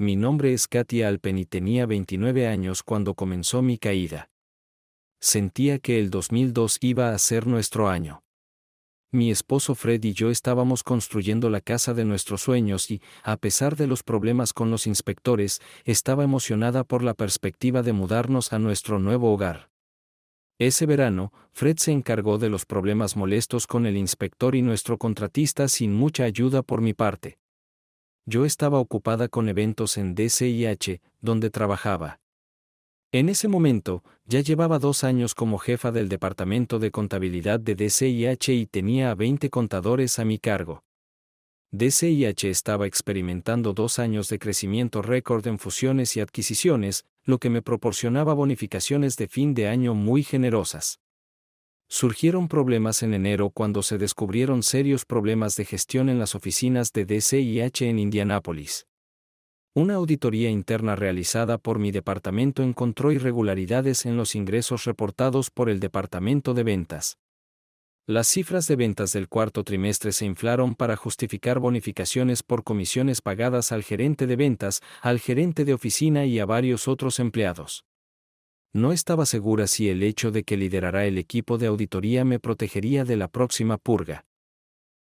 Mi nombre es Katy Alpen y tenía 29 años cuando comenzó mi caída. Sentía que el 2002 iba a ser nuestro año. Mi esposo Fred y yo estábamos construyendo la casa de nuestros sueños y, a pesar de los problemas con los inspectores, estaba emocionada por la perspectiva de mudarnos a nuestro nuevo hogar. Ese verano, Fred se encargó de los problemas molestos con el inspector y nuestro contratista sin mucha ayuda por mi parte. Yo estaba ocupada con eventos en DCIH, donde trabajaba. En ese momento, ya llevaba 2 años como jefa del departamento de contabilidad de DCIH y tenía a 20 contadores a mi cargo. DCIH estaba experimentando 2 años de crecimiento récord en fusiones y adquisiciones, lo que me proporcionaba bonificaciones de fin de año muy generosas. Surgieron problemas en enero cuando se descubrieron serios problemas de gestión en las oficinas de DCIH en Indianápolis. Una auditoría interna realizada por mi departamento encontró irregularidades en los ingresos reportados por el departamento de ventas. Las cifras de ventas del cuarto trimestre se inflaron para justificar bonificaciones por comisiones pagadas al gerente de ventas, al gerente de oficina y a varios otros empleados. No estaba segura si el hecho de que liderara el equipo de auditoría me protegería de la próxima purga.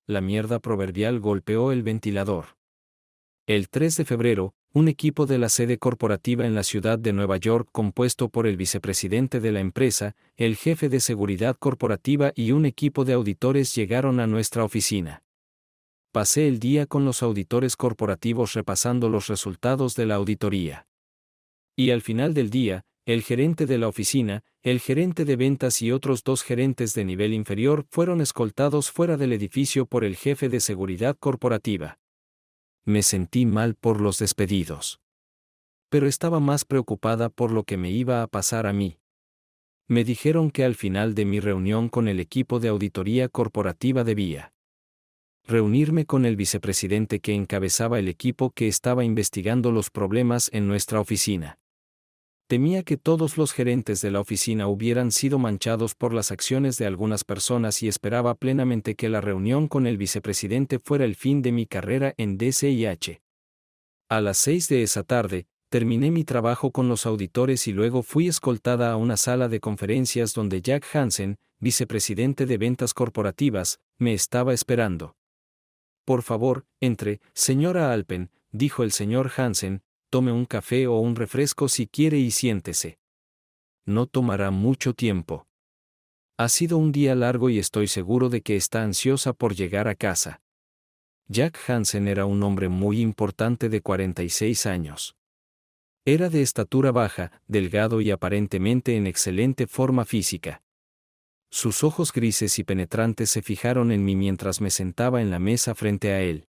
La mierda proverbial golpeó el ventilador. El 3 de febrero, un equipo de la sede corporativa en la ciudad de Nueva York compuesto por el vicepresidente de la empresa, el jefe de seguridad corporativa y un equipo de auditores llegaron a nuestra oficina. Pasé el día con los auditores corporativos repasando los resultados de la auditoría. Y al final del día, el gerente de la oficina, el gerente de ventas y otros 2 gerentes de nivel inferior fueron escoltados fuera del edificio por el jefe de seguridad corporativa. Me sentí mal por los despedidos. Pero estaba más preocupada por lo que me iba a pasar a mí. Me dijeron que al final de mi reunión con el equipo de auditoría corporativa debía reunirme con el vicepresidente que encabezaba el equipo que estaba investigando los problemas en nuestra oficina. Temía que todos los gerentes de la oficina hubieran sido manchados por las acciones de algunas personas y esperaba plenamente que la reunión con el vicepresidente fuera el fin de mi carrera en DCIH. A las 6 de esa tarde, terminé mi trabajo con los auditores y luego fui escoltada a una sala de conferencias donde Jack Hansen, vicepresidente de ventas corporativas, me estaba esperando. Por favor, entre, señora Alpen, dijo el señor Hansen, tome un café o un refresco si quiere y siéntese. No tomará mucho tiempo. Ha sido un día largo y estoy seguro de que está ansiosa por llegar a casa. Jack Hansen era un hombre muy importante de 46 años. Era de estatura baja, delgado y aparentemente en excelente forma física. Sus ojos grises y penetrantes se fijaron en mí mientras me sentaba en la mesa frente a él.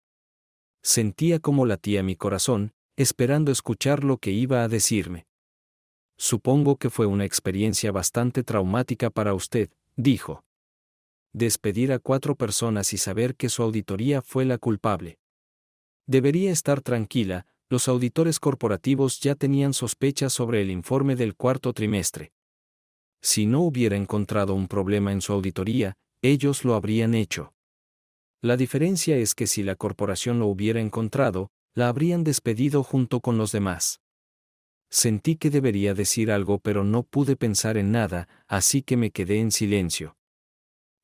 Sentía cómo latía mi corazón, esperando escuchar lo que iba a decirme. Supongo que fue una experiencia bastante traumática para usted, dijo. Despedir a 4 personas y saber que su auditoría fue la culpable. Debería estar tranquila, los auditores corporativos ya tenían sospechas sobre el informe del cuarto trimestre. Si no hubiera encontrado un problema en su auditoría, ellos lo habrían hecho. La diferencia es que si la corporación lo hubiera encontrado, la habrían despedido junto con los demás. Sentí que debería decir algo pero no pude pensar en nada, así que me quedé en silencio.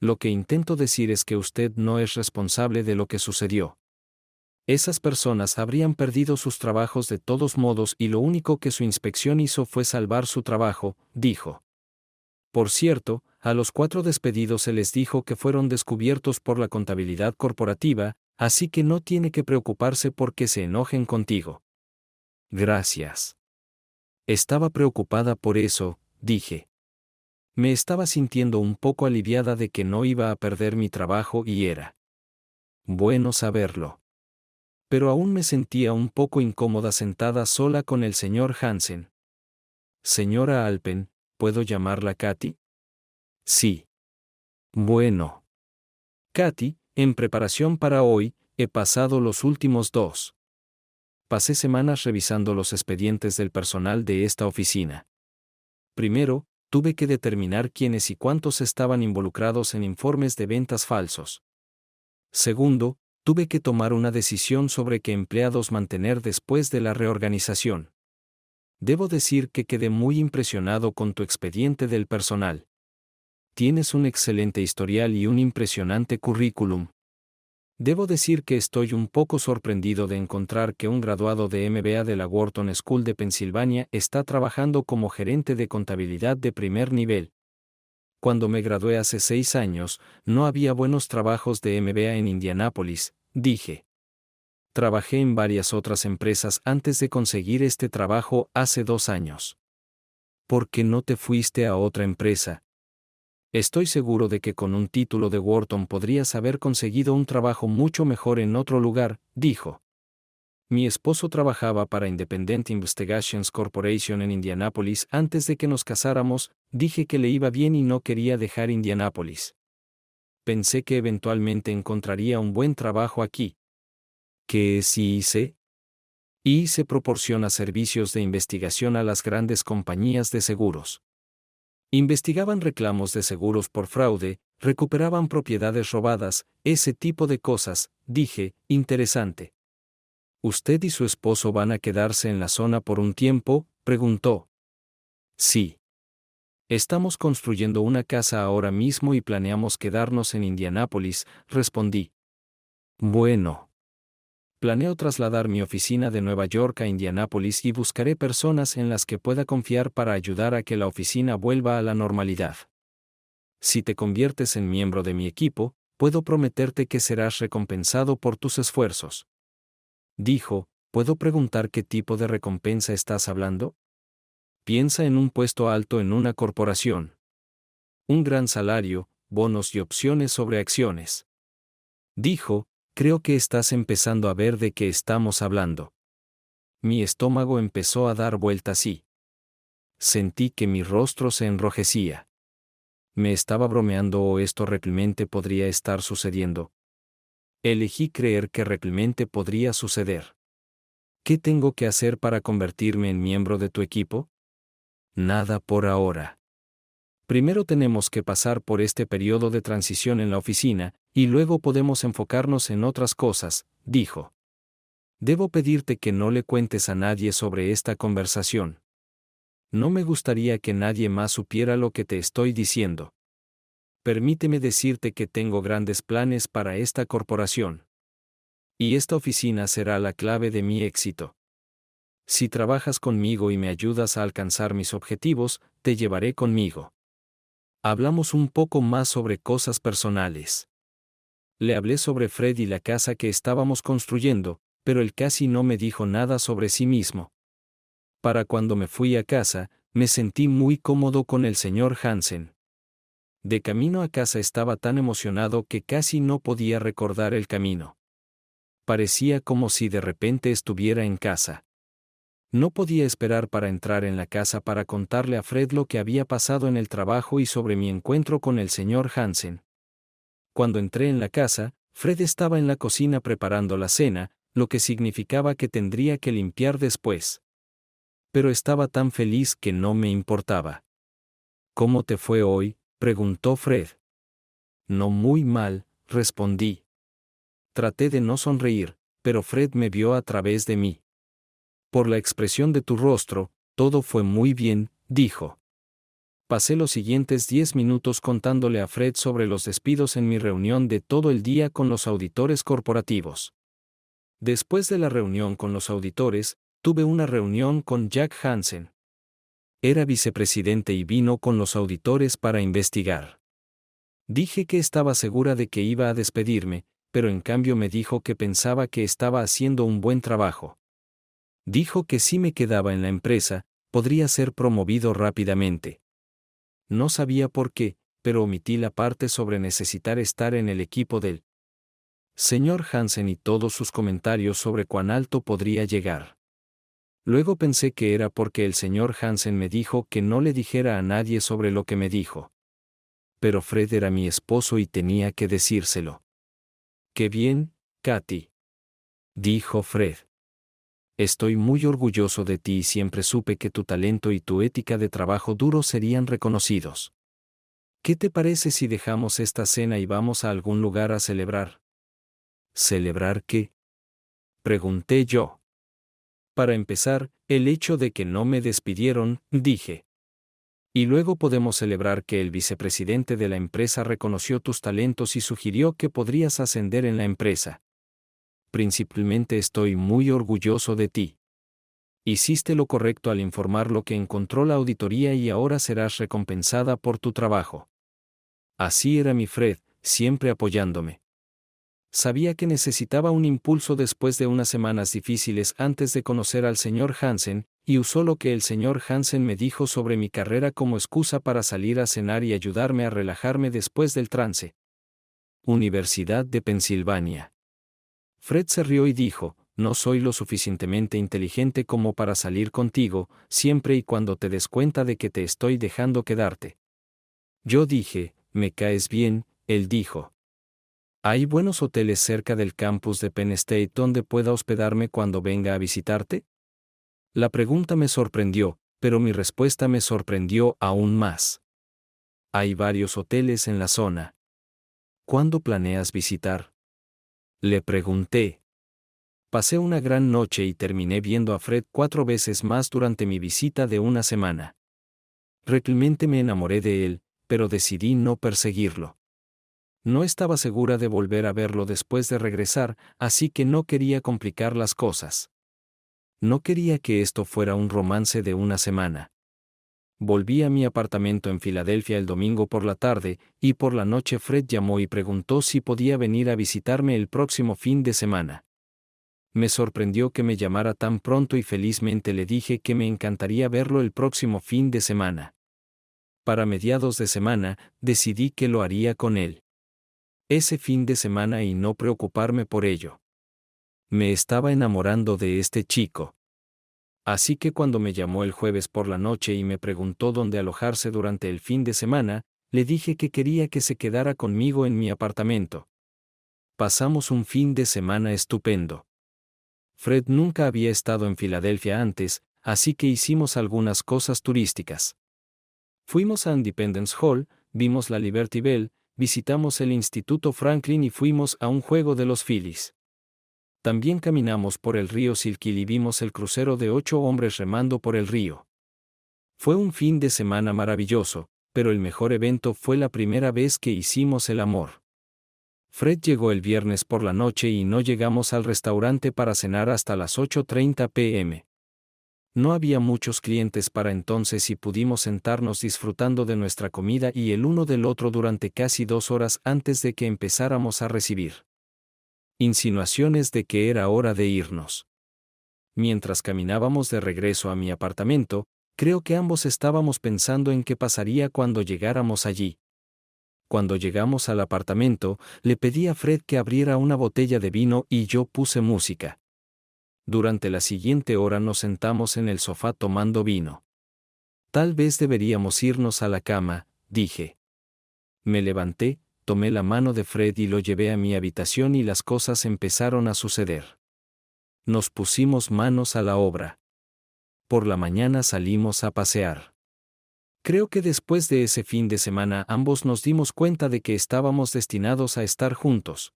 Lo que intento decir es que usted no es responsable de lo que sucedió. Esas personas habrían perdido sus trabajos de todos modos y lo único que su inspección hizo fue salvar su trabajo, dijo. Por cierto, a los 4 despedidos se les dijo que fueron descubiertos por la contabilidad corporativa, así que no tiene que preocuparse porque se enojen contigo. Gracias. Estaba preocupada por eso, dije. Me estaba sintiendo un poco aliviada de que no iba a perder mi trabajo y era bueno saberlo. Pero aún me sentía un poco incómoda sentada sola con el señor Hansen. Señora Alpen, ¿puedo llamarla Katy? Sí. Bueno. Katy, en preparación para hoy, he pasado los últimos 2. Pasé semanas revisando los expedientes del personal de esta oficina. Primero, tuve que determinar quiénes y cuántos estaban involucrados en informes de ventas falsos. Segundo, tuve que tomar una decisión sobre qué empleados mantener después de la reorganización. Debo decir que quedé muy impresionado con tu expediente del personal. Tienes un excelente historial y un impresionante currículum. Debo decir que estoy un poco sorprendido de encontrar que un graduado de MBA de la Wharton School de Pensilvania está trabajando como gerente de contabilidad de primer nivel. Cuando me gradué hace 6 años, no había buenos trabajos de MBA en Indianápolis, dije. Trabajé en varias otras empresas antes de conseguir este trabajo hace 2 años. ¿Por qué no te fuiste a otra empresa? Estoy seguro de que con un título de Wharton podrías haber conseguido un trabajo mucho mejor en otro lugar, dijo. Mi esposo trabajaba para Independent Investigations Corporation en Indianápolis antes de que nos casáramos. Dije que le iba bien y no quería dejar Indianápolis. Pensé que eventualmente encontraría un buen trabajo aquí. ¿Qué es IIC? IIC proporciona servicios de investigación a las grandes compañías de seguros. Investigaban reclamos de seguros por fraude, recuperaban propiedades robadas, ese tipo de cosas, dije, interesante. ¿Usted y su esposo van a quedarse en la zona por un tiempo?, preguntó. Sí. Estamos construyendo una casa ahora mismo y planeamos quedarnos en Indianápolis, respondí. Bueno. Planeo trasladar mi oficina de Nueva York a Indianápolis y buscaré personas en las que pueda confiar para ayudar a que la oficina vuelva a la normalidad. Si te conviertes en miembro de mi equipo, puedo prometerte que serás recompensado por tus esfuerzos. Dijo, ¿puedo preguntar qué tipo de recompensa estás hablando? Piensa en un puesto alto en una corporación. Un gran salario, bonos y opciones sobre acciones. Dijo, creo que estás empezando a ver de qué estamos hablando. Mi estómago empezó a dar vueltas y sentí que mi rostro se enrojecía. ¿Me estaba bromeando o esto realmente podría estar sucediendo? Elegí creer que realmente podría suceder. ¿Qué tengo que hacer para convertirme en miembro de tu equipo? Nada por ahora. Primero tenemos que pasar por este periodo de transición en la oficina, y luego podemos enfocarnos en otras cosas, dijo. Debo pedirte que no le cuentes a nadie sobre esta conversación. No me gustaría que nadie más supiera lo que te estoy diciendo. Permíteme decirte que tengo grandes planes para esta corporación. Y esta oficina será la clave de mi éxito. Si trabajas conmigo y me ayudas a alcanzar mis objetivos, te llevaré conmigo. Hablamos un poco más sobre cosas personales. Le hablé sobre Fred y la casa que estábamos construyendo, pero él casi no me dijo nada sobre sí mismo. Para cuando me fui a casa, me sentí muy cómodo con el señor Hansen. De camino a casa estaba tan emocionado que casi no podía recordar el camino. Parecía como si de repente estuviera en casa. No podía esperar para entrar en la casa para contarle a Fred lo que había pasado en el trabajo y sobre mi encuentro con el señor Hansen. Cuando entré en la casa, Fred estaba en la cocina preparando la cena, lo que significaba que tendría que limpiar después. Pero estaba tan feliz que no me importaba. ¿Cómo te fue hoy?, preguntó Fred. No muy mal, respondí. Traté de no sonreír, pero Fred me vio a través de mí. Por la expresión de tu rostro, todo fue muy bien, dijo. Pasé los siguientes 10 minutos contándole a Fred sobre los despidos en mi reunión de todo el día con los auditores corporativos. Después de la reunión con los auditores, tuve una reunión con Jack Hansen. Era vicepresidente y vino con los auditores para investigar. Dije que estaba segura de que iba a despedirme, pero en cambio me dijo que pensaba que estaba haciendo un buen trabajo. Dijo que si me quedaba en la empresa, podría ser promovido rápidamente. No sabía por qué, pero omití la parte sobre necesitar estar en el equipo del señor Hansen y todos sus comentarios sobre cuán alto podría llegar. Luego pensé que era porque el señor Hansen me dijo que no le dijera a nadie sobre lo que me dijo. Pero Fred era mi esposo y tenía que decírselo. «Qué bien, Katy», dijo Fred. Estoy muy orgulloso de ti y siempre supe que tu talento y tu ética de trabajo duro serían reconocidos. ¿Qué te parece si dejamos esta cena y vamos a algún lugar a celebrar? ¿Celebrar qué?, pregunté yo. Para empezar, el hecho de que no me despidieron, dije. Y luego podemos celebrar que el vicepresidente de la empresa reconoció tus talentos y sugirió que podrías ascender en la empresa. Principalmente estoy muy orgulloso de ti. Hiciste lo correcto al informar lo que encontró la auditoría y ahora serás recompensada por tu trabajo. Así era mi Fred, siempre apoyándome. Sabía que necesitaba un impulso después de unas semanas difíciles antes de conocer al señor Hansen, y usó lo que el señor Hansen me dijo sobre mi carrera como excusa para salir a cenar y ayudarme a relajarme después del trance. Universidad de Pensilvania. Fred se rió y dijo, no soy lo suficientemente inteligente como para salir contigo, siempre y cuando te des cuenta de que te estoy dejando quedarte. Yo dije, me caes bien, él dijo. ¿Hay buenos hoteles cerca del campus de Penn State donde pueda hospedarme cuando venga a visitarte? La pregunta me sorprendió, pero mi respuesta me sorprendió aún más. Hay varios hoteles en la zona. ¿Cuándo planeas visitar?, le pregunté. Pasé una gran noche y terminé viendo a Fred 4 veces más durante mi visita de una semana. Realmente me enamoré de él, pero decidí no perseguirlo. No estaba segura de volver a verlo después de regresar, así que no quería complicar las cosas. No quería que esto fuera un romance de una semana. Volví a mi apartamento en Filadelfia el domingo por la tarde, y por la noche Fred llamó y preguntó si podía venir a visitarme el próximo fin de semana. Me sorprendió que me llamara tan pronto y felizmente le dije que me encantaría verlo el próximo fin de semana. Para mediados de semana, decidí que lo haría con él. Ese fin de semana y no preocuparme por ello. Me estaba enamorando de este chico. Así que cuando me llamó el jueves por la noche y me preguntó dónde alojarse durante el fin de semana, le dije que quería que se quedara conmigo en mi apartamento. Pasamos un fin de semana estupendo. Fred nunca había estado en Filadelfia antes, así que hicimos algunas cosas turísticas. Fuimos a Independence Hall, vimos la Liberty Bell, visitamos el Instituto Franklin y fuimos a un juego de los Phillies. También caminamos por el río Silquil y vimos el crucero de 8 hombres remando por el río. Fue un fin de semana maravilloso, pero el mejor evento fue la primera vez que hicimos el amor. Fred llegó el viernes por la noche y no llegamos al restaurante para cenar hasta las 8:30 p.m. No había muchos clientes para entonces y pudimos sentarnos disfrutando de nuestra comida y el uno del otro durante casi 2 horas antes de que empezáramos a recibir insinuaciones de que era hora de irnos. Mientras caminábamos de regreso a mi apartamento, creo que ambos estábamos pensando en qué pasaría cuando llegáramos allí. Cuando llegamos al apartamento, le pedí a Fred que abriera una botella de vino y yo puse música. Durante la siguiente hora nos sentamos en el sofá tomando vino. Tal vez deberíamos irnos a la cama, dije. Me levanté, tomé la mano de Fred y lo llevé a mi habitación y las cosas empezaron a suceder. Nos pusimos manos a la obra. Por la mañana salimos a pasear. Creo que después de ese fin de semana ambos nos dimos cuenta de que estábamos destinados a estar juntos.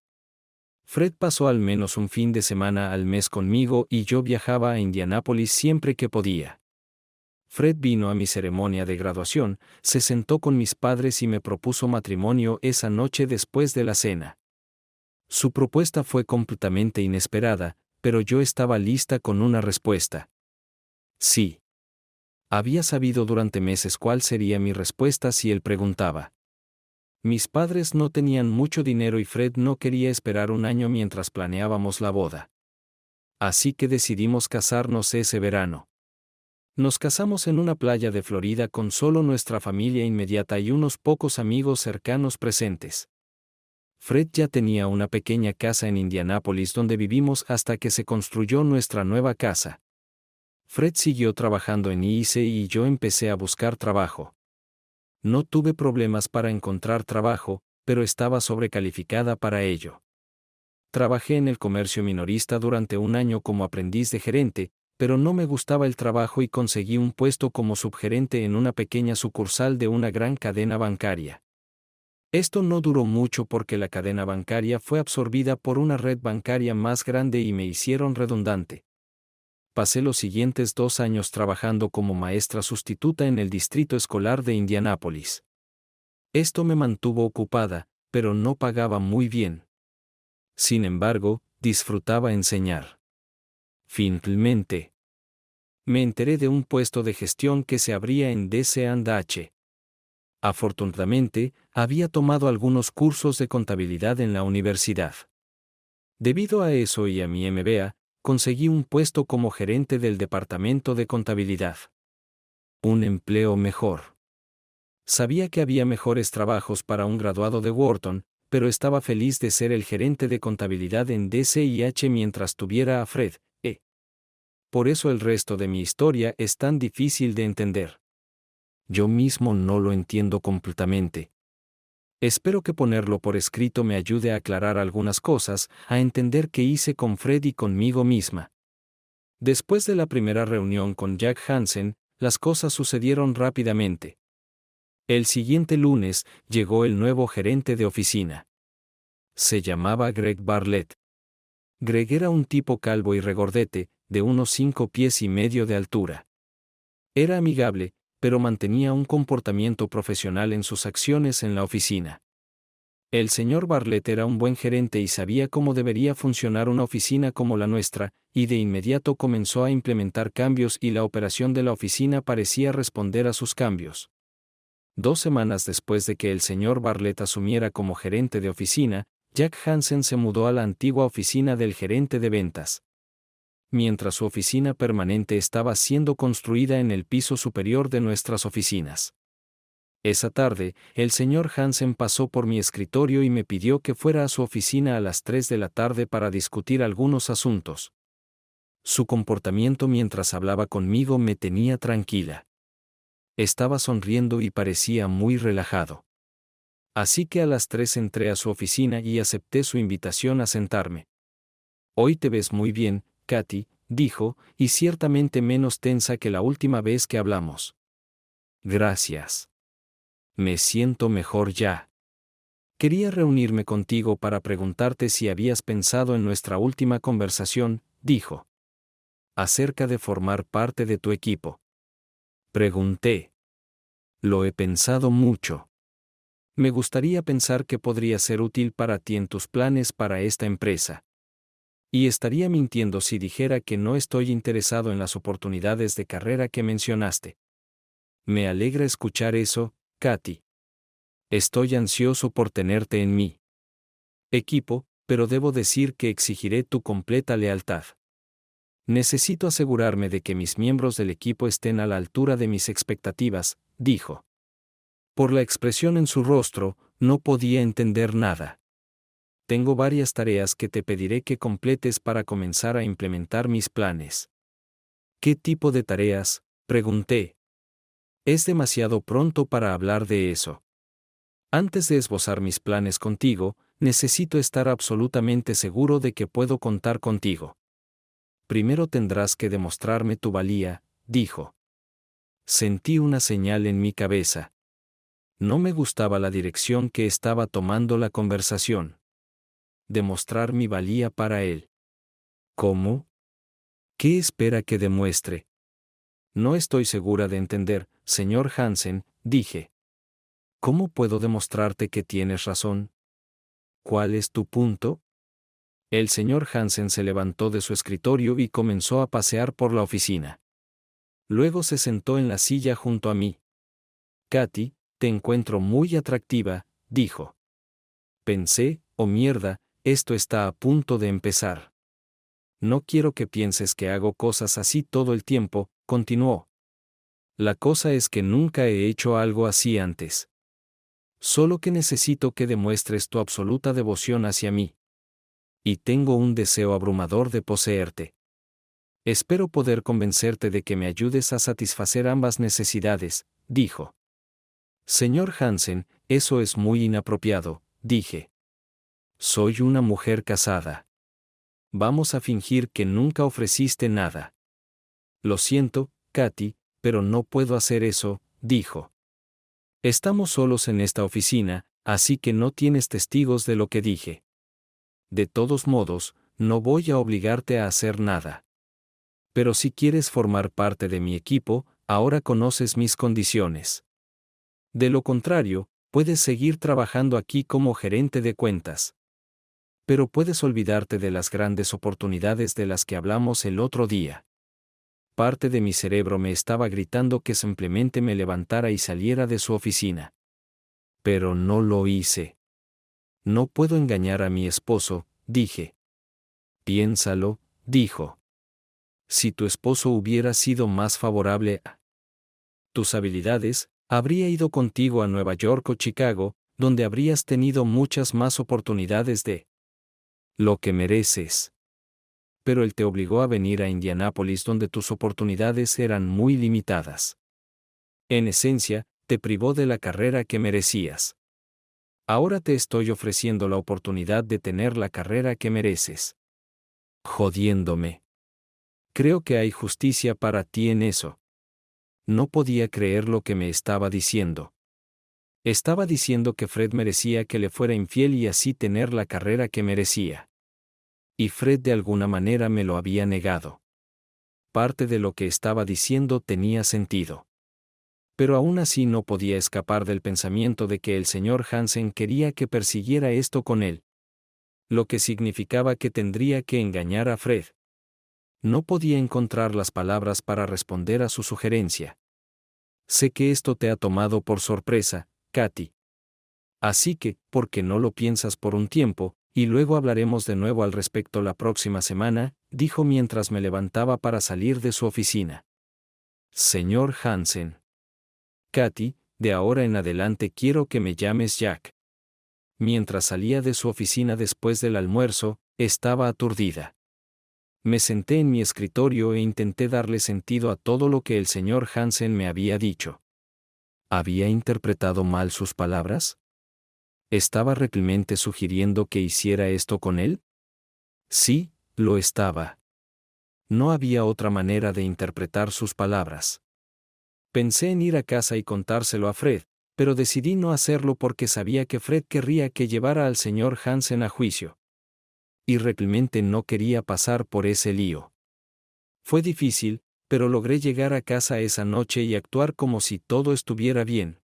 Fred pasó al menos un fin de semana al mes conmigo y yo viajaba a Indianápolis siempre que podía. Fred vino a mi ceremonia de graduación, se sentó con mis padres y me propuso matrimonio esa noche después de la cena. Su propuesta fue completamente inesperada, pero yo estaba lista con una respuesta. Sí. Había sabido durante meses cuál sería mi respuesta si él preguntaba. Mis padres no tenían mucho dinero y Fred no quería esperar un año mientras planeábamos la boda. Así que decidimos casarnos ese verano. Nos casamos en una playa de Florida con solo nuestra familia inmediata y unos pocos amigos cercanos presentes. Fred ya tenía una pequeña casa en Indianápolis donde vivimos hasta que se construyó nuestra nueva casa. Fred siguió trabajando en ICE y yo empecé a buscar trabajo. No tuve problemas para encontrar trabajo, pero estaba sobrecalificada para ello. Trabajé en el comercio minorista durante un año como aprendiz de gerente, pero no me gustaba el trabajo y conseguí un puesto como subgerente en una pequeña sucursal de una gran cadena bancaria. Esto no duró mucho porque la cadena bancaria fue absorbida por una red bancaria más grande y me hicieron redundante. Pasé los siguientes 2 años trabajando como maestra sustituta en el distrito escolar de Indianápolis. Esto me mantuvo ocupada, pero no pagaba muy bien. Sin embargo, disfrutaba enseñar. Finalmente, me enteré de un puesto de gestión que se abría en DC&H. Afortunadamente, había tomado algunos cursos de contabilidad en la universidad. Debido a eso y a mi MBA, conseguí un puesto como gerente del departamento de contabilidad. Un empleo mejor. Sabía que había mejores trabajos para un graduado de Wharton, pero estaba feliz de ser el gerente de contabilidad en DC&H mientras tuviera a Fred. Por eso el resto de mi historia es tan difícil de entender. Yo mismo no lo entiendo completamente. Espero que ponerlo por escrito me ayude a aclarar algunas cosas, a entender qué hice con Fred y conmigo misma. Después de la primera reunión con Jack Hansen, las cosas sucedieron rápidamente. El siguiente lunes, llegó el nuevo gerente de oficina. Se llamaba Greg Bartlett. Greg era un tipo calvo y regordete, de unos 5 pies y medio de altura. Era amigable, pero mantenía un comportamiento profesional en sus acciones en la oficina. El señor Bartlett era un buen gerente y sabía cómo debería funcionar una oficina como la nuestra, y de inmediato comenzó a implementar cambios y la operación de la oficina parecía responder a sus cambios. 2 semanas después de que el señor Bartlett asumiera como gerente de oficina, Jack Hansen se mudó a la antigua oficina del gerente de ventas. Mientras su oficina permanente estaba siendo construida en el piso superior de nuestras oficinas. Esa tarde, el señor Hansen pasó por mi escritorio y me pidió que fuera a su oficina a las 3 de la tarde para discutir algunos asuntos. Su comportamiento mientras hablaba conmigo me tenía tranquila. Estaba sonriendo y parecía muy relajado. Así que a las 3 entré a su oficina y acepté su invitación a sentarme. Hoy te ves muy bien, Katy, dijo, y ciertamente menos tensa que la última vez que hablamos. Gracias. Me siento mejor ya. Quería reunirme contigo para preguntarte si habías pensado en nuestra última conversación, dijo. Acerca de formar parte de tu equipo. Pregunté. Lo he pensado mucho. Me gustaría pensar que podría ser útil para ti en tus planes para esta empresa. Y estaría mintiendo si dijera que no estoy interesado en las oportunidades de carrera que mencionaste. Me alegra escuchar eso, Katy. Estoy ansioso por tenerte en mi equipo, pero debo decir que exigiré tu completa lealtad. Necesito asegurarme de que mis miembros del equipo estén a la altura de mis expectativas, dijo. Por la expresión en su rostro, no podía entender nada. Tengo varias tareas que te pediré que completes para comenzar a implementar mis planes. ¿Qué tipo de tareas?, pregunté. Es demasiado pronto para hablar de eso. Antes de esbozar mis planes contigo, necesito estar absolutamente seguro de que puedo contar contigo. Primero tendrás que demostrarme tu valía, dijo. Sentí una señal en mi cabeza. No me gustaba la dirección que estaba tomando la conversación. Demostrar mi valía para él. ¿Cómo? ¿Qué espera que demuestre? No estoy segura de entender, señor Hansen, dije. ¿Cómo puedo demostrarte que tienes razón? ¿Cuál es tu punto? El señor Hansen se levantó de su escritorio y comenzó a pasear por la oficina. Luego se sentó en la silla junto a mí. Katy, te encuentro muy atractiva, dijo. Pensé, oh mierda, esto está a punto de empezar. No quiero que pienses que hago cosas así todo el tiempo, continuó. La cosa es que nunca he hecho algo así antes. Solo que necesito que demuestres tu absoluta devoción hacia mí. Y tengo un deseo abrumador de poseerte. Espero poder convencerte de que me ayudes a satisfacer ambas necesidades, dijo. Señor Hansen, eso es muy inapropiado, dije. Soy una mujer casada. Vamos a fingir que nunca ofreciste nada. Lo siento, Katy, pero no puedo hacer eso, dijo. Estamos solos en esta oficina, así que no tienes testigos de lo que dije. De todos modos, no voy a obligarte a hacer nada. Pero si quieres formar parte de mi equipo, ahora conoces mis condiciones. De lo contrario, puedes seguir trabajando aquí como gerente de cuentas. Pero puedes olvidarte de las grandes oportunidades de las que hablamos el otro día. Parte de mi cerebro me estaba gritando que simplemente me levantara y saliera de su oficina. Pero no lo hice. No puedo engañar a mi esposo, dije. Piénsalo, dijo. Si tu esposo hubiera sido más favorable a tus habilidades, habría ido contigo a Nueva York o Chicago, donde habrías tenido muchas más oportunidades de lo que mereces. Pero él te obligó a venir a Indianápolis donde tus oportunidades eran muy limitadas. En esencia, te privó de la carrera que merecías. Ahora te estoy ofreciendo la oportunidad de tener la carrera que mereces. Jodiéndome. Creo que hay justicia para ti en eso. No podía creer lo que me estaba diciendo. Estaba diciendo que Fred merecía que le fuera infiel y así tener la carrera que merecía. Y Fred de alguna manera me lo había negado. Parte de lo que estaba diciendo tenía sentido. Pero aún así no podía escapar del pensamiento de que el señor Hansen quería que persiguiera esto con él. Lo que significaba que tendría que engañar a Fred. No podía encontrar las palabras para responder a su sugerencia. Sé que esto te ha tomado por sorpresa, Katy. Así que, ¿por qué no lo piensas por un tiempo, y luego hablaremos de nuevo al respecto la próxima semana?, dijo mientras me levantaba para salir de su oficina. Señor Hansen. Katy, de ahora en adelante quiero que me llames Jack. Mientras salía de su oficina después del almuerzo, estaba aturdida. Me senté en mi escritorio e intenté darle sentido a todo lo que el señor Hansen me había dicho. ¿Había interpretado mal sus palabras? ¿Estaba realmente sugiriendo que hiciera esto con él? Sí, lo estaba. No había otra manera de interpretar sus palabras. Pensé en ir a casa y contárselo a Fred, pero decidí no hacerlo porque sabía que Fred querría que llevara al señor Hansen a juicio. Y realmente no quería pasar por ese lío. Fue difícil, pero logré llegar a casa esa noche y actuar como si todo estuviera bien.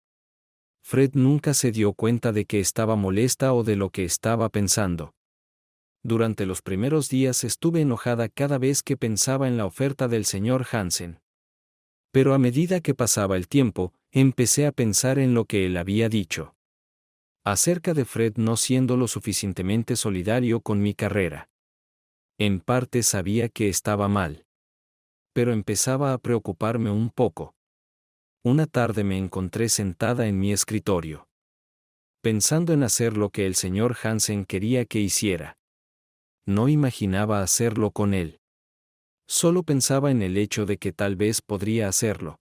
Fred nunca se dio cuenta de que estaba molesta o de lo que estaba pensando. Durante los primeros días estuve enojada cada vez que pensaba en la oferta del señor Hansen. Pero a medida que pasaba el tiempo, empecé a pensar en lo que él había dicho. Acerca de Fred no siendo lo suficientemente solidario con mi carrera. En parte sabía que estaba mal. Pero empezaba a preocuparme un poco. Una tarde me encontré sentada en mi escritorio, pensando en hacer lo que el señor Hansen quería que hiciera. No imaginaba hacerlo con él. Solo pensaba en el hecho de que tal vez podría hacerlo.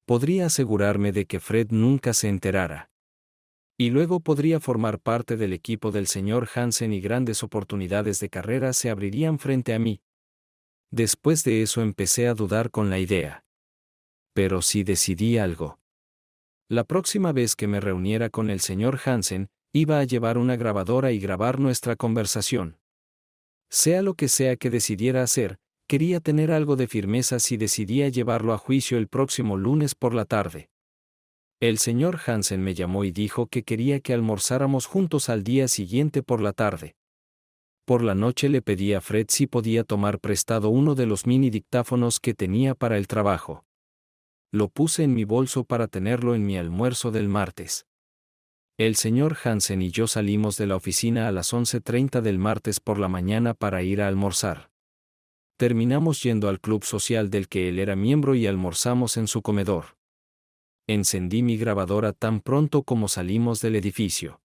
Podría asegurarme de que Fred nunca se enterara. Y luego podría formar parte del equipo del señor Hansen y grandes oportunidades de carrera se abrirían frente a mí. Después de eso empecé a dudar con la idea. Pero sí decidí algo. La próxima vez que me reuniera con el señor Hansen, iba a llevar una grabadora y grabar nuestra conversación. Sea lo que sea que decidiera hacer, quería tener algo de firmeza si decidía llevarlo a juicio el próximo lunes por la tarde. El señor Hansen me llamó y dijo que quería que almorzáramos juntos al día siguiente por la tarde. Por la noche le pedí a Fred si podía tomar prestado uno de los mini dictáfonos que tenía para el trabajo. Lo puse en mi bolso para tenerlo en mi almuerzo del martes. El señor Hansen y yo salimos de la oficina a las 11:30 del martes por la mañana para ir a almorzar. Terminamos yendo al club social del que él era miembro y almorzamos en su comedor. Encendí mi grabadora tan pronto como salimos del edificio.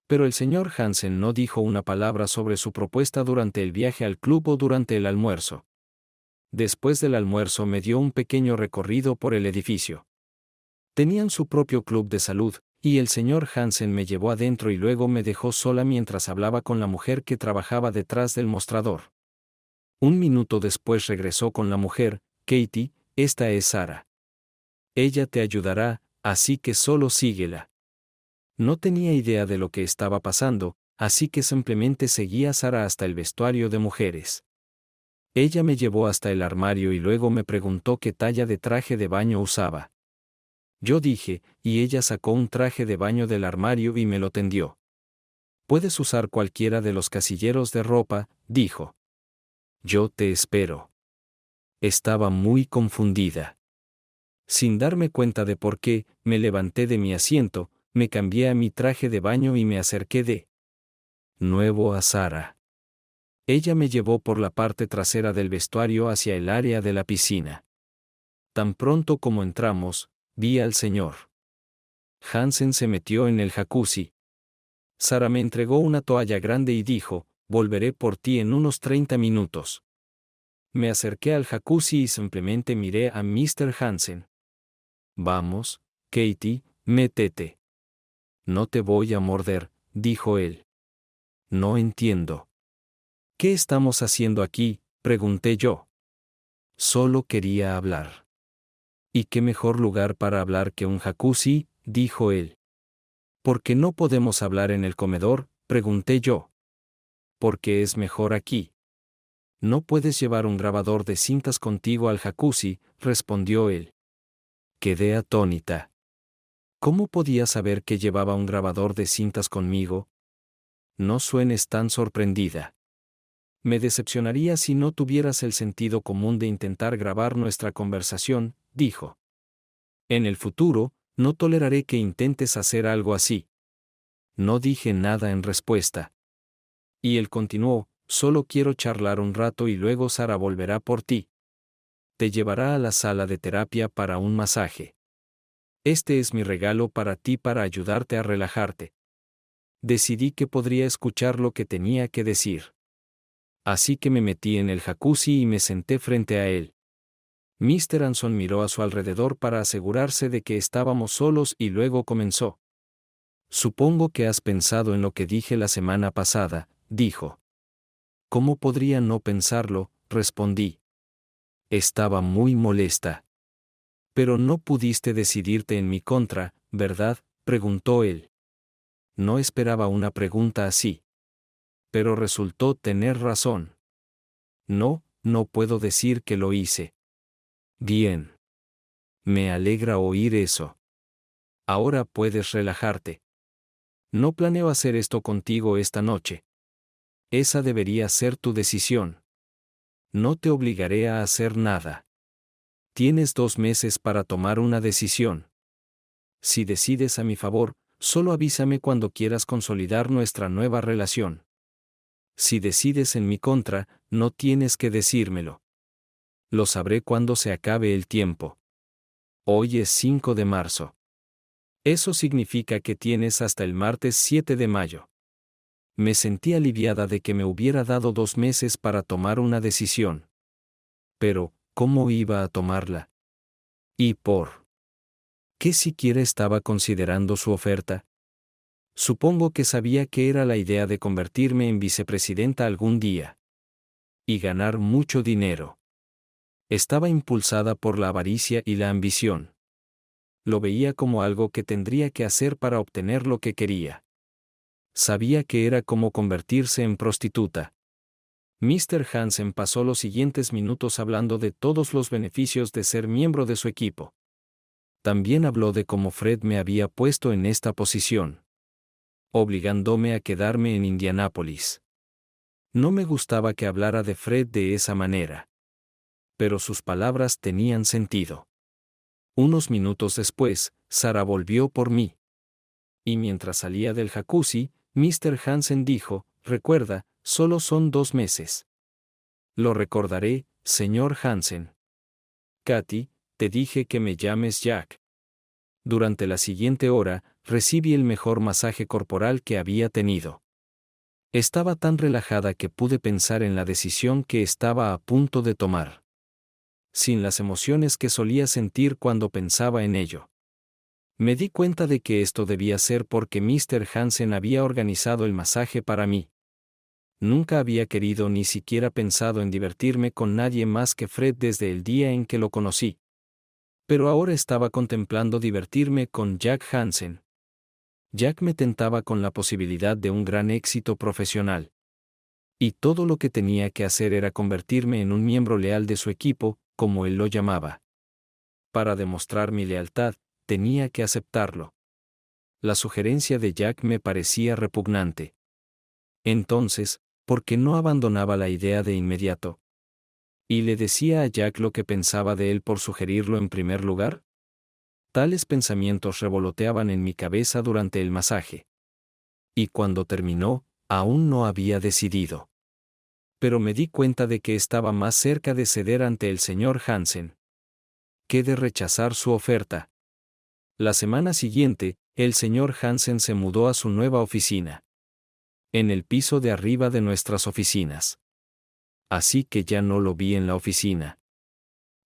Pero el señor Hansen no dijo una palabra sobre su propuesta durante el viaje al club o durante el almuerzo. Después del almuerzo me dio un pequeño recorrido por el edificio. Tenían su propio club de salud, y el señor Hansen me llevó adentro y luego me dejó sola mientras hablaba con la mujer que trabajaba detrás del mostrador. Un minuto después regresó con la mujer. Katy, esta es Sara. Ella te ayudará, así que solo síguela. No tenía idea de lo que estaba pasando, así que simplemente seguí a Sara hasta el vestuario de mujeres. Ella me llevó hasta el armario y luego me preguntó qué talla de traje de baño usaba. Yo dije, y ella sacó un traje de baño del armario y me lo tendió. Puedes usar cualquiera de los casilleros de ropa, dijo. Yo te espero. Estaba muy confundida. Sin darme cuenta de por qué, me levanté de mi asiento, me cambié a mi traje de baño y me acerqué de nuevo a Sara. Ella me llevó por la parte trasera del vestuario hacia el área de la piscina. Tan pronto como entramos, vi al señor Hansen se metió en el jacuzzi. Sara me entregó una toalla grande y dijo, volveré por ti en unos 30 minutos. Me acerqué al jacuzzi y simplemente miré a Mr. Hansen. Vamos, Katie, métete. No te voy a morder, dijo él. No entiendo. ¿Qué estamos haciendo aquí?, pregunté yo. Solo quería hablar. ¿Y qué mejor lugar para hablar que un jacuzzi?, dijo él. ¿Por qué no podemos hablar en el comedor?, pregunté yo. Porque es mejor aquí. No puedes llevar un grabador de cintas contigo al jacuzzi, respondió él. Quedé atónita. ¿Cómo podía saber que llevaba un grabador de cintas conmigo? No suenes tan sorprendida. Me decepcionaría si no tuvieras el sentido común de intentar grabar nuestra conversación, dijo. En el futuro, no toleraré que intentes hacer algo así. No dije nada en respuesta. Y él continuó, solo quiero charlar un rato y luego Sara volverá por ti. Te llevará a la sala de terapia para un masaje. Este es mi regalo para ti para ayudarte a relajarte. Decidí que podría escuchar lo que tenía que decir. Así que me metí en el jacuzzi y me senté frente a él. Mr. Hanson miró a su alrededor para asegurarse de que estábamos solos y luego comenzó. Supongo que has pensado en lo que dije la semana pasada, dijo. ¿Cómo podría no pensarlo?, respondí. Estaba muy molesta. Pero no pudiste decidirte en mi contra, ¿verdad?, preguntó él. No esperaba una pregunta así. Pero resultó tener razón. No, no puedo decir que lo hice. Bien. Me alegra oír eso. Ahora puedes relajarte. No planeo hacer esto contigo esta noche. Esa debería ser tu decisión. No te obligaré a hacer nada. Tienes 2 meses para tomar una decisión. Si decides a mi favor, solo avísame cuando quieras consolidar nuestra nueva relación. Si decides en mi contra, no tienes que decírmelo. Lo sabré cuando se acabe el tiempo. Hoy es 5 de marzo. Eso significa que tienes hasta el martes 7 de mayo. Me sentí aliviada de que me hubiera dado 2 meses para tomar una decisión. Pero, ¿cómo iba a tomarla? ¿Y por qué siquiera estaba considerando su oferta? Supongo que sabía que era la idea de convertirme en vicepresidenta algún día. Y ganar mucho dinero. Estaba impulsada por la avaricia y la ambición. Lo veía como algo que tendría que hacer para obtener lo que quería. Sabía que era como convertirse en prostituta. Mr. Hansen pasó los siguientes minutos hablando de todos los beneficios de ser miembro de su equipo. También habló de cómo Fred me había puesto en esta posición, obligándome a quedarme en Indianápolis. No me gustaba que hablara de Fred de esa manera. Pero sus palabras tenían sentido. Unos minutos después, Sara volvió por mí. Y mientras salía del jacuzzi, Mr. Hansen dijo, recuerda, solo son 2 meses. Lo recordaré, señor Hansen. Katy, te dije que me llames Jack. Durante la siguiente hora, recibí el mejor masaje corporal que había tenido. Estaba tan relajada que pude pensar en la decisión que estaba a punto de tomar. Sin las emociones que solía sentir cuando pensaba en ello. Me di cuenta de que esto debía ser porque Mr. Hansen había organizado el masaje para mí. Nunca había querido ni siquiera pensado en divertirme con nadie más que Fred desde el día en que lo conocí. Pero ahora estaba contemplando divertirme con Jack Hansen. Jack me tentaba con la posibilidad de un gran éxito profesional. Y todo lo que tenía que hacer era convertirme en un miembro leal de su equipo, como él lo llamaba. Para demostrar mi lealtad, tenía que aceptarlo. La sugerencia de Jack me parecía repugnante. Entonces, ¿por qué no abandonaba la idea de inmediato? ¿Y le decía a Jack lo que pensaba de él por sugerirlo en primer lugar? Tales pensamientos revoloteaban en mi cabeza durante el masaje. Y cuando terminó, aún no había decidido. Pero me di cuenta de que estaba más cerca de ceder ante el señor Hansen que de rechazar su oferta. La semana siguiente, el señor Hansen se mudó a su nueva oficina. En el piso de arriba de nuestras oficinas. Así que ya no lo vi en la oficina.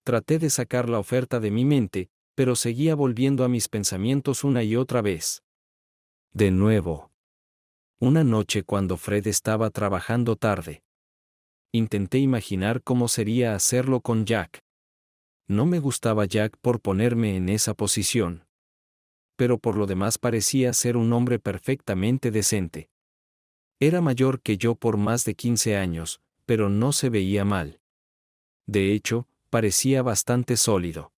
Traté de sacar la oferta de mi mente, pero seguía volviendo a mis pensamientos una y otra vez. De nuevo. Una noche cuando Fred estaba trabajando tarde. Intenté imaginar cómo sería hacerlo con Jack. No me gustaba Jack por ponerme en esa posición. Pero por lo demás parecía ser un hombre perfectamente decente. Era mayor que yo por más de 15 años, pero no se veía mal. De hecho, parecía bastante sólido.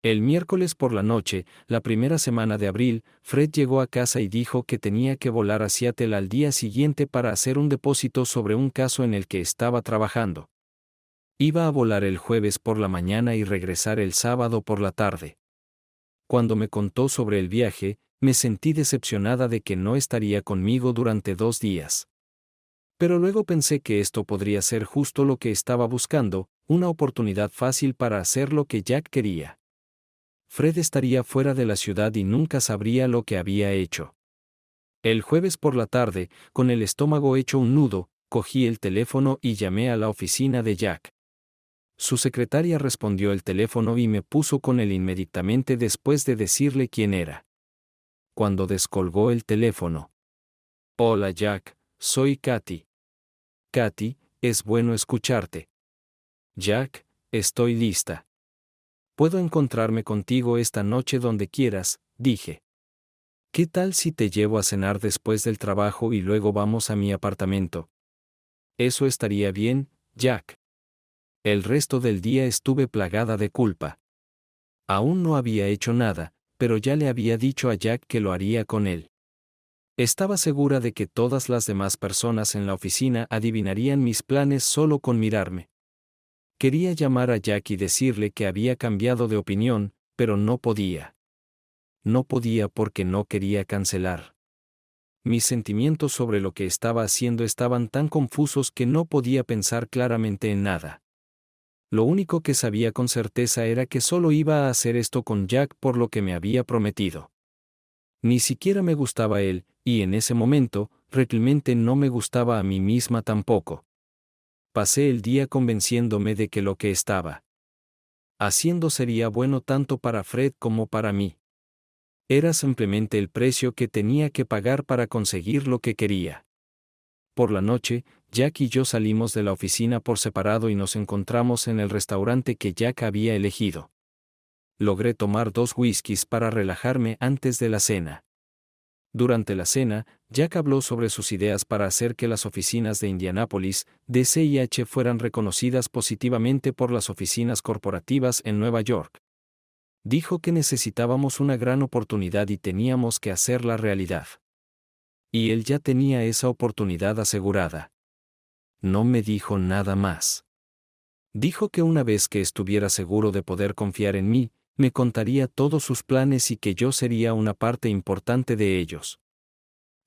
El miércoles por la noche, la primera semana de abril, Fred llegó a casa y dijo que tenía que volar a Seattle al día siguiente para hacer un depósito sobre un caso en el que estaba trabajando. Iba a volar el jueves por la mañana y regresar el sábado por la tarde. Cuando me contó sobre el viaje, me sentí decepcionada de que no estaría conmigo durante 2 días. Pero luego pensé que esto podría ser justo lo que estaba buscando, una oportunidad fácil para hacer lo que Jack quería. Fred estaría fuera de la ciudad y nunca sabría lo que había hecho. El jueves por la tarde, con el estómago hecho un nudo, cogí el teléfono y llamé a la oficina de Jack. Su secretaria respondió el teléfono y me puso con él inmediatamente después de decirle quién era. Cuando descolgó el teléfono. Hola Jack, soy Katy. Katy, es bueno escucharte. Jack, estoy lista. Puedo encontrarme contigo esta noche donde quieras, dije. ¿Qué tal si te llevo a cenar después del trabajo y luego vamos a mi apartamento? Eso estaría bien, Jack. El resto del día estuve plagada de culpa. Aún no había hecho nada, pero ya le había dicho a Jack que lo haría con él. Estaba segura de que todas las demás personas en la oficina adivinarían mis planes solo con mirarme. Quería llamar a Jack y decirle que había cambiado de opinión, pero no podía. No podía porque no quería cancelar. Mis sentimientos sobre lo que estaba haciendo estaban tan confusos que no podía pensar claramente en nada. Lo único que sabía con certeza era que solo iba a hacer esto con Jack por lo que me había prometido. Ni siquiera me gustaba él, y en ese momento, realmente no me gustaba a mí misma tampoco. Pasé el día convenciéndome de que lo que estaba haciendo sería bueno tanto para Fred como para mí. Era simplemente el precio que tenía que pagar para conseguir lo que quería. Por la noche, Jack y yo salimos de la oficina por separado y nos encontramos en el restaurante que Jack había elegido. Logré tomar 2 whiskies para relajarme antes de la cena. Durante la cena, Jack habló sobre sus ideas para hacer que las oficinas de Indianápolis, D.C.I.H. fueran reconocidas positivamente por las oficinas corporativas en Nueva York. Dijo que necesitábamos una gran oportunidad y teníamos que hacerla realidad. Y él ya tenía esa oportunidad asegurada. No me dijo nada más. Dijo que una vez que estuviera seguro de poder confiar en mí, me contaría todos sus planes y que yo sería una parte importante de ellos.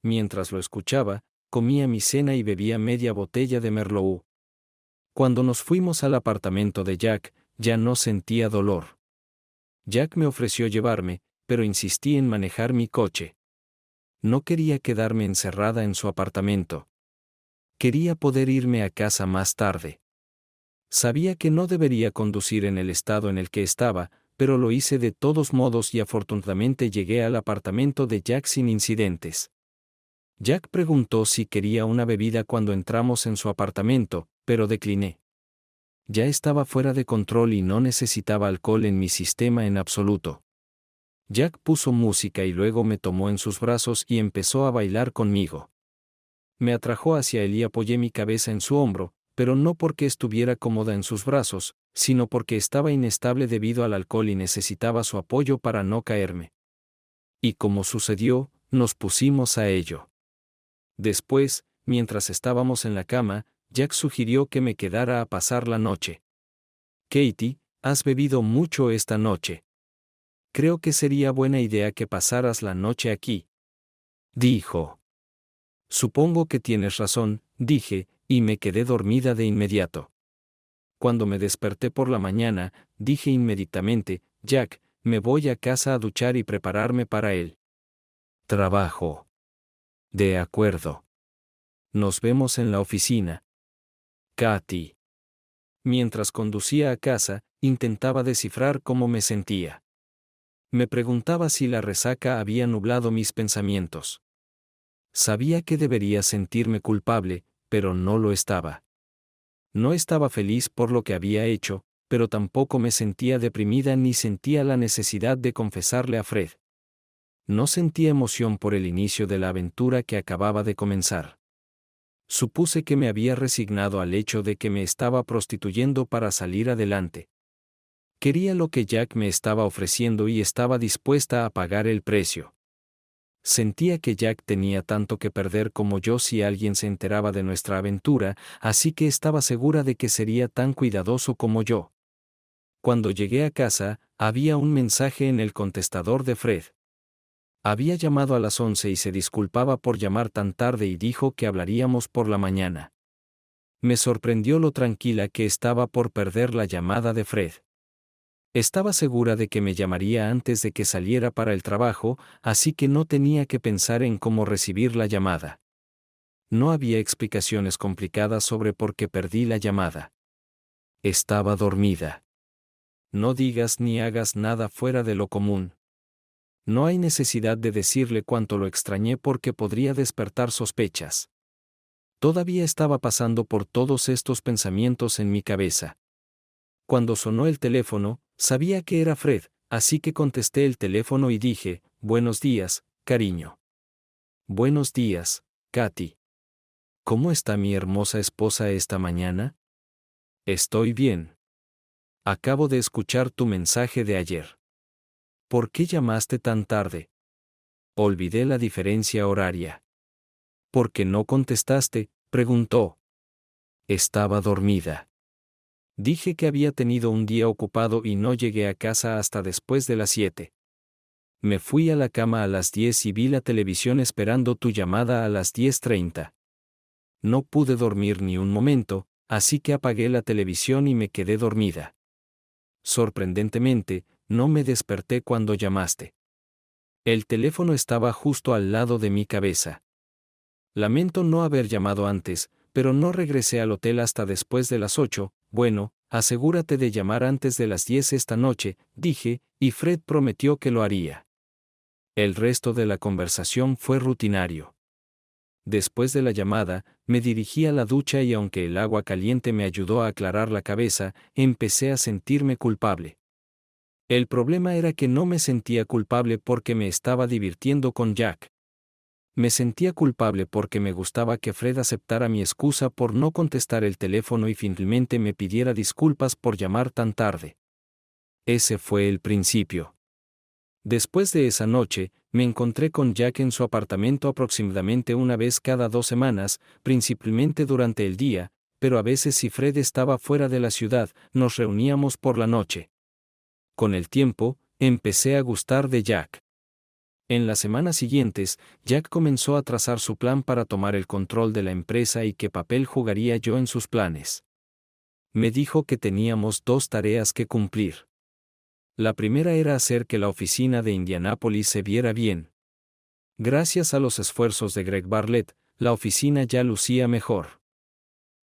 Mientras lo escuchaba, comía mi cena y bebía media botella de Merlot. Cuando nos fuimos al apartamento de Jack, ya no sentía dolor. Jack me ofreció llevarme, pero insistí en manejar mi coche. No quería quedarme encerrada en su apartamento. Quería poder irme a casa más tarde. Sabía que no debería conducir en el estado en el que estaba, pero lo hice de todos modos y afortunadamente llegué al apartamento de Jack sin incidentes. Jack preguntó si quería una bebida cuando entramos en su apartamento, pero decliné. Ya estaba fuera de control y no necesitaba alcohol en mi sistema en absoluto. Jack puso música y luego me tomó en sus brazos y empezó a bailar conmigo. Me atrajo hacia él y apoyé mi cabeza en su hombro, pero no porque estuviera cómoda en sus brazos, sino porque estaba inestable debido al alcohol y necesitaba su apoyo para no caerme. Y como sucedió, nos pusimos a ello. Después, mientras estábamos en la cama, Jack sugirió que me quedara a pasar la noche. Katie, has bebido mucho esta noche. Creo que sería buena idea que pasaras la noche aquí, dijo. Supongo que tienes razón, dije, y me quedé dormida de inmediato. Cuando me desperté por la mañana, dije inmediatamente, Jack, me voy a casa a duchar y prepararme para el trabajo. De acuerdo. Nos vemos en la oficina. Katy. Mientras conducía a casa, intentaba descifrar cómo me sentía. Me preguntaba si la resaca había nublado mis pensamientos. Sabía que debería sentirme culpable, pero no lo estaba. No estaba feliz por lo que había hecho, pero tampoco me sentía deprimida ni sentía la necesidad de confesarle a Fred. No sentía emoción por el inicio de la aventura que acababa de comenzar. Supuse que me había resignado al hecho de que me estaba prostituyendo para salir adelante. Quería lo que Jack me estaba ofreciendo y estaba dispuesta a pagar el precio. Sentía que Jack tenía tanto que perder como yo si alguien se enteraba de nuestra aventura, así que estaba segura de que sería tan cuidadoso como yo. Cuando llegué a casa, había un mensaje en el contestador de Fred. Había llamado a las 11 y se disculpaba por llamar tan tarde y dijo que hablaríamos por la mañana. Me sorprendió lo tranquila que estaba por perder la llamada de Fred. Estaba segura de que me llamaría antes de que saliera para el trabajo, así que no tenía que pensar en cómo recibir la llamada. No había explicaciones complicadas sobre por qué perdí la llamada. Estaba dormida. No digas ni hagas nada fuera de lo común. No hay necesidad de decirle cuánto lo extrañé porque podría despertar sospechas. Todavía estaba pasando por todos estos pensamientos en mi cabeza. Cuando sonó el teléfono, sabía que era Fred, así que contesté el teléfono y dije, «Buenos días, cariño». «Buenos días, Katy». «¿Cómo está mi hermosa esposa esta mañana?» «Estoy bien. Acabo de escuchar tu mensaje de ayer». «¿Por qué llamaste tan tarde?» «Olvidé la diferencia horaria». «¿Por qué no contestaste?», preguntó. Estaba dormida. Dije que había tenido un día ocupado y no llegué a casa hasta después de las 7. Me fui a la cama a las 10 y vi la televisión esperando tu llamada a las 10:30. No pude dormir ni un momento, así que apagué la televisión y me quedé dormida. Sorprendentemente, no me desperté cuando llamaste. El teléfono estaba justo al lado de mi cabeza. Lamento no haber llamado antes, pero no regresé al hotel hasta después de las 8, bueno, asegúrate de llamar antes de las 10 esta noche, dije, y Fred prometió que lo haría. El resto de la conversación fue rutinario. Después de la llamada, me dirigí a la ducha y aunque el agua caliente me ayudó a aclarar la cabeza, empecé a sentirme culpable. El problema era que no me sentía culpable porque me estaba divirtiendo con Jack. Me sentía culpable porque me gustaba que Fred aceptara mi excusa por no contestar el teléfono y finalmente me pidiera disculpas por llamar tan tarde. Ese fue el principio. Después de esa noche, me encontré con Jack en su apartamento aproximadamente una vez cada 2 semanas, principalmente durante el día, pero a veces si Fred estaba fuera de la ciudad, nos reuníamos por la noche. Con el tiempo, empecé a gustar de Jack. En las semanas siguientes, Jack comenzó a trazar su plan para tomar el control de la empresa y qué papel jugaría yo en sus planes. Me dijo que teníamos 2 tareas que cumplir. La primera era hacer que la oficina de Indianápolis se viera bien. Gracias a los esfuerzos de Greg Bartlett, la oficina ya lucía mejor.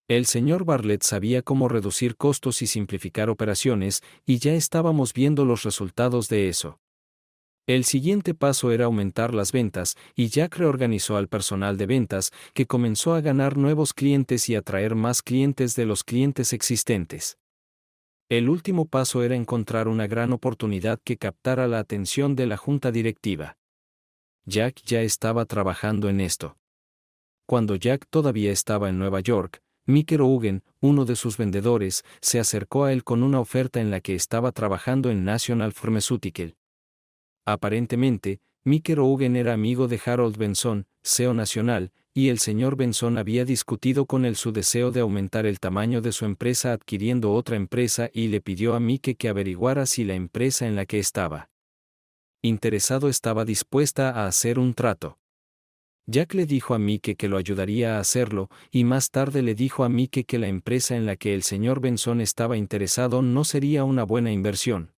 El señor Bartlett sabía cómo reducir costos y simplificar operaciones, y ya estábamos viendo los resultados de eso. El siguiente paso era aumentar las ventas, y Jack reorganizó al personal de ventas, que comenzó a ganar nuevos clientes y atraer más clientes de los clientes existentes. El último paso era encontrar una gran oportunidad que captara la atención de la junta directiva. Jack ya estaba trabajando en esto. Cuando Jack todavía estaba en Nueva York, Mickey Roughen, uno de sus vendedores, se acercó a él con una oferta en la que estaba trabajando en National Pharmaceutical. Aparentemente, Mickey Roughen era amigo de Harold Benson, CEO nacional, y el señor Benson había discutido con él su deseo de aumentar el tamaño de su empresa adquiriendo otra empresa y le pidió a Mickey que averiguara si la empresa en la que estaba interesado estaba dispuesta a hacer un trato. Jack le dijo a Mickey que lo ayudaría a hacerlo, y más tarde le dijo a Mickey que la empresa en la que el señor Benson estaba interesado no sería una buena inversión.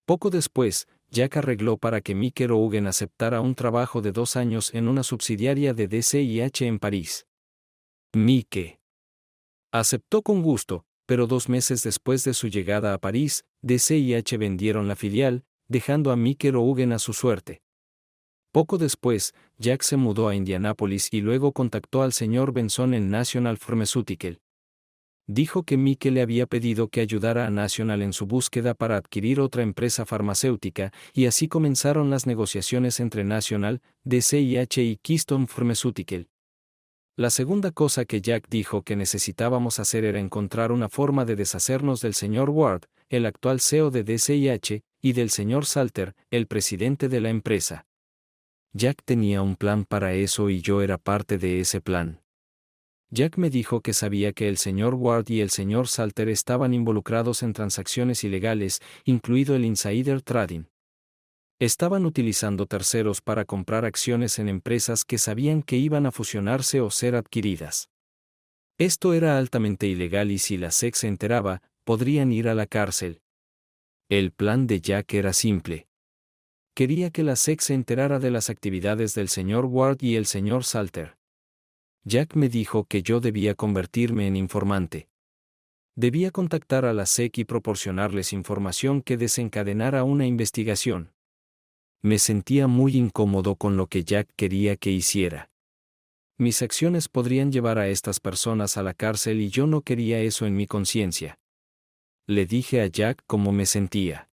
Poco después, Jack arregló para que Mickey Roughen aceptara un trabajo de 2 años en una subsidiaria de DCIH en París. Mickey aceptó con gusto, pero 2 meses después de su llegada a París, DCIH vendieron la filial, dejando a Mickey Roughen a su suerte. Poco después, Jack se mudó a Indianápolis y luego contactó al señor Benson en National Pharmaceutical. Dijo que Mickey le había pedido que ayudara a National en su búsqueda para adquirir otra empresa farmacéutica, y así comenzaron las negociaciones entre National, DCIH y Keystone Pharmaceutical. La segunda cosa que Jack dijo que necesitábamos hacer era encontrar una forma de deshacernos del señor Ward, el actual CEO de DCIH, y del señor Salter, el presidente de la empresa. Jack tenía un plan para eso y yo era parte de ese plan. Jack me dijo que sabía que el señor Ward y el señor Salter estaban involucrados en transacciones ilegales, incluido el insider trading. Estaban utilizando terceros para comprar acciones en empresas que sabían que iban a fusionarse o ser adquiridas. Esto era altamente ilegal y si la SEC se enteraba, podrían ir a la cárcel. El plan de Jack era simple. Quería que la SEC se enterara de las actividades del señor Ward y el señor Salter. Jack me dijo que yo debía convertirme en informante. Debía contactar a la SEC y proporcionarles información que desencadenara una investigación. Me sentía muy incómodo con lo que Jack quería que hiciera. Mis acciones podrían llevar a estas personas a la cárcel y yo no quería eso en mi conciencia. Le dije a Jack cómo me sentía.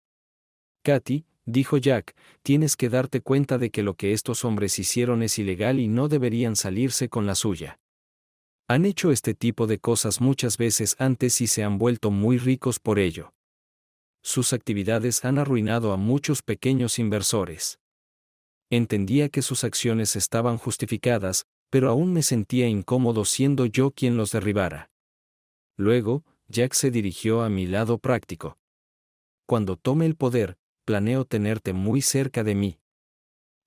Katy, dijo Jack, tienes que darte cuenta de que lo que estos hombres hicieron es ilegal y no deberían salirse con la suya. Han hecho este tipo de cosas muchas veces antes y se han vuelto muy ricos por ello. Sus actividades han arruinado a muchos pequeños inversores. Entendía que sus acciones estaban justificadas, pero aún me sentía incómodo siendo yo quien los derribara. Luego, Jack se dirigió a mi lado práctico. Cuando tome el poder, planeo tenerte muy cerca de mí.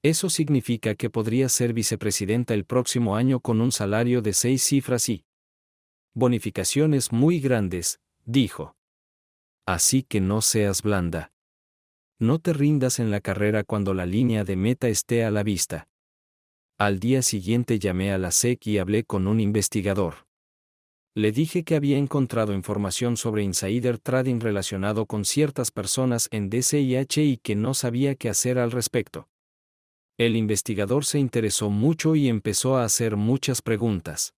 Eso significa que podría ser vicepresidenta el próximo año con un salario de 6 cifras y bonificaciones muy grandes, dijo. Así que no seas blanda. No te rindas en la carrera cuando la línea de meta esté a la vista. Al día siguiente llamé a la SEC y hablé con un investigador. Le dije que había encontrado información sobre insider trading relacionado con ciertas personas en DCIH y que no sabía qué hacer al respecto. El investigador se interesó mucho y empezó a hacer muchas preguntas.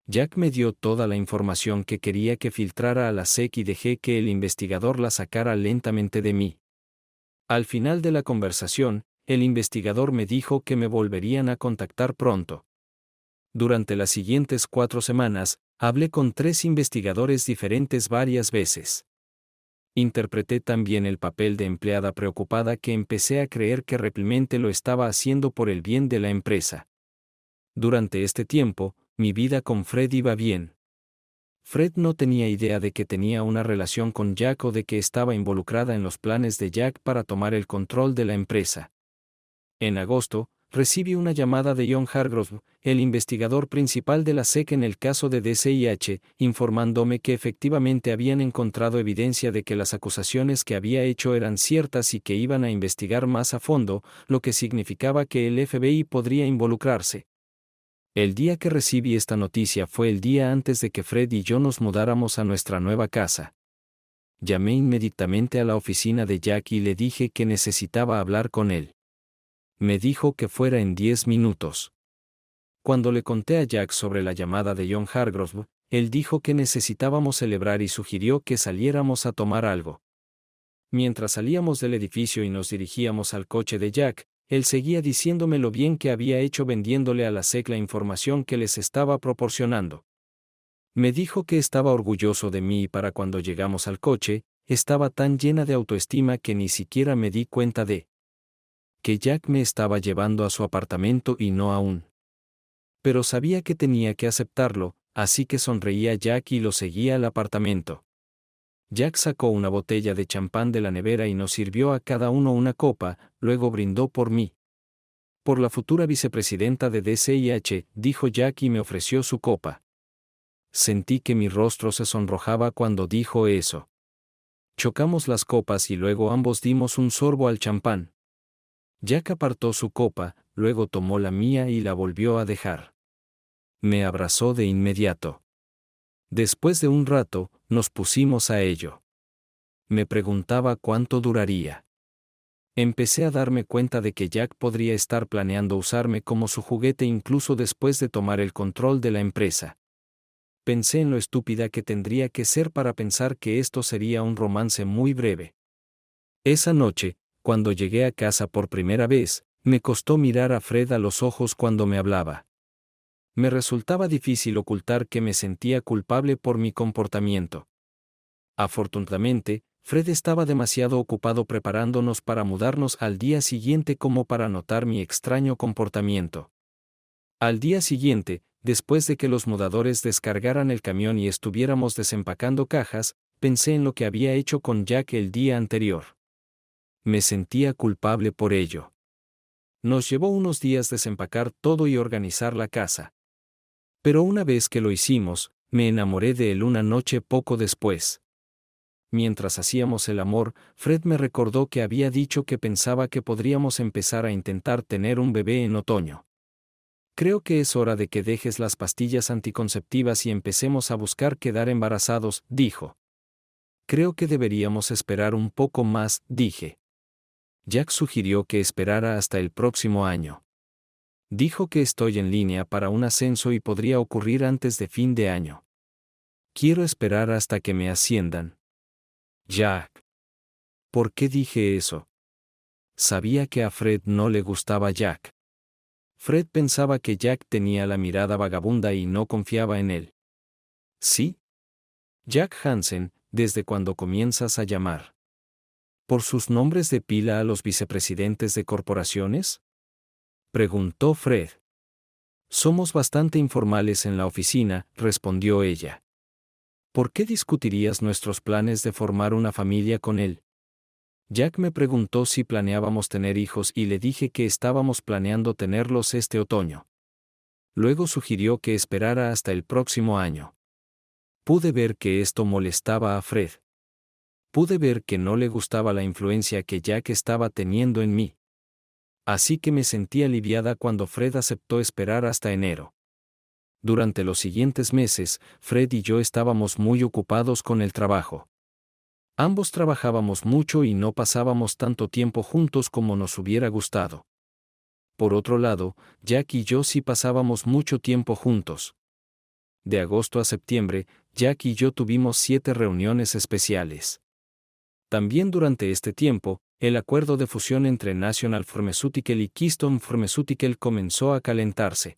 Jack me dio toda la información que quería que filtrara a la SEC y dejé que el investigador la sacara lentamente de mí. Al final de la conversación, el investigador me dijo que me volverían a contactar pronto. Durante las siguientes 4 semanas, hablé con 3 investigadores diferentes varias veces. Interpreté también el papel de empleada preocupada que empecé a creer que realmente lo estaba haciendo por el bien de la empresa. Durante este tiempo, mi vida con Fred iba bien. Fred no tenía idea de que tenía una relación con Jack o de que estaba involucrada en los planes de Jack para tomar el control de la empresa. En agosto, recibí una llamada de John Hargrove, el investigador principal de la SEC en el caso de DCIH, informándome que efectivamente habían encontrado evidencia de que las acusaciones que había hecho eran ciertas y que iban a investigar más a fondo, lo que significaba que el FBI podría involucrarse. El día que recibí esta noticia fue el día antes de que Fred y yo nos mudáramos a nuestra nueva casa. Llamé inmediatamente a la oficina de Jack y le dije que necesitaba hablar con él. Me dijo que fuera en 10 minutos. Cuando le conté a Jack sobre la llamada de John Hargrove, él dijo que necesitábamos celebrar y sugirió que saliéramos a tomar algo. Mientras salíamos del edificio y nos dirigíamos al coche de Jack, él seguía diciéndome lo bien que había hecho vendiéndole a la SEC la información que les estaba proporcionando. Me dijo que estaba orgulloso de mí y para cuando llegamos al coche, estaba tan llena de autoestima que ni siquiera me di cuenta de que Jack me estaba llevando a su apartamento y no aún. Pero sabía que tenía que aceptarlo, así que sonreí a Jack y lo seguí al apartamento. Jack sacó una botella de champán de la nevera y nos sirvió a cada uno una copa, luego brindó por mí. Por la futura vicepresidenta de DCIH, dijo Jack y me ofreció su copa. Sentí que mi rostro se sonrojaba cuando dijo eso. Chocamos las copas y luego ambos dimos un sorbo al champán. Jack apartó su copa, luego tomó la mía y la volvió a dejar. Me abrazó de inmediato. Después de un rato, nos pusimos a ello. Me preguntaba cuánto duraría. Empecé a darme cuenta de que Jack podría estar planeando usarme como su juguete incluso después de tomar el control de la empresa. Pensé en lo estúpida que tendría que ser para pensar que esto sería un romance muy breve. Esa noche, cuando llegué a casa por primera vez, me costó mirar a Fred a los ojos cuando me hablaba. Me resultaba difícil ocultar que me sentía culpable por mi comportamiento. Afortunadamente, Fred estaba demasiado ocupado preparándonos para mudarnos al día siguiente como para notar mi extraño comportamiento. Al día siguiente, después de que los mudadores descargaran el camión y estuviéramos desempacando cajas, pensé en lo que había hecho con Jack el día anterior. Me sentía culpable por ello. Nos llevó unos días desempacar todo y organizar la casa. Pero una vez que lo hicimos, me enamoré de él una noche poco después. Mientras hacíamos el amor, Fred me recordó que había dicho que pensaba que podríamos empezar a intentar tener un bebé en otoño. Creo que es hora de que dejes las pastillas anticonceptivas y empecemos a buscar quedar embarazados, dijo. Creo que deberíamos esperar un poco más, dije. Jack sugirió que esperara hasta el próximo año. Dijo que estoy en línea para un ascenso y podría ocurrir antes de fin de año. Quiero esperar hasta que me asciendan. Jack. ¿Por qué dije eso? Sabía que a Fred no le gustaba Jack. Fred pensaba que Jack tenía la mirada vagabunda y no confiaba en él. ¿Sí? Jack Hansen, ¿desde cuándo comienzas a llamar por sus nombres de pila a los vicepresidentes de corporaciones? Preguntó Fred. Somos bastante informales en la oficina, respondió ella. ¿Por qué discutirías nuestros planes de formar una familia con él? Jack me preguntó si planeábamos tener hijos y le dije que estábamos planeando tenerlos este otoño. Luego sugirió que esperara hasta el próximo año. Pude ver que esto molestaba a Fred. Pude ver que no le gustaba la influencia que Jack estaba teniendo en mí. Así que me sentí aliviada cuando Fred aceptó esperar hasta enero. Durante los siguientes meses, Fred y yo estábamos muy ocupados con el trabajo. Ambos trabajábamos mucho y no pasábamos tanto tiempo juntos como nos hubiera gustado. Por otro lado, Jack y yo sí pasábamos mucho tiempo juntos. De agosto a septiembre, Jack y yo tuvimos 7 reuniones especiales. También durante este tiempo, el acuerdo de fusión entre National Pharmaceutical y Keystone Pharmaceutical comenzó a calentarse.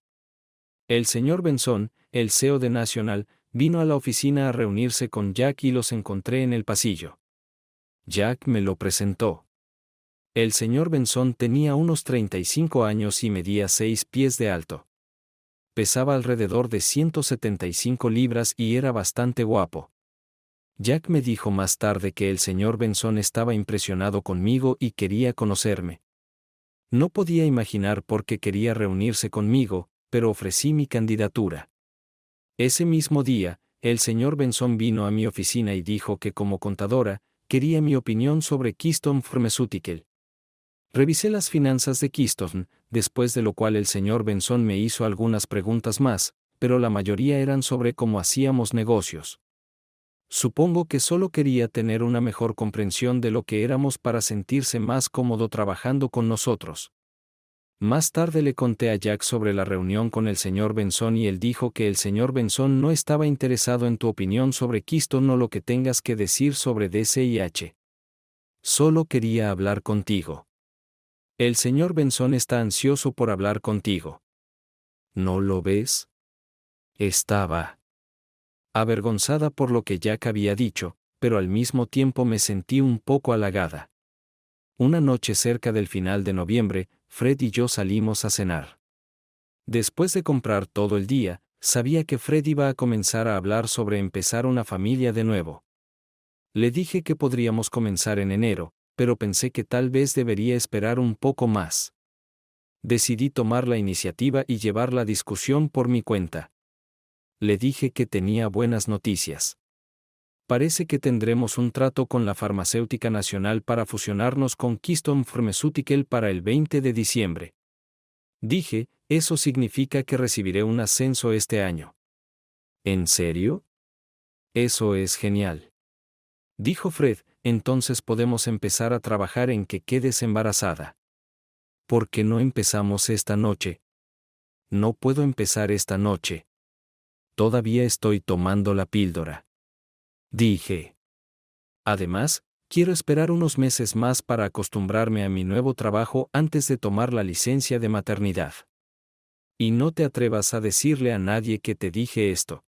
El señor Benson, el CEO de National, vino a la oficina a reunirse con Jack y los encontré en el pasillo. Jack me lo presentó. El señor Benson tenía unos 35 años y medía 6 pies de alto. Pesaba alrededor de 175 libras y era bastante guapo. Jack me dijo más tarde que el señor Benson estaba impresionado conmigo y quería conocerme. No podía imaginar por qué quería reunirse conmigo, pero ofrecí mi candidatura. Ese mismo día, el señor Benson vino a mi oficina y dijo que como contadora, quería mi opinión sobre Keystone Pharmaceutical. Revisé las finanzas de Keystone, después de lo cual el señor Benson me hizo algunas preguntas más, pero la mayoría eran sobre cómo hacíamos negocios. Supongo que solo quería tener una mejor comprensión de lo que éramos para sentirse más cómodo trabajando con nosotros. Más tarde le conté a Jack sobre la reunión con el señor Benson y él dijo que el señor Benson no estaba interesado en tu opinión sobre Keystone o lo que tengas que decir sobre DCIH. Solo quería hablar contigo. El señor Benson está ansioso por hablar contigo. ¿No lo ves? Estaba avergonzada por lo que Jack había dicho, pero al mismo tiempo me sentí un poco halagada. Una noche cerca del final de noviembre, Fred y yo salimos a cenar. Después de comprar todo el día, sabía que Fred iba a comenzar a hablar sobre empezar una familia de nuevo. Le dije que podríamos comenzar en enero, pero pensé que tal vez debería esperar un poco más. Decidí tomar la iniciativa y llevar la discusión por mi cuenta. Le dije que tenía buenas noticias. Parece que tendremos un trato con la Farmacéutica Nacional para fusionarnos con Keystone Pharmaceutical para el 20 de diciembre. Dije, eso significa que recibiré un ascenso este año. ¿En serio? Eso es genial. Dijo Fred, entonces podemos empezar a trabajar en que quedes embarazada. ¿Por qué no empezamos esta noche? No puedo empezar esta noche. Todavía estoy tomando la píldora. Dije. Además, quiero esperar unos meses más para acostumbrarme a mi nuevo trabajo antes de tomar la licencia de maternidad. Y no te atrevas a decirle a nadie que te dije esto.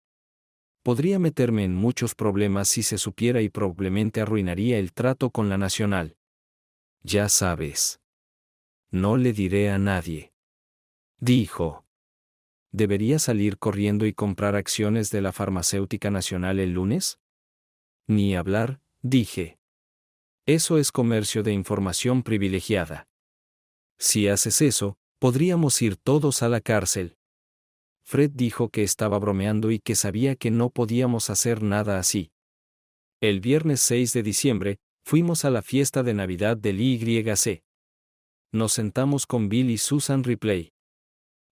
Podría meterme en muchos problemas si se supiera y probablemente arruinaría el trato con la nacional. Ya sabes. No le diré a nadie. Dijo. ¿Debería salir corriendo y comprar acciones de la Farmacéutica Nacional el lunes? Ni hablar, dije. Eso es comercio de información privilegiada. Si haces eso, podríamos ir todos a la cárcel. Fred dijo que estaba bromeando y que sabía que no podíamos hacer nada así. El viernes 6 de diciembre, fuimos a la fiesta de Navidad del YC. Nos sentamos con Bill y Susan Ripley.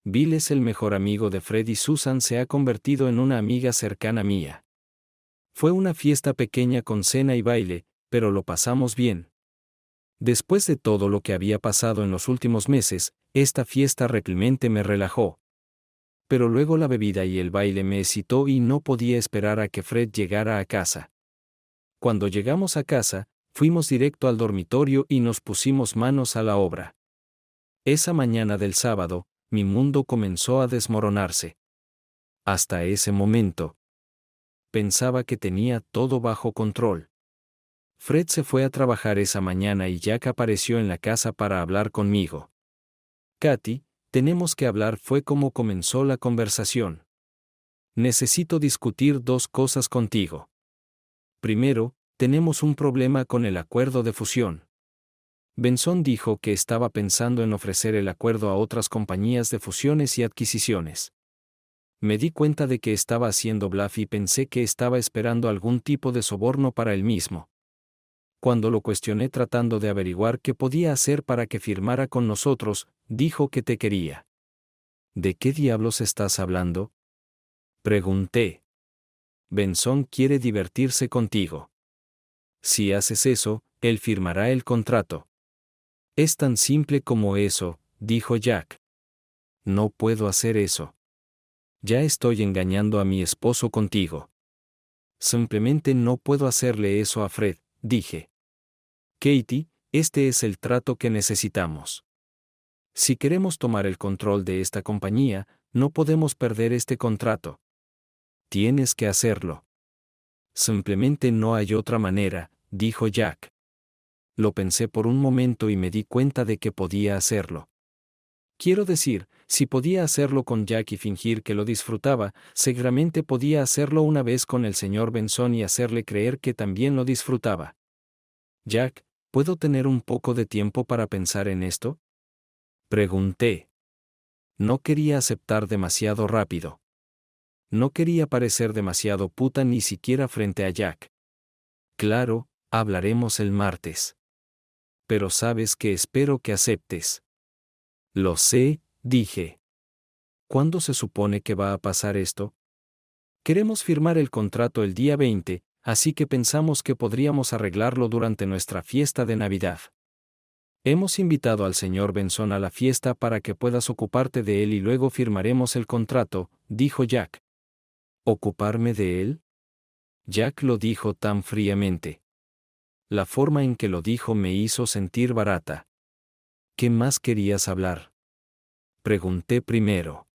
Bill es el mejor amigo de Fred y Susan se ha convertido en una amiga cercana mía. Fue una fiesta pequeña con cena y baile, pero lo pasamos bien. Después de todo lo que había pasado en los últimos meses, esta fiesta realmente me relajó. Pero luego la bebida y el baile me excitó y no podía esperar a que Fred llegara a casa. Cuando llegamos a casa, fuimos directo al dormitorio y nos pusimos manos a la obra. Esa mañana del sábado, mi mundo comenzó a desmoronarse. Hasta ese momento, pensaba que tenía todo bajo control. Fred se fue a trabajar esa mañana y Jack apareció en la casa para hablar conmigo. Katy, tenemos que hablar, fue como comenzó la conversación. Necesito discutir dos cosas contigo. Primero, tenemos un problema con el acuerdo de fusión. Benson dijo que estaba pensando en ofrecer el acuerdo a otras compañías de fusiones y adquisiciones. Me di cuenta de que estaba haciendo bluff y pensé que estaba esperando algún tipo de soborno para él mismo. Cuando lo cuestioné tratando de averiguar qué podía hacer para que firmara con nosotros, dijo que te quería. ¿De qué diablos estás hablando? Pregunté. Benson quiere divertirse contigo. Si haces eso, él firmará el contrato. Es tan simple como eso, dijo Jack. No puedo hacer eso. Ya estoy engañando a mi esposo contigo. Simplemente no puedo hacerle eso a Fred, dije. Katie, este es el trato que necesitamos. Si queremos tomar el control de esta compañía, no podemos perder este contrato. Tienes que hacerlo. Simplemente no hay otra manera, dijo Jack. Lo pensé por un momento y me di cuenta de que podía hacerlo. Quiero decir, si podía hacerlo con Jack y fingir que lo disfrutaba, seguramente podía hacerlo una vez con el señor Benson y hacerle creer que también lo disfrutaba. Jack, ¿puedo tener un poco de tiempo para pensar en esto? Pregunté. No quería aceptar demasiado rápido. No quería parecer demasiado puta ni siquiera frente a Jack. Claro, hablaremos el martes. Pero sabes que espero que aceptes. Lo sé, dije. ¿Cuándo se supone que va a pasar esto? Queremos firmar el contrato el día 20, así que pensamos que podríamos arreglarlo durante nuestra fiesta de Navidad. Hemos invitado al señor Benson a la fiesta para que puedas ocuparte de él y luego firmaremos el contrato, dijo Jack. ¿Ocuparme de él? Jack lo dijo tan fríamente. La forma en que lo dijo me hizo sentir barata. ¿Qué más querías hablar? Pregunté primero.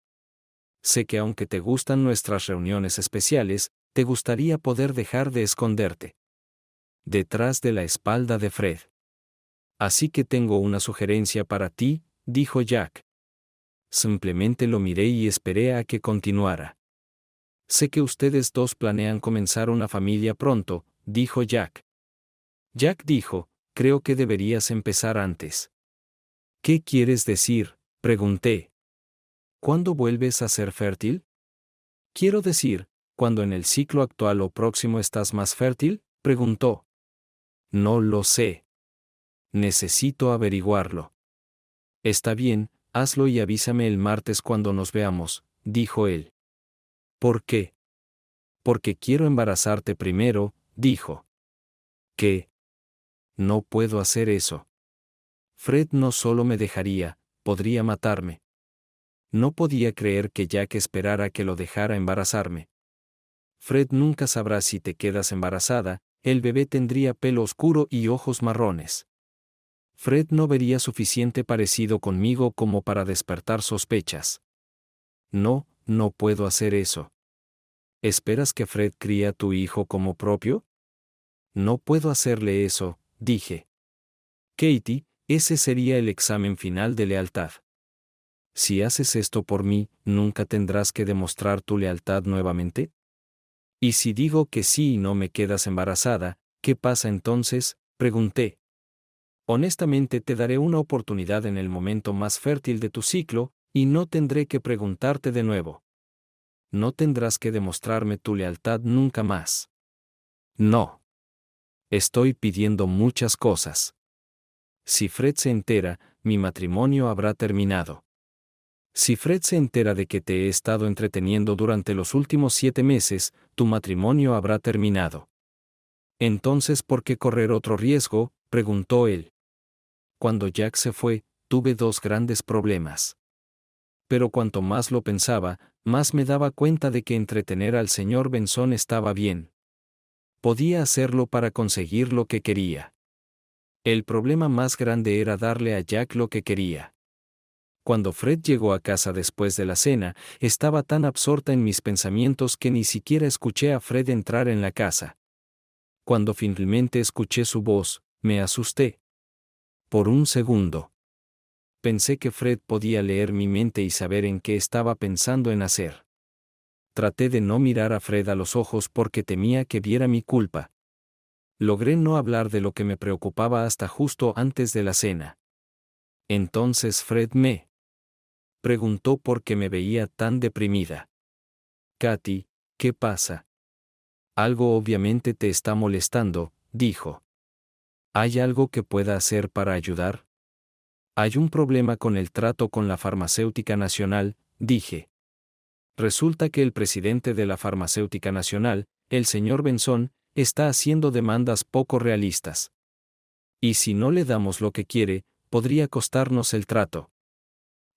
Sé que aunque te gustan nuestras reuniones especiales, te gustaría poder dejar de esconderte detrás de la espalda de Fred. Así que tengo una sugerencia para ti, dijo Jack. Simplemente lo miré y esperé a que continuara. Sé que ustedes dos planean comenzar una familia pronto, dijo Jack. Jack dijo, creo que deberías empezar antes. ¿Qué quieres decir? Pregunté. ¿Cuándo vuelves a ser fértil? Quiero decir, ¿cuándo en el ciclo actual o próximo estás más fértil? Preguntó. No lo sé. Necesito averiguarlo. Está bien, hazlo y avísame el martes cuando nos veamos, dijo él. ¿Por qué? Porque quiero embarazarte primero, dijo. ¿Qué? No puedo hacer eso. Fred no solo me dejaría, podría matarme. No podía creer que Jack esperara que lo dejara embarazarme. Fred nunca sabrá si te quedas embarazada, el bebé tendría pelo oscuro y ojos marrones. Fred no vería suficiente parecido conmigo como para despertar sospechas. No, no puedo hacer eso. ¿Esperas que Fred críe a tu hijo como propio? No puedo hacerle eso, dije. Katie, ese sería el examen final de lealtad. Si haces esto por mí, ¿nunca tendrás que demostrar tu lealtad nuevamente? ¿Y si digo que sí y no me quedas embarazada, qué pasa entonces? Pregunté. Honestamente te daré una oportunidad en el momento más fértil de tu ciclo, y no tendré que preguntarte de nuevo. No tendrás que demostrarme tu lealtad nunca más. No. Estoy pidiendo muchas cosas. Si Fred se entera, mi matrimonio habrá terminado. Si Fred se entera de que te he estado entreteniendo durante los últimos 7 meses, tu matrimonio habrá terminado. Entonces, ¿por qué correr otro riesgo?, preguntó él. Cuando Jack se fue, tuve 2 grandes problemas. Pero cuanto más lo pensaba, más me daba cuenta de que entretener al señor Benson estaba bien. Podía hacerlo para conseguir lo que quería. El problema más grande era darle a Jack lo que quería. Cuando Fred llegó a casa después de la cena, estaba tan absorta en mis pensamientos que ni siquiera escuché a Fred entrar en la casa. Cuando finalmente escuché su voz, me asusté. Por un segundo. Pensé que Fred podía leer mi mente y saber en qué estaba pensando en hacer. Traté de no mirar a Fred a los ojos porque temía que viera mi culpa. Logré no hablar de lo que me preocupaba hasta justo antes de la cena. Entonces Fred me preguntó por qué me veía tan deprimida. Katy, ¿qué pasa? Algo obviamente te está molestando, dijo. ¿Hay algo que pueda hacer para ayudar? Hay un problema con el trato con la farmacéutica nacional, dije. Resulta que el presidente de la farmacéutica nacional, el señor Benson, está haciendo demandas poco realistas. Y si no le damos lo que quiere, podría costarnos el trato.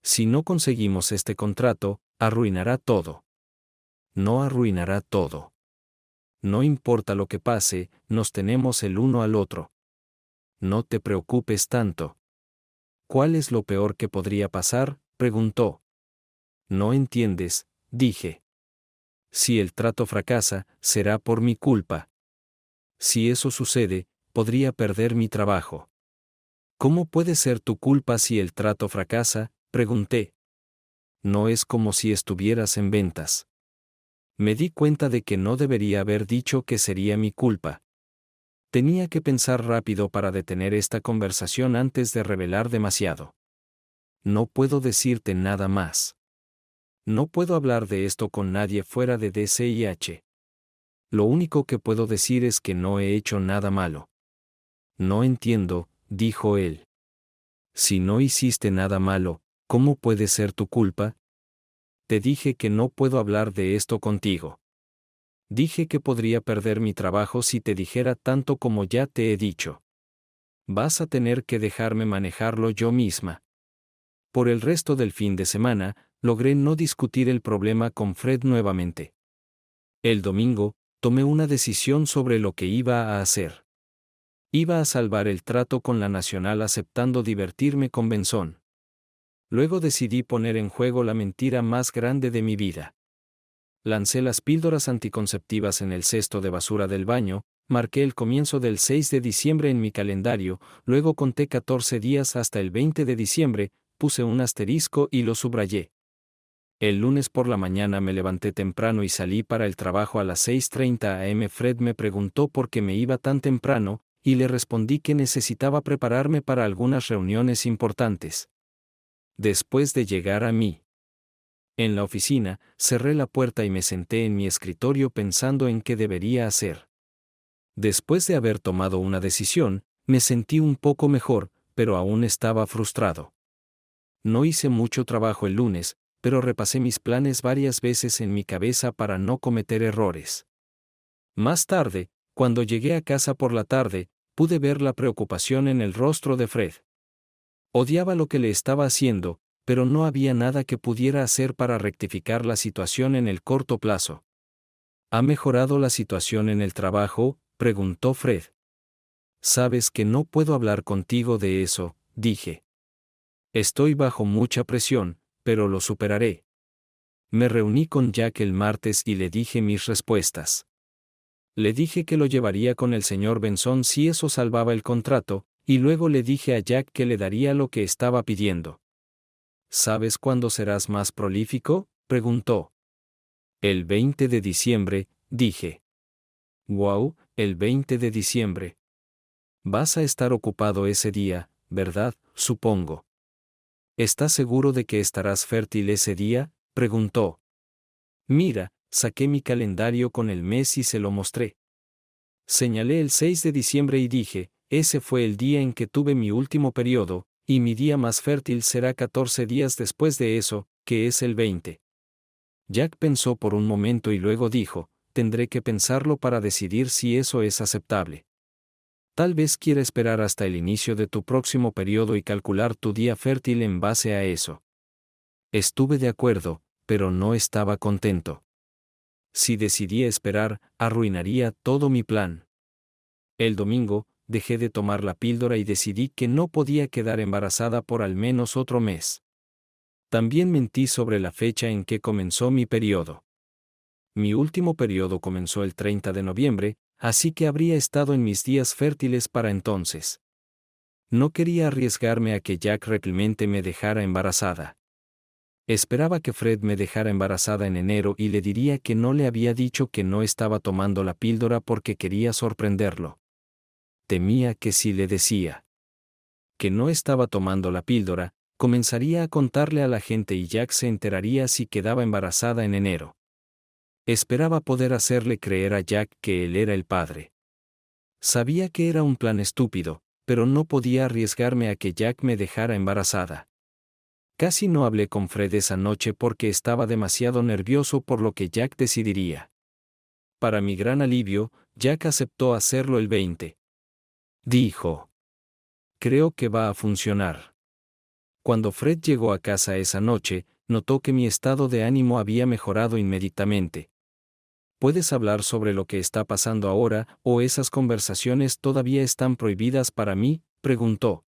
Si no conseguimos este contrato, arruinará todo. No arruinará todo. No importa lo que pase, nos tenemos el uno al otro. No te preocupes tanto. ¿Cuál es lo peor que podría pasar?, preguntó. No entiendes, dije. Si el trato fracasa, será por mi culpa. Si eso sucede, podría perder mi trabajo. ¿Cómo puede ser tu culpa si el trato fracasa?, pregunté. No es como si estuvieras en ventas. Me di cuenta de que no debería haber dicho que sería mi culpa. Tenía que pensar rápido para detener esta conversación antes de revelar demasiado. No puedo decirte nada más. No puedo hablar de esto con nadie fuera de DCIH. Lo único que puedo decir es que no he hecho nada malo. No entiendo, dijo él. Si no hiciste nada malo, ¿cómo puede ser tu culpa? Te dije que no puedo hablar de esto contigo. Dije que podría perder mi trabajo si te dijera tanto como ya te he dicho. Vas a tener que dejarme manejarlo yo misma. Por el resto del fin de semana, logré no discutir el problema con Fred nuevamente. El domingo, tomé una decisión sobre lo que iba a hacer. Iba a salvar el trato con la Nacional aceptando divertirme con Benson. Luego decidí poner en juego la mentira más grande de mi vida. Lancé las píldoras anticonceptivas en el cesto de basura del baño, marqué el comienzo del 6 de diciembre en mi calendario, luego conté 14 días hasta el 20 de diciembre, puse un asterisco y lo subrayé. El lunes por la mañana me levanté temprano y salí para el trabajo a las 6:30 am. Fred me preguntó por qué me iba tan temprano, y le respondí que necesitaba prepararme para algunas reuniones importantes. Después de llegar a mí, en la oficina, cerré la puerta y me senté en mi escritorio pensando en qué debería hacer. Después de haber tomado una decisión, me sentí un poco mejor, pero aún estaba frustrado. No hice mucho trabajo el lunes, pero repasé mis planes varias veces en mi cabeza para no cometer errores. Más tarde, cuando llegué a casa por la tarde, pude ver la preocupación en el rostro de Fred. Odiaba lo que le estaba haciendo, pero no había nada que pudiera hacer para rectificar la situación en el corto plazo. ¿Ha mejorado la situación en el trabajo?, preguntó Fred. Sabes que no puedo hablar contigo de eso, dije. Estoy bajo mucha presión, pero lo superaré. Me reuní con Jack el martes y le dije mis respuestas. Le dije que lo llevaría con el señor Benson si eso salvaba el contrato, y luego le dije a Jack que le daría lo que estaba pidiendo. ¿Sabes cuándo serás más prolífico?, preguntó. El 20 de diciembre, dije. Wow, el 20 de diciembre. Vas a estar ocupado ese día, ¿verdad?, supongo. ¿Estás seguro de que estarás fértil ese día?, preguntó. Mira, saqué mi calendario con el mes y se lo mostré. Señalé el 6 de diciembre y dije, ese fue el día en que tuve mi último periodo, y mi día más fértil será 14 días después de eso, que es el 20. Jack pensó por un momento y luego dijo, tendré que pensarlo para decidir si eso es aceptable. Tal vez quiera esperar hasta el inicio de tu próximo periodo y calcular tu día fértil en base a eso. Estuve de acuerdo, pero no estaba contento. Si decidía esperar, arruinaría todo mi plan. El domingo, dejé de tomar la píldora y decidí que no podía quedar embarazada por al menos otro mes. También mentí sobre la fecha en que comenzó mi periodo. Mi último periodo comenzó el 30 de noviembre, así que habría estado en mis días fértiles para entonces. No quería arriesgarme a que Jack realmente me dejara embarazada. Esperaba que Fred me dejara embarazada en enero y le diría que no le había dicho que no estaba tomando la píldora porque quería sorprenderlo. Temía que si le decía que no estaba tomando la píldora, comenzaría a contarle a la gente y Jack se enteraría si quedaba embarazada en enero. Esperaba poder hacerle creer a Jack que él era el padre. Sabía que era un plan estúpido, pero no podía arriesgarme a que Jack me dejara embarazada. Casi no hablé con Fred esa noche porque estaba demasiado nervioso por lo que Jack decidiría. Para mi gran alivio, Jack aceptó hacerlo el 20. Dijo. Creo que va a funcionar. Cuando Fred llegó a casa esa noche, notó que mi estado de ánimo había mejorado inmediatamente. ¿Puedes hablar sobre lo que está pasando ahora, o esas conversaciones todavía están prohibidas para mí?, preguntó.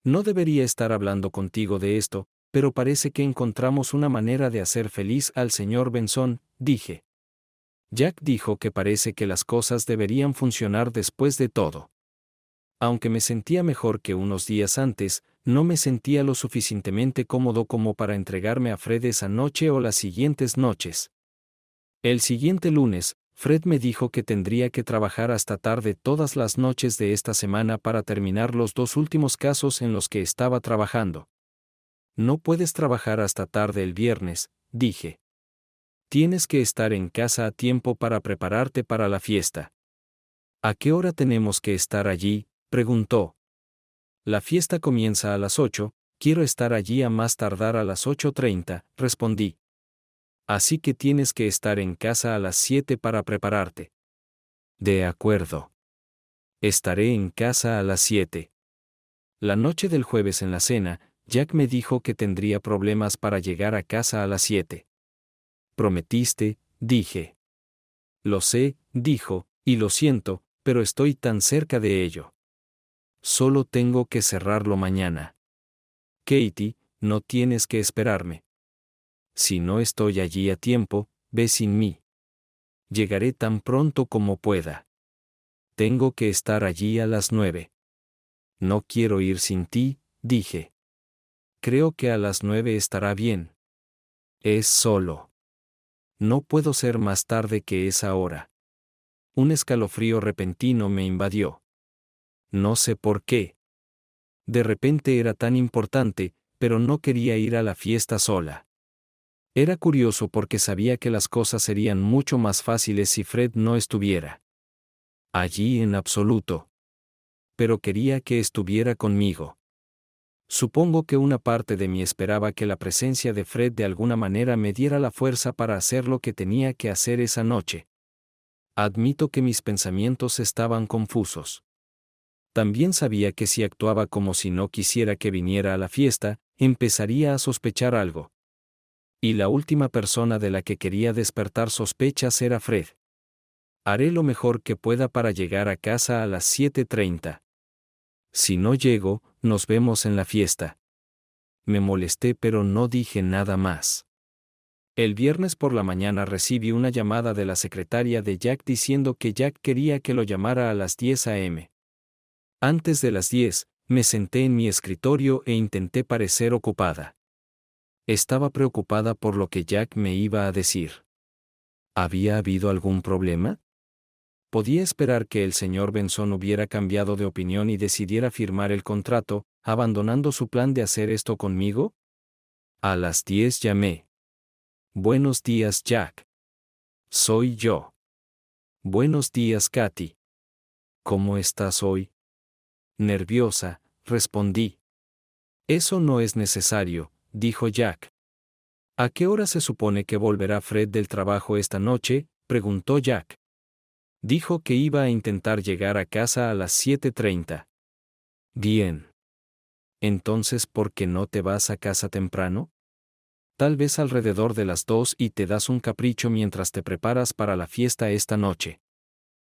No debería estar hablando contigo de esto, pero parece que encontramos una manera de hacer feliz al señor Benson, dije. Jack dijo que parece que las cosas deberían funcionar después de todo. Aunque me sentía mejor que unos días antes, no me sentía lo suficientemente cómodo como para entregarme a Fred esa noche o las siguientes noches. El siguiente lunes, Fred me dijo que tendría que trabajar hasta tarde todas las noches de esta semana para terminar los 2 últimos casos en los que estaba trabajando. No puedes trabajar hasta tarde el viernes, dije. Tienes que estar en casa a tiempo para prepararte para la fiesta. ¿A qué hora tenemos que estar allí?, preguntó. La fiesta comienza a las 8, quiero estar allí a más tardar a las 8:30, respondí. Así que tienes que estar en casa a las 7 para prepararte. De acuerdo. Estaré en casa a las 7. La noche del jueves en la cena, Jack me dijo que tendría problemas para llegar a casa a las 7. Prometiste, dije. Lo sé, dijo, y lo siento, pero estoy tan cerca de ello. Solo tengo que cerrarlo mañana. Katie, no tienes que esperarme. Si no estoy allí a tiempo, ve sin mí. Llegaré tan pronto como pueda. Tengo que estar allí a las 9. No quiero ir sin ti, dije. Creo que a las 9 estará bien. Es solo. No puedo ser más tarde que esa hora. Un escalofrío repentino me invadió. No sé por qué. De repente era tan importante, pero no quería ir a la fiesta sola. Era curioso porque sabía que las cosas serían mucho más fáciles si Fred no estuviera allí en absoluto. Pero quería que estuviera conmigo. Supongo que una parte de mí esperaba que la presencia de Fred de alguna manera me diera la fuerza para hacer lo que tenía que hacer esa noche. Admito que mis pensamientos estaban confusos. También sabía que si actuaba como si no quisiera que viniera a la fiesta, empezaría a sospechar algo. Y la última persona de la que quería despertar sospechas era Fred. Haré lo mejor que pueda para llegar a casa a las 7:30. Si no llego, nos vemos en la fiesta. Me molesté pero no dije nada más. El viernes por la mañana recibí una llamada de la secretaria de Jack diciendo que Jack quería que lo llamara a las 10 a.m. Antes de las 10, me senté en mi escritorio e intenté parecer ocupada. Estaba preocupada por lo que Jack me iba a decir. ¿Había habido algún problema? ¿Podía esperar que el señor Benson hubiera cambiado de opinión y decidiera firmar el contrato, abandonando su plan de hacer esto conmigo? A las 10 llamé. Buenos días, Jack. Soy yo. Buenos días, Katy. ¿Cómo estás hoy? Nerviosa, respondí. Eso no es necesario, dijo Jack. ¿A qué hora se supone que volverá Fred del trabajo esta noche?, preguntó Jack. Dijo que iba a intentar llegar a casa a las 7:30. Bien. Entonces, ¿por qué no te vas a casa temprano? Tal vez alrededor de las 2 y te das un capricho mientras te preparas para la fiesta esta noche.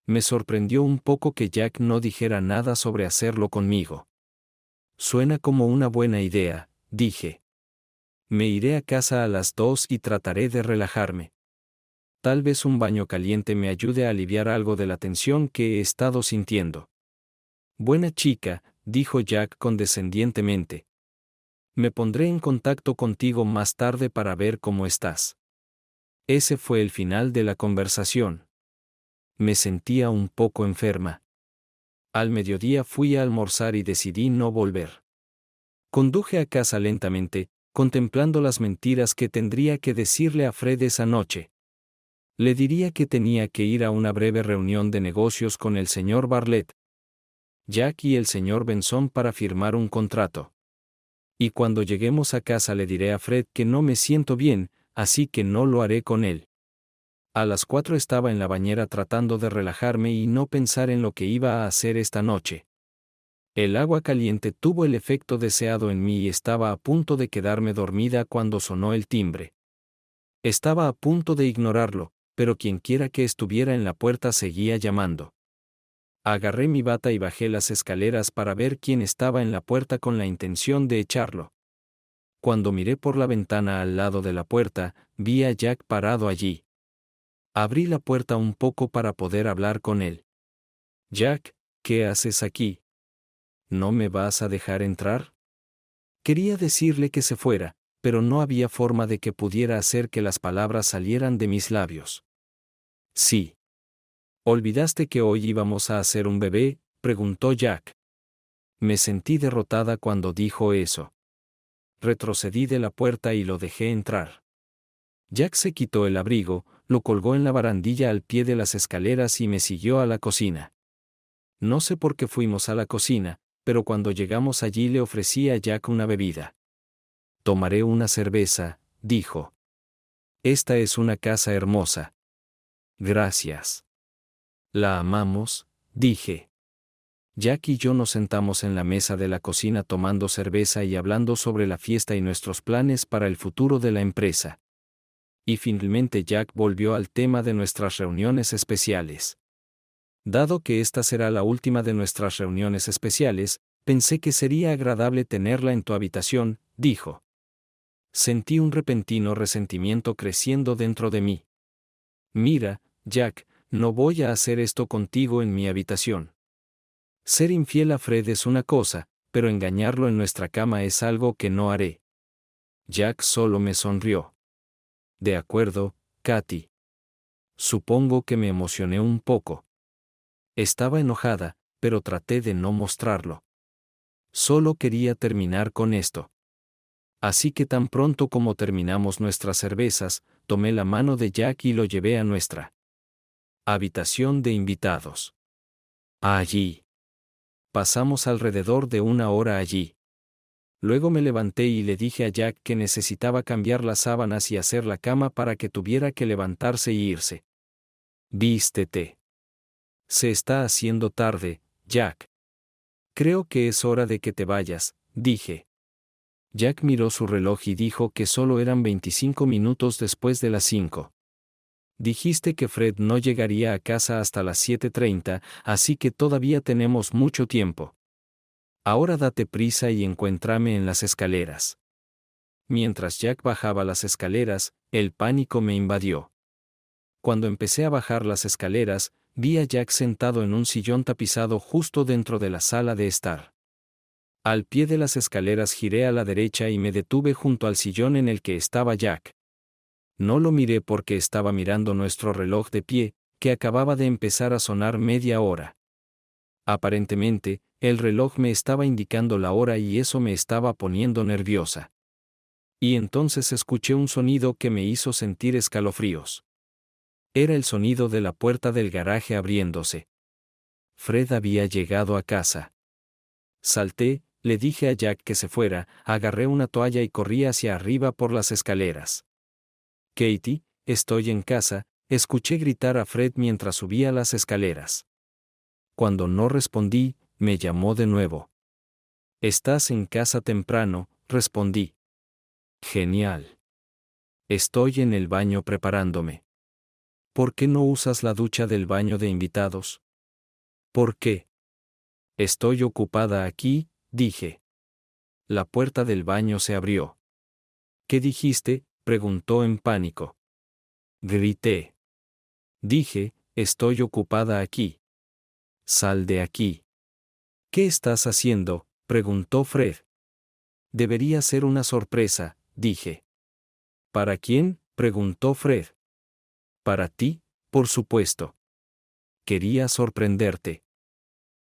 Me sorprendió un poco que Jack no dijera nada sobre hacerlo conmigo. Suena como una buena idea, dije. Me iré a casa a las 2 y trataré de relajarme. Tal vez un baño caliente me ayude a aliviar algo de la tensión que he estado sintiendo. Buena chica, dijo Jack condescendientemente. Me pondré en contacto contigo más tarde para ver cómo estás. Ese fue el final de la conversación. Me sentía un poco enferma. Al mediodía fui a almorzar y decidí no volver. Conduje a casa lentamente, contemplando las mentiras que tendría que decirle a Fred esa noche. Le diría que tenía que ir a una breve reunión de negocios con el señor Bartlett, Jack y el señor Benson para firmar un contrato. Y cuando lleguemos a casa le diré a Fred que no me siento bien, así que no lo haré con él. A las 4 estaba en la bañera tratando de relajarme y no pensar en lo que iba a hacer esta noche. El agua caliente tuvo el efecto deseado en mí y estaba a punto de quedarme dormida cuando sonó el timbre. Estaba a punto de ignorarlo, pero quienquiera que estuviera en la puerta seguía llamando. Agarré mi bata y bajé las escaleras para ver quién estaba en la puerta con la intención de echarlo. Cuando miré por la ventana al lado de la puerta, vi a Jack parado allí. Abrí la puerta un poco para poder hablar con él. Jack, ¿qué haces aquí? ¿No me vas a dejar entrar? Quería decirle que se fuera, pero no había forma de que pudiera hacer que las palabras salieran de mis labios. Sí. ¿Olvidaste que hoy íbamos a hacer un bebé?, preguntó Jack. Me sentí derrotada cuando dijo eso. Retrocedí de la puerta y lo dejé entrar. Jack se quitó el abrigo, lo colgó en la barandilla al pie de las escaleras y me siguió a la cocina. No sé por qué fuimos a la cocina, pero cuando llegamos allí le ofrecí a Jack una bebida. Tomaré una cerveza, dijo. Esta es una casa hermosa. Gracias. La amamos, dije. Jack y yo nos sentamos en la mesa de la cocina tomando cerveza y hablando sobre la fiesta y nuestros planes para el futuro de la empresa. Y finalmente Jack volvió al tema de nuestras reuniones especiales. Dado que esta será la última de nuestras reuniones especiales, pensé que sería agradable tenerla en tu habitación, dijo. Sentí un repentino resentimiento creciendo dentro de mí. Mira, Jack, no voy a hacer esto contigo en mi habitación. Ser infiel a Fred es una cosa, pero engañarlo en nuestra cama es algo que no haré. Jack solo me sonrió. De acuerdo, Katy. Supongo que me emocioné un poco. Estaba enojada, pero traté de no mostrarlo. Solo quería terminar con esto. Así que tan pronto como terminamos nuestras cervezas, tomé la mano de Jack y lo llevé a nuestra habitación de invitados. Allí. Pasamos alrededor de 1 hora allí. Luego me levanté y le dije a Jack que necesitaba cambiar las sábanas y hacer la cama para que tuviera que levantarse y irse. Vístete. Se está haciendo tarde, Jack. Creo que es hora de que te vayas, dije. Jack miró su reloj y dijo que solo eran 25 minutos después de las 5. Dijiste que Fred no llegaría a casa hasta las 7:30, así que todavía tenemos mucho tiempo. Ahora date prisa y encuéntrame en las escaleras. Mientras Jack bajaba las escaleras, el pánico me invadió. Cuando empecé a bajar las escaleras, vi a Jack sentado en un sillón tapizado justo dentro de la sala de estar. Al pie de las escaleras giré a la derecha y me detuve junto al sillón en el que estaba Jack. No lo miré porque estaba mirando nuestro reloj de pie, que acababa de empezar a sonar media hora. Aparentemente, el reloj me estaba indicando la hora y eso me estaba poniendo nerviosa. Y entonces escuché un sonido que me hizo sentir escalofríos. Era el sonido de la puerta del garaje abriéndose. Fred había llegado a casa. Salté, le dije a Jack que se fuera, agarré una toalla y corrí hacia arriba por las escaleras. Katy, estoy en casa, escuché gritar a Fred mientras subía las escaleras. Cuando no respondí, me llamó de nuevo. ¿Estás en casa temprano?, respondí. Genial. Estoy en el baño preparándome. ¿Por qué no usas la ducha del baño de invitados? ¿Por qué? Estoy ocupada aquí, dije. La puerta del baño se abrió. ¿Qué dijiste?, preguntó en pánico. Grité. Dije, estoy ocupada aquí. Sal de aquí. ¿Qué estás haciendo?, preguntó Fred. Debería ser una sorpresa, dije. ¿Para quién?, preguntó Fred. Para ti, por supuesto. Quería sorprenderte.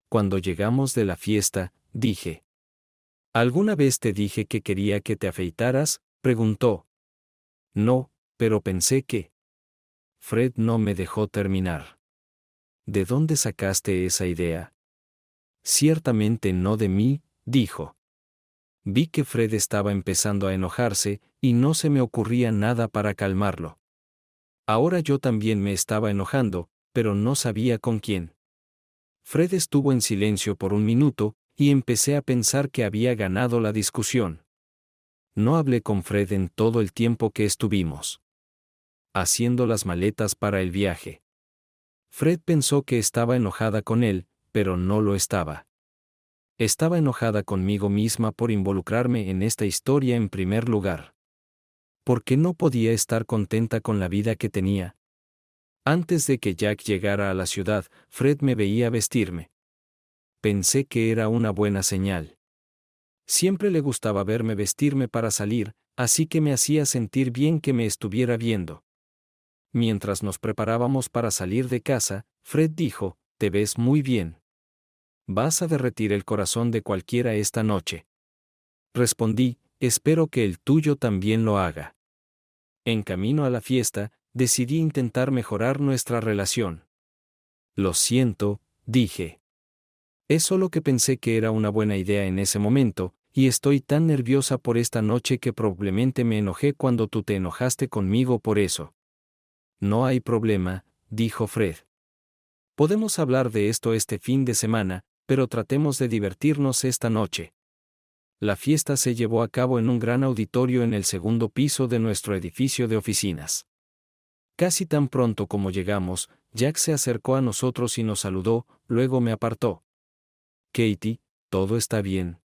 Cuando llegamos de la fiesta, dije. ¿Alguna vez te dije que quería que te afeitaras?, preguntó. No, pero pensé que... Fred no me dejó terminar. ¿De dónde sacaste esa idea? Ciertamente no de mí, dijo. Vi que Fred estaba empezando a enojarse, y no se me ocurría nada para calmarlo. Ahora yo también me estaba enojando, pero no sabía con quién. Fred estuvo en silencio por un minuto, y empecé a pensar que había ganado la discusión. No hablé con Fred en todo el tiempo que estuvimos haciendo las maletas para el viaje. Fred pensó que estaba enojada con él, pero no lo estaba. Estaba enojada conmigo misma por involucrarme en esta historia en primer lugar. ¿Por qué no podía estar contenta con la vida que tenía? Antes de que Jack llegara a la ciudad, Fred me veía vestirme. Pensé que era una buena señal. Siempre le gustaba verme vestirme para salir, así que me hacía sentir bien que me estuviera viendo. Mientras nos preparábamos para salir de casa, Fred dijo, «Te ves muy bien. Vas a derretir el corazón de cualquiera esta noche». Respondí, «Espero que el tuyo también lo haga». En camino a la fiesta, decidí intentar mejorar nuestra relación. «Lo siento», dije. Es solo que pensé que era una buena idea en ese momento, y estoy tan nerviosa por esta noche que probablemente me enojé cuando tú te enojaste conmigo por eso. No hay problema, dijo Fred. Podemos hablar de esto este fin de semana, pero tratemos de divertirnos esta noche. La fiesta se llevó a cabo en un gran auditorio en el segundo piso de nuestro edificio de oficinas. Casi tan pronto como llegamos, Jack se acercó a nosotros y nos saludó, luego me apartó. Katie, ¿todo está bien?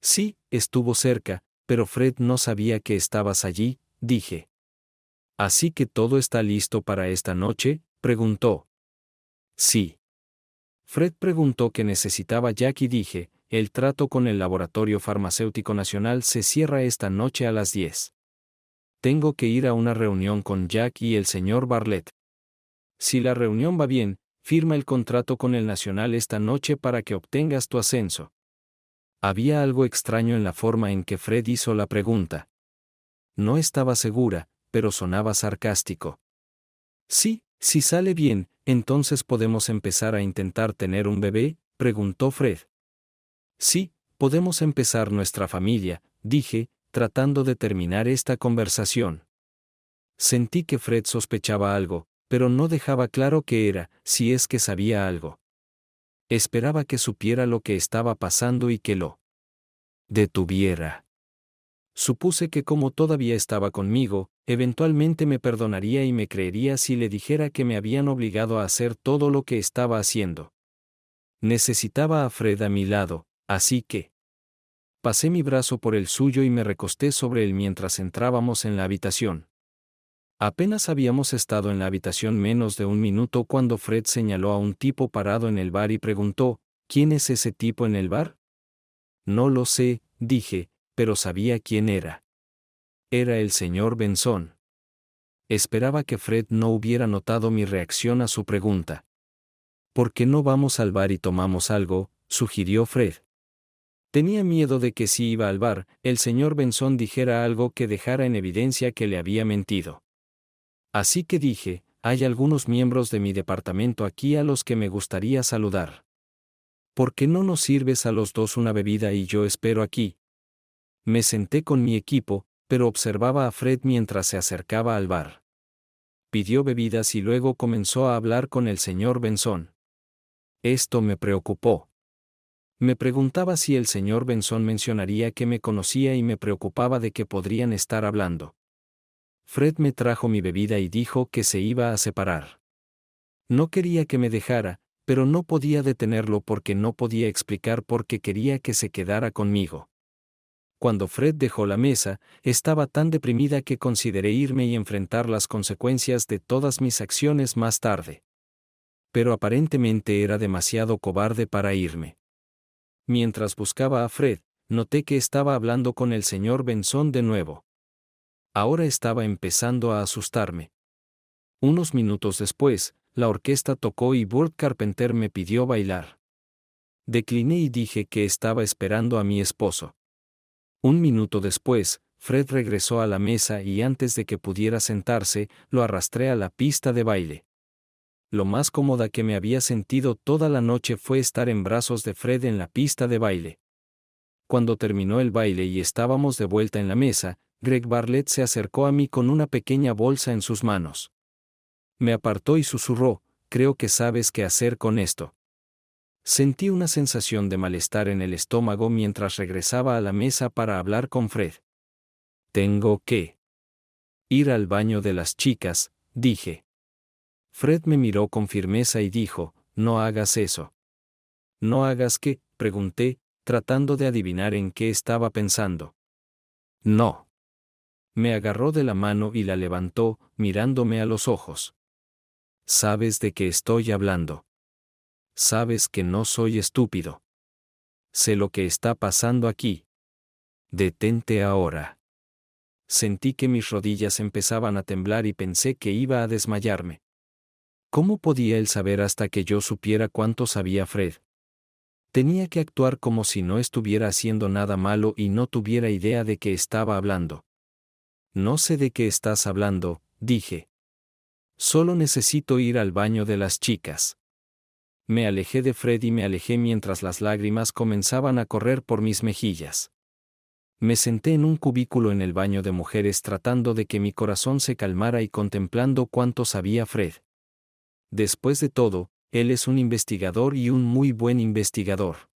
Sí, estuvo cerca, pero Fred no sabía que estabas allí, dije. ¿Así que todo está listo para esta noche?, preguntó. Sí. Fred preguntó qué necesitaba Jack y dije, el trato con el Laboratorio Farmacéutico Nacional se cierra esta noche a las 10. Tengo que ir a una reunión con Jack y el señor Bartlett. Si la reunión va bien, firma el contrato con el Nacional esta noche para que obtengas tu ascenso. Había algo extraño en la forma en que Fred hizo la pregunta. No estaba segura, pero sonaba sarcástico. Sí, si sale bien, entonces podemos empezar a intentar tener un bebé, preguntó Fred. Sí, podemos empezar nuestra familia, dije, tratando de terminar esta conversación. Sentí que Fred sospechaba algo, pero no dejaba claro qué era, si es que sabía algo. Esperaba que supiera lo que estaba pasando y que lo detuviera. Supuse que como todavía estaba conmigo, eventualmente me perdonaría y me creería si le dijera que me habían obligado a hacer todo lo que estaba haciendo. Necesitaba a Fred a mi lado, así que pasé mi brazo por el suyo y me recosté sobre él mientras entrábamos en la habitación. Apenas habíamos estado en la habitación menos de un minuto cuando Fred señaló a un tipo parado en el bar y preguntó, ¿quién es ese tipo en el bar? No lo sé, dije, pero sabía quién era. Era el señor Benson. Esperaba que Fred no hubiera notado mi reacción a su pregunta. ¿Por qué no vamos al bar y tomamos algo?, sugirió Fred. Tenía miedo de que si iba al bar, el señor Benson dijera algo que dejara en evidencia que le había mentido. Así que dije, hay algunos miembros de mi departamento aquí a los que me gustaría saludar. ¿Por qué no nos sirves a los dos una bebida y yo espero aquí? Me senté con mi equipo, pero observaba a Fred mientras se acercaba al bar. Pidió bebidas y luego comenzó a hablar con el señor Benson. Esto me preocupó. Me preguntaba si el señor Benson mencionaría que me conocía y me preocupaba de que podrían estar hablando. Fred me trajo mi bebida y dijo que se iba a separar. No quería que me dejara, pero no podía detenerlo porque no podía explicar por qué quería que se quedara conmigo. Cuando Fred dejó la mesa, estaba tan deprimida que consideré irme y enfrentar las consecuencias de todas mis acciones más tarde. Pero aparentemente era demasiado cobarde para irme. Mientras buscaba a Fred, noté que estaba hablando con el señor Benson de nuevo. Ahora estaba empezando a asustarme. Unos minutos después, la orquesta tocó y Burt Carpenter me pidió bailar. Decliné y dije que estaba esperando a mi esposo. Un minuto después, Fred regresó a la mesa y antes de que pudiera sentarse, lo arrastré a la pista de baile. Lo más cómoda que me había sentido toda la noche fue estar en brazos de Fred en la pista de baile. Cuando terminó el baile y estábamos de vuelta en la mesa, Greg Bartlett se acercó a mí con una pequeña bolsa en sus manos. Me apartó y susurró, creo que sabes qué hacer con esto. Sentí una sensación de malestar en el estómago mientras regresaba a la mesa para hablar con Fred. Tengo que ir al baño de las chicas, dije. Fred me miró con firmeza y dijo, no hagas eso. ¿No hagas qué?, pregunté, tratando de adivinar en qué estaba pensando. No. Me agarró de la mano y la levantó, mirándome a los ojos. ¿Sabes de qué estoy hablando? Sabes que no soy estúpido. Sé lo que está pasando aquí. Detente ahora. Sentí que mis rodillas empezaban a temblar y pensé que iba a desmayarme. ¿Cómo podía él saber hasta que yo supiera cuánto sabía Fred? Tenía que actuar como si no estuviera haciendo nada malo y no tuviera idea de qué estaba hablando. No sé de qué estás hablando, dije. Solo necesito ir al baño de las chicas. Me alejé de Fred y me alejé mientras las lágrimas comenzaban a correr por mis mejillas. Me senté en un cubículo en el baño de mujeres tratando de que mi corazón se calmara y contemplando cuánto sabía Fred. Después de todo, él es un investigador y un muy buen investigador.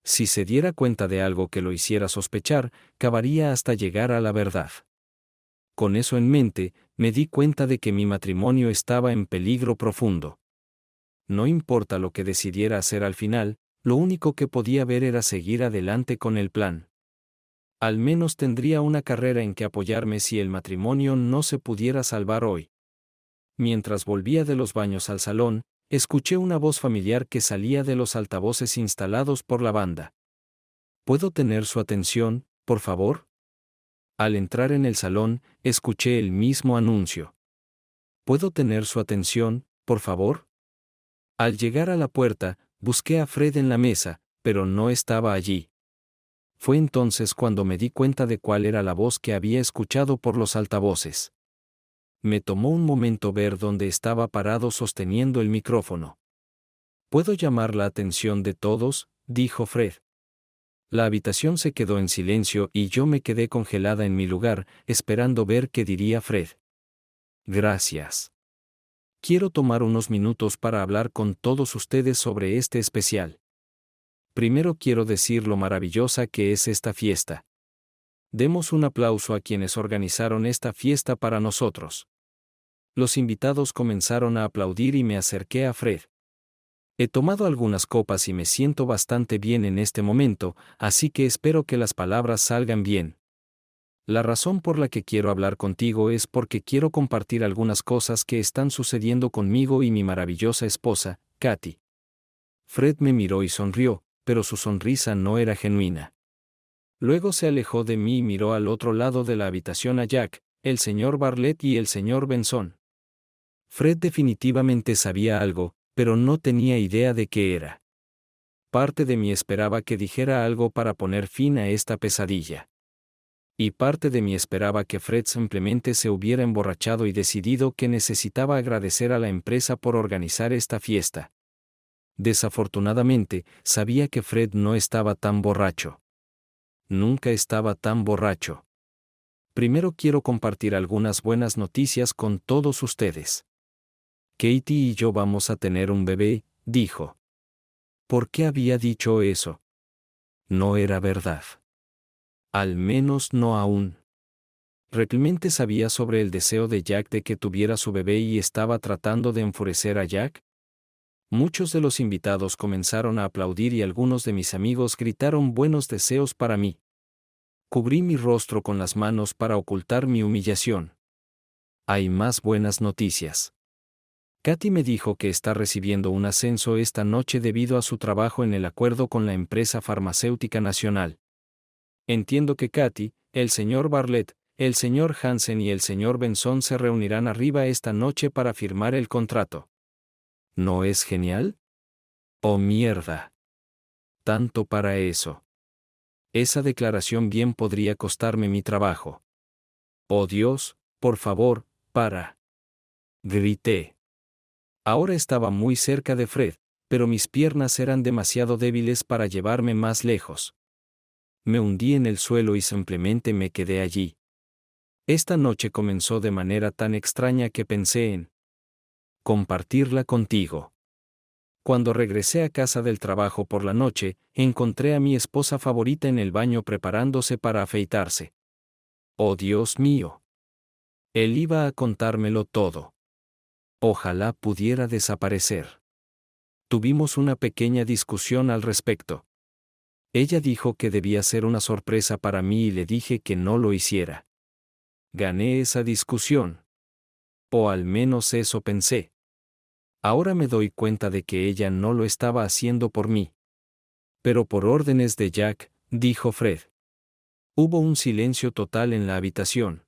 Si se diera cuenta de algo que lo hiciera sospechar, cavaría hasta llegar a la verdad. Con eso en mente, me di cuenta de que mi matrimonio estaba en peligro profundo. No importa lo que decidiera hacer al final, lo único que podía ver era seguir adelante con el plan. Al menos tendría una carrera en que apoyarme si el matrimonio no se pudiera salvar hoy. Mientras volvía de los baños al salón, escuché una voz familiar que salía de los altavoces instalados por la banda. ¿Puedo tener su atención, por favor? Al entrar en el salón, escuché el mismo anuncio. ¿Puedo tener su atención, por favor? Al llegar a la puerta, busqué a Fred en la mesa, pero no estaba allí. Fue entonces cuando me di cuenta de cuál era la voz que había escuchado por los altavoces. Me tomó un momento ver dónde estaba parado sosteniendo el micrófono. ¿Puedo llamar la atención de todos?, dijo Fred. La habitación se quedó en silencio y yo me quedé congelada en mi lugar, esperando ver qué diría Fred. Gracias. Quiero tomar unos minutos para hablar con todos ustedes sobre este especial. Primero quiero decir lo maravillosa que es esta fiesta. Demos un aplauso a quienes organizaron esta fiesta para nosotros. Los invitados comenzaron a aplaudir y me acerqué a Fred. He tomado algunas copas y me siento bastante bien en este momento, así que espero que las palabras salgan bien. La razón por la que quiero hablar contigo es porque quiero compartir algunas cosas que están sucediendo conmigo y mi maravillosa esposa, Katy. Fred me miró y sonrió, pero su sonrisa no era genuina. Luego se alejó de mí y miró al otro lado de la habitación a Jack, el señor Bartlett y el señor Benson. Fred definitivamente sabía algo, pero no tenía idea de qué era. Parte de mí esperaba que dijera algo para poner fin a esta pesadilla. Y parte de mí esperaba que Fred simplemente se hubiera emborrachado y decidido que necesitaba agradecer a la empresa por organizar esta fiesta. Desafortunadamente, sabía que Fred no estaba tan borracho. Nunca estaba tan borracho. Primero quiero compartir algunas buenas noticias con todos ustedes. Katie y yo vamos a tener un bebé, dijo. ¿Por qué había dicho eso? No era verdad. Al menos no aún. ¿Realmente sabía sobre el deseo de Jack de que tuviera su bebé y estaba tratando de enfurecer a Jack? Muchos de los invitados comenzaron a aplaudir y algunos de mis amigos gritaron buenos deseos para mí. Cubrí mi rostro con las manos para ocultar mi humillación. Hay más buenas noticias. Katy me dijo que está recibiendo un ascenso esta noche debido a su trabajo en el acuerdo con la empresa farmacéutica nacional. Entiendo que Katy, el señor Bartlett, el señor Hansen y el señor Benson se reunirán arriba esta noche para firmar el contrato. ¿No es genial? ¡Oh mierda! Tanto para eso. Esa declaración bien podría costarme mi trabajo. ¡Oh Dios, por favor, para! Grité. Ahora estaba muy cerca de Fred, pero mis piernas eran demasiado débiles para llevarme más lejos. Me hundí en el suelo y simplemente me quedé allí. Esta noche comenzó de manera tan extraña que pensé en compartirla contigo. Cuando regresé a casa del trabajo por la noche, encontré a mi esposa favorita en el baño preparándose para afeitarse. ¡Oh Dios mío! Él iba a contármelo todo. Ojalá pudiera desaparecer. Tuvimos una pequeña discusión al respecto. Ella dijo que debía ser una sorpresa para mí y le dije que no lo hiciera. Gané esa discusión. O al menos eso pensé. Ahora me doy cuenta de que ella no lo estaba haciendo por mí. Pero por órdenes de Jack, dijo Fred. Hubo un silencio total en la habitación.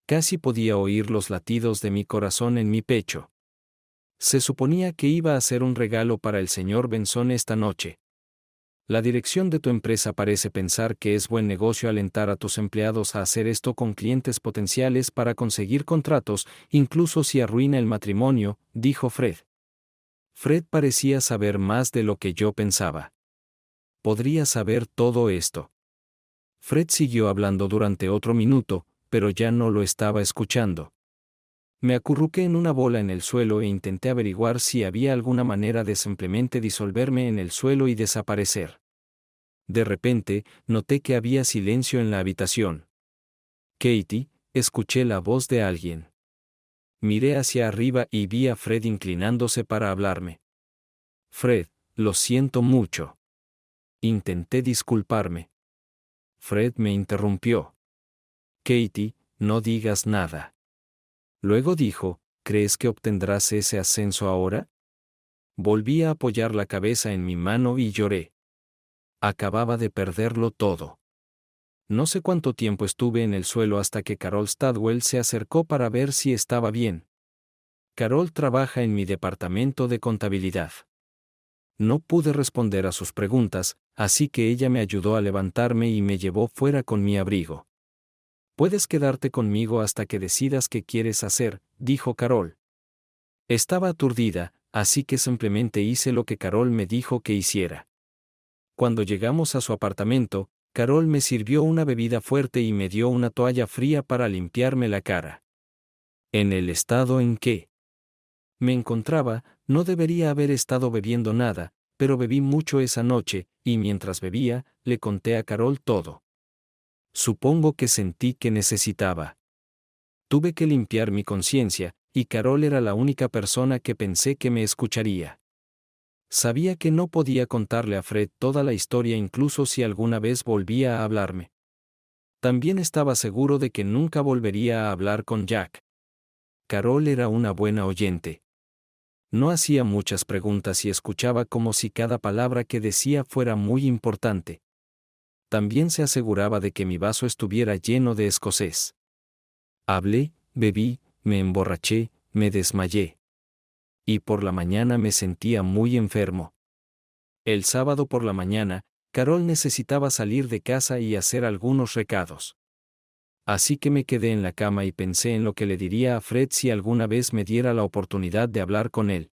Casi podía oír los latidos de mi corazón en mi pecho. Se suponía que iba a ser un regalo para el señor Benson esta noche. La dirección de tu empresa parece pensar que es buen negocio alentar a tus empleados a hacer esto con clientes potenciales para conseguir contratos, incluso si arruina el matrimonio, dijo Fred. Fred parecía saber más de lo que yo pensaba. Podría saber todo esto. Fred siguió hablando durante otro minuto, pero ya no lo estaba escuchando. Me acurruqué en una bola en el suelo e intenté averiguar si había alguna manera de simplemente disolverme en el suelo y desaparecer. De repente, noté que había silencio en la habitación. Katie, escuché la voz de alguien. Miré hacia arriba y vi a Fred inclinándose para hablarme. Fred, lo siento mucho. Intenté disculparme. Fred me interrumpió. Katie, no digas nada. Luego dijo, ¿crees que obtendrás ese ascenso ahora? Volví a apoyar la cabeza en mi mano y lloré. Acababa de perderlo todo. No sé cuánto tiempo estuve en el suelo hasta que Carol Stadwell se acercó para ver si estaba bien. Carol trabaja en mi departamento de contabilidad. No pude responder a sus preguntas, así que ella me ayudó a levantarme y me llevó fuera con mi abrigo. Puedes quedarte conmigo hasta que decidas qué quieres hacer, dijo Carol. Estaba aturdida, así que simplemente hice lo que Carol me dijo que hiciera. Cuando llegamos a su apartamento, Carol me sirvió una bebida fuerte y me dio una toalla fría para limpiarme la cara. En el estado en que me encontraba, no debería haber estado bebiendo nada, pero bebí mucho esa noche, y mientras bebía, le conté a Carol todo. Supongo que sentí que necesitaba. Tuve que limpiar mi conciencia, y Carol era la única persona que pensé que me escucharía. Sabía que no podía contarle a Fred toda la historia incluso si alguna vez volvía a hablarme. También estaba seguro de que nunca volvería a hablar con Jack. Carol era una buena oyente. No hacía muchas preguntas y escuchaba como si cada palabra que decía fuera muy importante. También se aseguraba de que mi vaso estuviera lleno de escocés. Hablé, bebí, me emborraché, me desmayé. Y por la mañana me sentía muy enfermo. El sábado por la mañana, Carol necesitaba salir de casa y hacer algunos recados. Así que me quedé en la cama y pensé en lo que le diría a Fred si alguna vez me diera la oportunidad de hablar con él.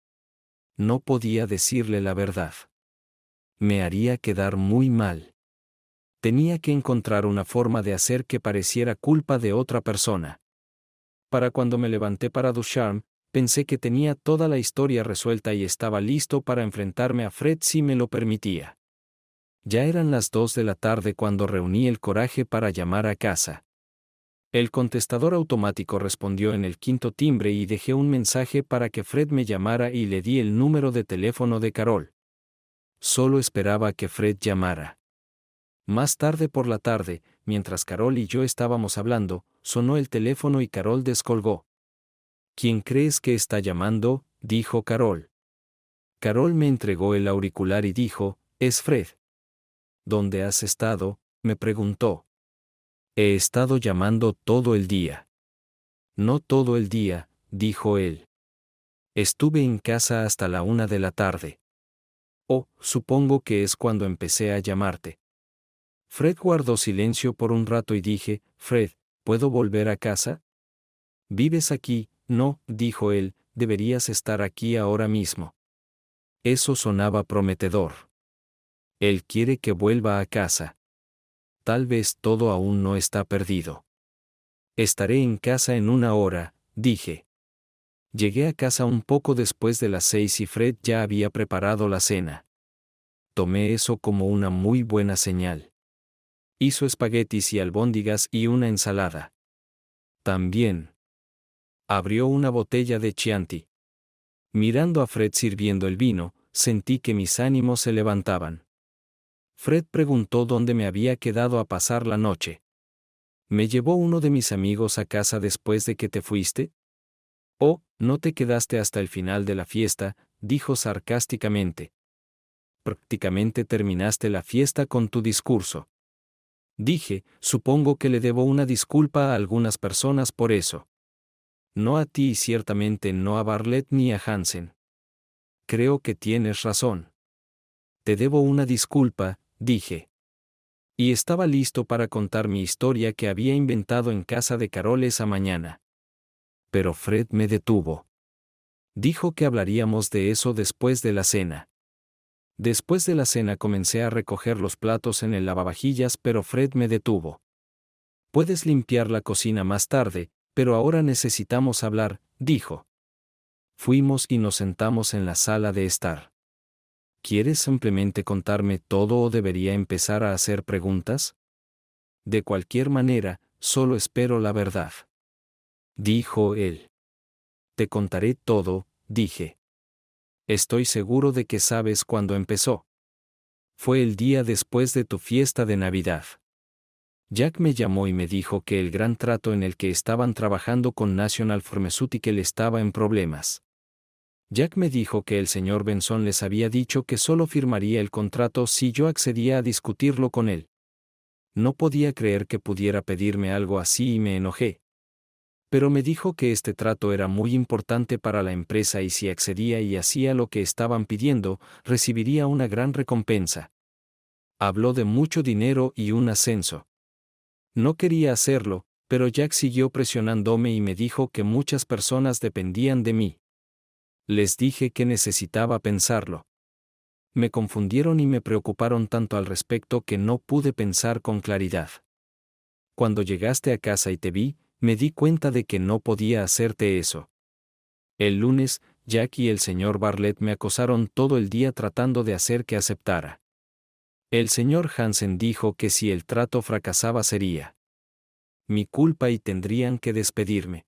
No podía decirle la verdad. Me haría quedar muy mal. Tenía que encontrar una forma de hacer que pareciera culpa de otra persona. Para cuando me levanté para ducharme, pensé que tenía toda la historia resuelta y estaba listo para enfrentarme a Fred si me lo permitía. Ya eran las 2 de la tarde cuando reuní el coraje para llamar a casa. El contestador automático respondió en el quinto timbre y dejé un mensaje para que Fred me llamara y le di el número de teléfono de Carol. Solo esperaba que Fred llamara. Más tarde por la tarde, mientras Carol y yo estábamos hablando, sonó el teléfono y Carol descolgó. ¿Quién crees que está llamando?, dijo Carol. Carol me entregó el auricular y dijo, es Fred. ¿Dónde has estado?, me preguntó. He estado llamando todo el día. No todo el día, dijo él. Estuve en casa hasta la 1 de la tarde. Oh, supongo que es cuando empecé a llamarte. Fred guardó silencio por un rato y dije, Fred, ¿puedo volver a casa? ¿Vives aquí? No, dijo él, deberías estar aquí ahora mismo. Eso sonaba prometedor. Él quiere que vuelva a casa. Tal vez todo aún no está perdido. Estaré en casa en 1 hora, dije. Llegué a casa un poco después de las 6 y Fred ya había preparado la cena. Tomé eso como una muy buena señal. Hizo espaguetis y albóndigas y una ensalada. También abrió una botella de Chianti. Mirando a Fred sirviendo el vino, sentí que mis ánimos se levantaban. Fred preguntó dónde me había quedado a pasar la noche. ¿Me llevó uno de mis amigos a casa después de que te fuiste? Oh, no te quedaste hasta el final de la fiesta, dijo sarcásticamente. Prácticamente terminaste la fiesta con tu discurso. Dije, supongo que le debo una disculpa a algunas personas por eso. No a ti y ciertamente no a Bartlett ni a Hansen. Creo que tienes razón. Te debo una disculpa, dije. Y estaba listo para contar mi historia que había inventado en casa de Carol esa mañana. Pero Fred me detuvo. Dijo que hablaríamos de eso después de la cena. Después de la cena comencé a recoger los platos en el lavavajillas, pero Fred me detuvo. Puedes limpiar la cocina más tarde, pero ahora necesitamos hablar, dijo. Fuimos y nos sentamos en la sala de estar. ¿Quieres simplemente contarme todo o debería empezar a hacer preguntas? De cualquier manera, solo espero la verdad. Dijo él. Te contaré todo, dije. Estoy seguro de que sabes cuándo empezó. Fue el día después de tu fiesta de Navidad. Jack me llamó y me dijo que el gran trato en el que estaban trabajando con National Pharmaceutical estaba en problemas. Jack me dijo que el señor Benson les había dicho que solo firmaría el contrato si yo accedía a discutirlo con él. No podía creer que pudiera pedirme algo así y me enojé. Pero me dijo que este trato era muy importante para la empresa y si accedía y hacía lo que estaban pidiendo, recibiría una gran recompensa. Habló de mucho dinero y un ascenso. No quería hacerlo, pero Jack siguió presionándome y me dijo que muchas personas dependían de mí. Les dije que necesitaba pensarlo. Me confundieron y me preocuparon tanto al respecto que no pude pensar con claridad. Cuando llegaste a casa y te vi, me di cuenta de que no podía hacerte eso. El lunes, Jack y el señor Bartlett me acosaron todo el día tratando de hacer que aceptara. El señor Hansen dijo que si el trato fracasaba sería mi culpa y tendrían que despedirme.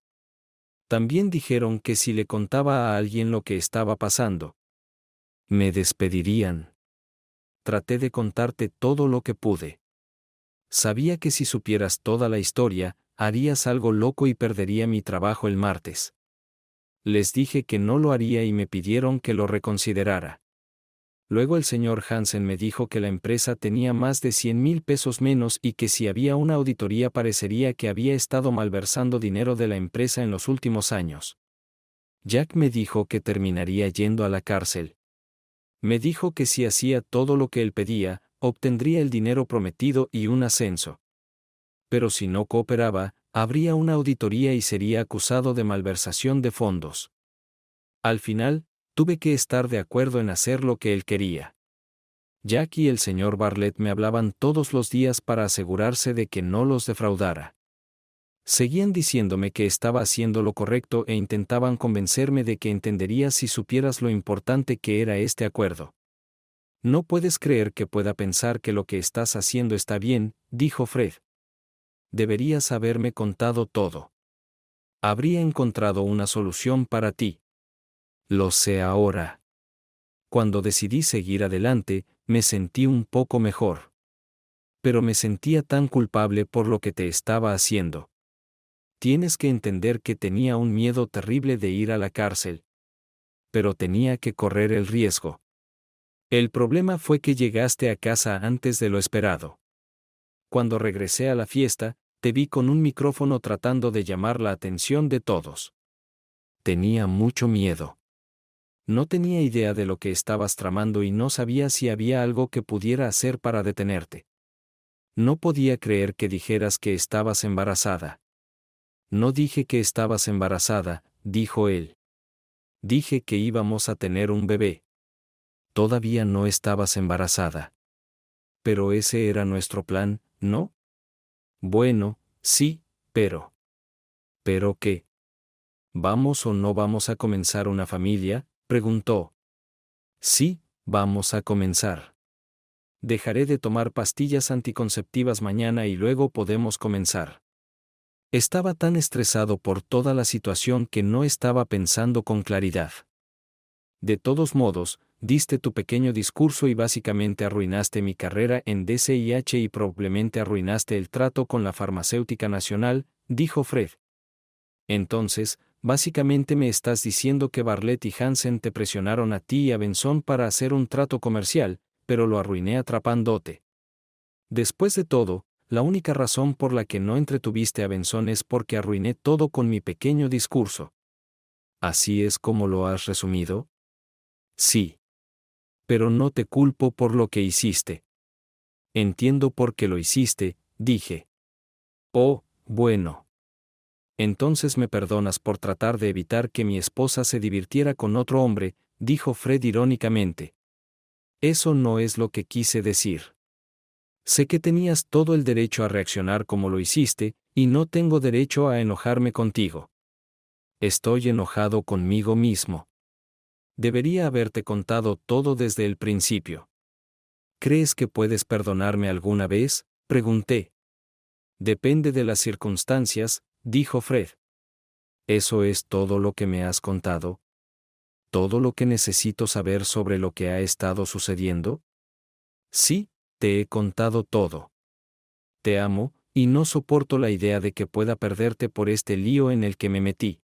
También dijeron que si le contaba a alguien lo que estaba pasando, me despedirían. Traté de contarte todo lo que pude. Sabía que si supieras toda la historia, harías algo loco y perdería mi trabajo el martes. Les dije que no lo haría y me pidieron que lo reconsiderara. Luego el señor Hansen me dijo que la empresa tenía más de 100,000 pesos menos y que si había una auditoría parecería que había estado malversando dinero de la empresa en los últimos años. Jack me dijo que terminaría yendo a la cárcel. Me dijo que si hacía todo lo que él pedía, obtendría el dinero prometido y un ascenso. Pero si no cooperaba, habría una auditoría y sería acusado de malversación de fondos. Al final, tuve que estar de acuerdo en hacer lo que él quería. Jack y el señor Bartlett me hablaban todos los días para asegurarse de que no los defraudara. Seguían diciéndome que estaba haciendo lo correcto e intentaban convencerme de que entendería si supieras lo importante que era este acuerdo. No puedes creer que pueda pensar que lo que estás haciendo está bien, dijo Fred. Deberías haberme contado todo. Habría encontrado una solución para ti. Lo sé ahora. Cuando decidí seguir adelante, me sentí un poco mejor. Pero me sentía tan culpable por lo que te estaba haciendo. Tienes que entender que tenía un miedo terrible de ir a la cárcel. Pero tenía que correr el riesgo. El problema fue que llegaste a casa antes de lo esperado. Cuando regresé a la fiesta, te vi con un micrófono tratando de llamar la atención de todos. Tenía mucho miedo. No tenía idea de lo que estabas tramando y no sabía si había algo que pudiera hacer para detenerte. No podía creer que dijeras que estabas embarazada. No dije que estabas embarazada, dijo él. Dije que íbamos a tener un bebé. Todavía no estabas embarazada. Pero ese era nuestro plan, ¿no? Bueno, sí, pero... ¿Pero qué? ¿Vamos o no vamos a comenzar una familia?, preguntó. Sí, vamos a comenzar. Dejaré de tomar pastillas anticonceptivas mañana y luego podemos comenzar. Estaba tan estresado por toda la situación que no estaba pensando con claridad. De todos modos, diste tu pequeño discurso y básicamente arruinaste mi carrera en DCIH y probablemente arruinaste el trato con la farmacéutica nacional, dijo Fred. Entonces, básicamente me estás diciendo que Bartlett y Hansen te presionaron a ti y a Benson para hacer un trato comercial, pero lo arruiné atrapándote. Después de todo, la única razón por la que no entretuviste a Benson es porque arruiné todo con mi pequeño discurso. ¿Así es como lo has resumido? Sí. Pero no te culpo por lo que hiciste. Entiendo por qué lo hiciste, dije. Oh, bueno. Entonces me perdonas por tratar de evitar que mi esposa se divirtiera con otro hombre, dijo Fred irónicamente. Eso no es lo que quise decir. Sé que tenías todo el derecho a reaccionar como lo hiciste, y no tengo derecho a enojarme contigo. Estoy enojado conmigo mismo. Debería haberte contado todo desde el principio. ¿Crees que puedes perdonarme alguna vez?, pregunté. Depende de las circunstancias, dijo Fred. ¿Eso es todo lo que me has contado? ¿Todo lo que necesito saber sobre lo que ha estado sucediendo? Sí, te he contado todo. Te amo, y no soporto la idea de que pueda perderte por este lío en el que me metí.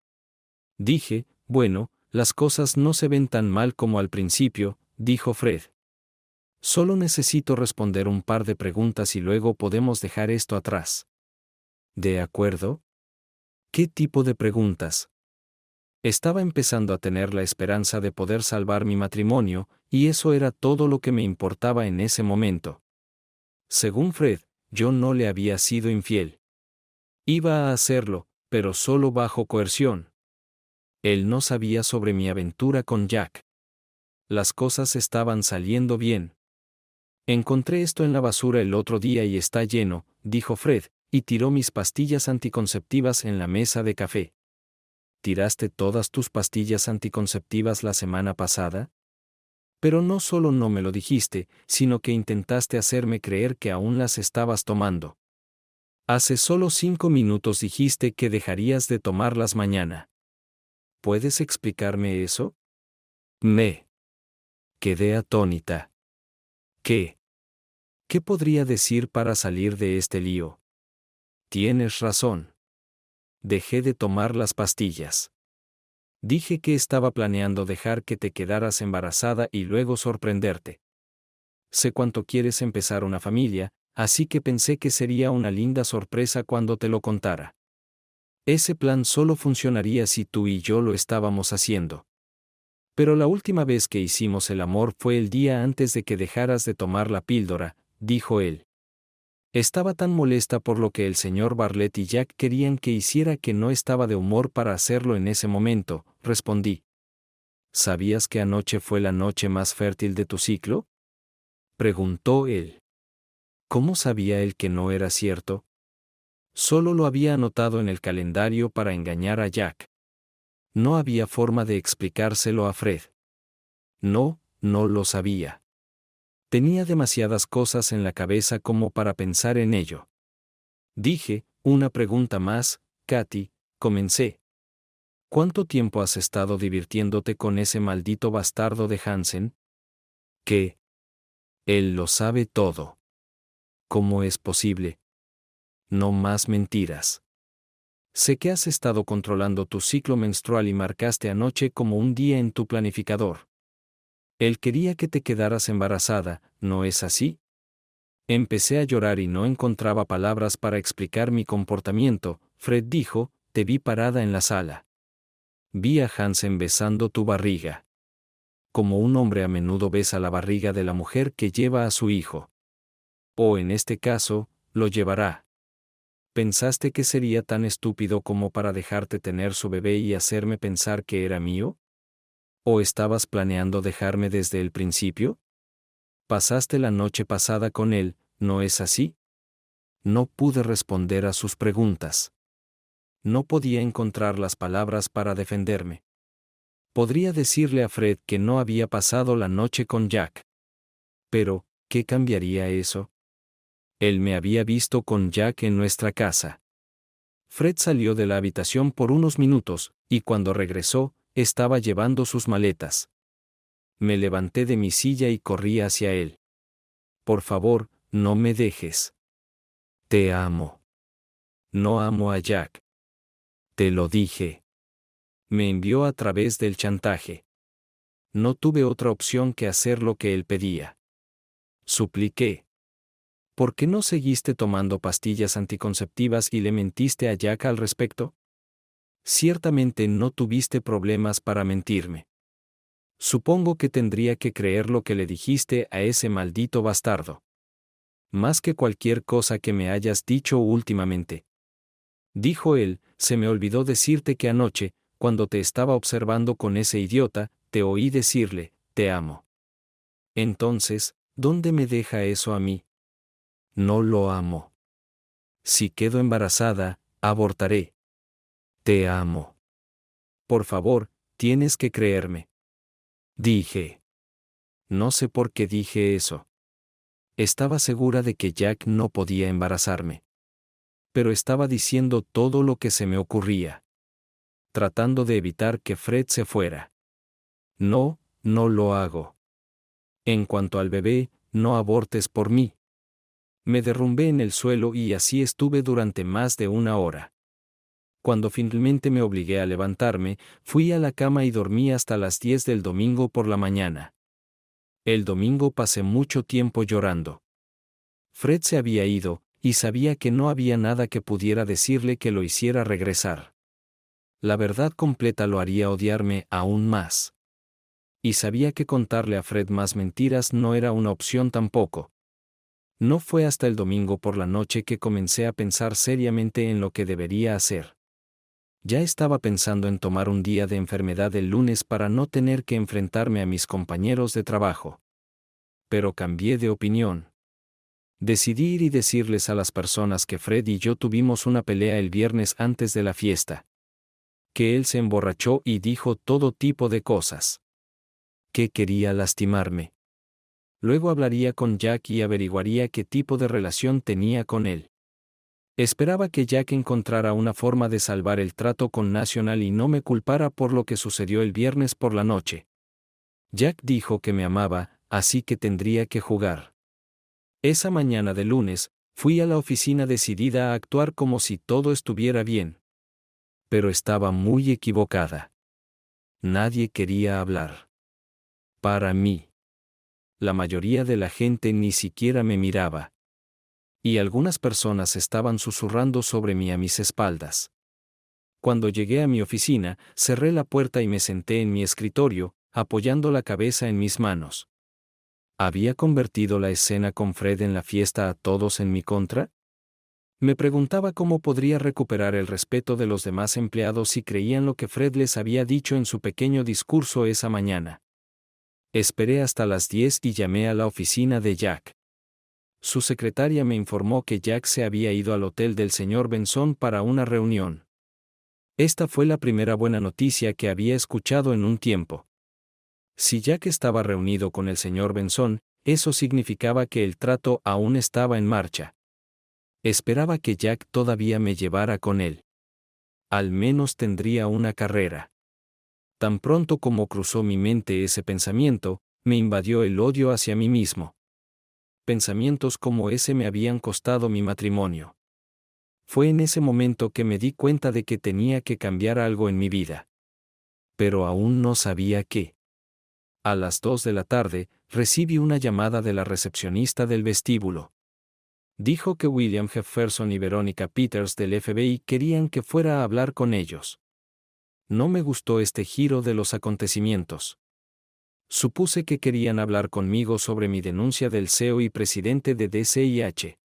Dije, bueno, las cosas no se ven tan mal como al principio, dijo Fred. Solo necesito responder un par de preguntas y luego podemos dejar esto atrás. ¿De acuerdo? ¿Qué tipo de preguntas? Estaba empezando a tener la esperanza de poder salvar mi matrimonio, y eso era todo lo que me importaba en ese momento. Según Fred, yo no le había sido infiel. Iba a hacerlo, pero solo bajo coerción. Él no sabía sobre mi aventura con Jack. Las cosas estaban saliendo bien. Encontré esto en la basura el otro día y está lleno, dijo Fred, y tiró mis pastillas anticonceptivas en la mesa de café. ¿Tiraste todas tus pastillas anticonceptivas la semana pasada? Pero no solo no me lo dijiste, sino que intentaste hacerme creer que aún las estabas tomando. Hace solo 5 minutos dijiste que dejarías de tomarlas mañana. ¿Puedes explicarme eso? Me quedé atónita. ¿Qué? ¿Qué podría decir para salir de este lío? Tienes razón. Dejé de tomar las pastillas. Dije que estaba planeando dejar que te quedaras embarazada y luego sorprenderte. Sé cuánto quieres empezar una familia, así que pensé que sería una linda sorpresa cuando te lo contara. Ese plan solo funcionaría si tú y yo lo estábamos haciendo. Pero la última vez que hicimos el amor fue el día antes de que dejaras de tomar la píldora, dijo él. Estaba tan molesta por lo que el señor Bartlett y Jack querían que hiciera que no estaba de humor para hacerlo en ese momento, respondí. ¿Sabías que anoche fue la noche más fértil de tu ciclo? Preguntó él. ¿Cómo sabía él que no era cierto? Solo lo había anotado en el calendario para engañar a Jack. No había forma de explicárselo a Fred. No, no lo sabía. Tenía demasiadas cosas en la cabeza como para pensar en ello. Dije, una pregunta más, Katy, comencé. ¿Cuánto tiempo has estado divirtiéndote con ese maldito bastardo de Hansen? ¿Qué? Él lo sabe todo. ¿Cómo es posible? No más mentiras. Sé que has estado controlando tu ciclo menstrual y marcaste anoche como un día en tu planificador. Él quería que te quedaras embarazada, ¿no es así? Empecé a llorar y no encontraba palabras para explicar mi comportamiento. Fred dijo, te vi parada en la sala. Vi a Hansen besando tu barriga. Como un hombre a menudo besa la barriga de la mujer que lleva a su hijo. O en este caso, lo llevará. ¿Pensaste que sería tan estúpido como para dejarte tener su bebé y hacerme pensar que era mío? ¿O estabas planeando dejarme desde el principio? Pasaste la noche pasada con él, ¿no es así? No pude responder a sus preguntas. No podía encontrar las palabras para defenderme. Podría decirle a Fred que no había pasado la noche con Jack. Pero, ¿qué cambiaría eso? Él me había visto con Jack en nuestra casa. Fred salió de la habitación por unos minutos, y cuando regresó, estaba llevando sus maletas. Me levanté de mi silla y corrí hacia él. Por favor, no me dejes. Te amo. No amo a Jack. Te lo dije. Me envió a través del chantaje. No tuve otra opción que hacer lo que él pedía. Supliqué. ¿Por qué no seguiste tomando pastillas anticonceptivas y le mentiste a Jack al respecto? Ciertamente no tuviste problemas para mentirme. Supongo que tendría que creer lo que le dijiste a ese maldito bastardo. Más que cualquier cosa que me hayas dicho últimamente. Dijo él, se me olvidó decirte que anoche, cuando te estaba observando con ese idiota, te oí decirle, te amo. Entonces, ¿dónde me deja eso a mí? No lo amo. Si quedo embarazada, abortaré. Te amo. Por favor, tienes que creerme. Dije. No sé por qué dije eso. Estaba segura de que Jack no podía embarazarme. Pero estaba diciendo todo lo que se me ocurría. Tratando de evitar que Fred se fuera. No, no lo hago. En cuanto al bebé, no abortes por mí. Me derrumbé en el suelo y así estuve durante más de una hora. Cuando finalmente me obligué a levantarme, fui a la cama y dormí hasta las 10 del domingo por la mañana. El domingo pasé mucho tiempo llorando. Fred se había ido, y sabía que no había nada que pudiera decirle que lo hiciera regresar. La verdad completa lo haría odiarme aún más. Y sabía que contarle a Fred más mentiras no era una opción tampoco. No fue hasta el domingo por la noche que comencé a pensar seriamente en lo que debería hacer. Ya estaba pensando en tomar un día de enfermedad el lunes para no tener que enfrentarme a mis compañeros de trabajo. Pero cambié de opinión. Decidí ir y decirles a las personas que Fred y yo tuvimos una pelea el viernes antes de la fiesta. Que él se emborrachó y dijo todo tipo de cosas. Que quería lastimarme. Luego hablaría con Jack y averiguaría qué tipo de relación tenía con él. Esperaba que Jack encontrara una forma de salvar el trato con National y no me culpara por lo que sucedió el viernes por la noche. Jack dijo que me amaba, así que tendría que jugar. Esa mañana de lunes, fui a la oficina decidida a actuar como si todo estuviera bien. Pero estaba muy equivocada. Nadie quería hablar. Para mí. La mayoría de la gente ni siquiera me miraba. Y algunas personas estaban susurrando sobre mí a mis espaldas. Cuando llegué a mi oficina, cerré la puerta y me senté en mi escritorio, apoyando la cabeza en mis manos. ¿Había convertido la escena con Fred en la fiesta a todos en mi contra? Me preguntaba cómo podría recuperar el respeto de los demás empleados si creían lo que Fred les había dicho en su pequeño discurso esa mañana. Esperé hasta las 10 y llamé a la oficina de Jack. Su secretaria me informó que Jack se había ido al hotel del señor Benson para una reunión. Esta fue la primera buena noticia que había escuchado en un tiempo. Si Jack estaba reunido con el señor Benson, eso significaba que el trato aún estaba en marcha. Esperaba que Jack todavía me llevara con él. Al menos tendría una carrera. Tan pronto como cruzó mi mente ese pensamiento, me invadió el odio hacia mí mismo. Pensamientos como ese me habían costado mi matrimonio. Fue en ese momento que me di cuenta de que tenía que cambiar algo en mi vida. Pero aún no sabía qué. A las 2 de la tarde, recibí una llamada de la recepcionista del vestíbulo. Dijo que William Jefferson y Veronica Peters del FBI querían que fuera a hablar con ellos. No me gustó este giro de los acontecimientos. Supuse que querían hablar conmigo sobre mi denuncia del CEO y presidente de DCIH.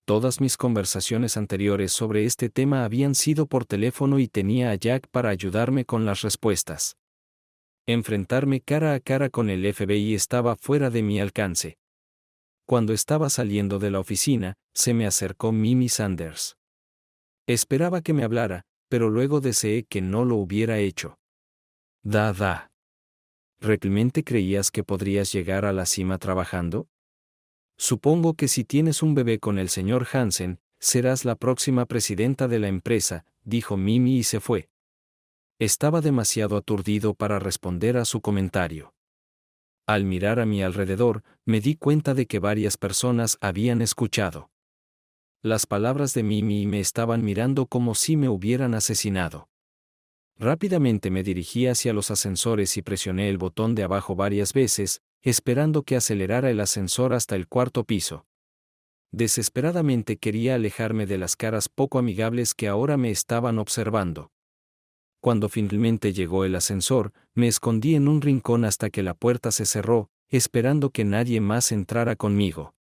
Todas mis conversaciones anteriores sobre este tema habían sido por teléfono y tenía a Jack para ayudarme con las respuestas. Enfrentarme cara a cara con el FBI estaba fuera de mi alcance. Cuando estaba saliendo de la oficina, se me acercó Mimi Sanders. Esperaba que me hablara, pero luego deseé que no lo hubiera hecho. Da. ¿Realmente creías que podrías llegar a la cima trabajando? Supongo que si tienes un bebé con el señor Hansen, serás la próxima presidenta de la empresa, dijo Mimi y se fue. Estaba demasiado aturdido para responder a su comentario. Al mirar a mi alrededor, me di cuenta de que varias personas habían escuchado. Las palabras de Mimi me estaban mirando como si me hubieran asesinado. Rápidamente me dirigí hacia los ascensores y presioné el botón de abajo varias veces, esperando que acelerara el ascensor hasta el cuarto piso. Desesperadamente quería alejarme de las caras poco amigables que ahora me estaban observando. Cuando finalmente llegó el ascensor, me escondí en un rincón hasta que la puerta se cerró, esperando que nadie más entrara conmigo.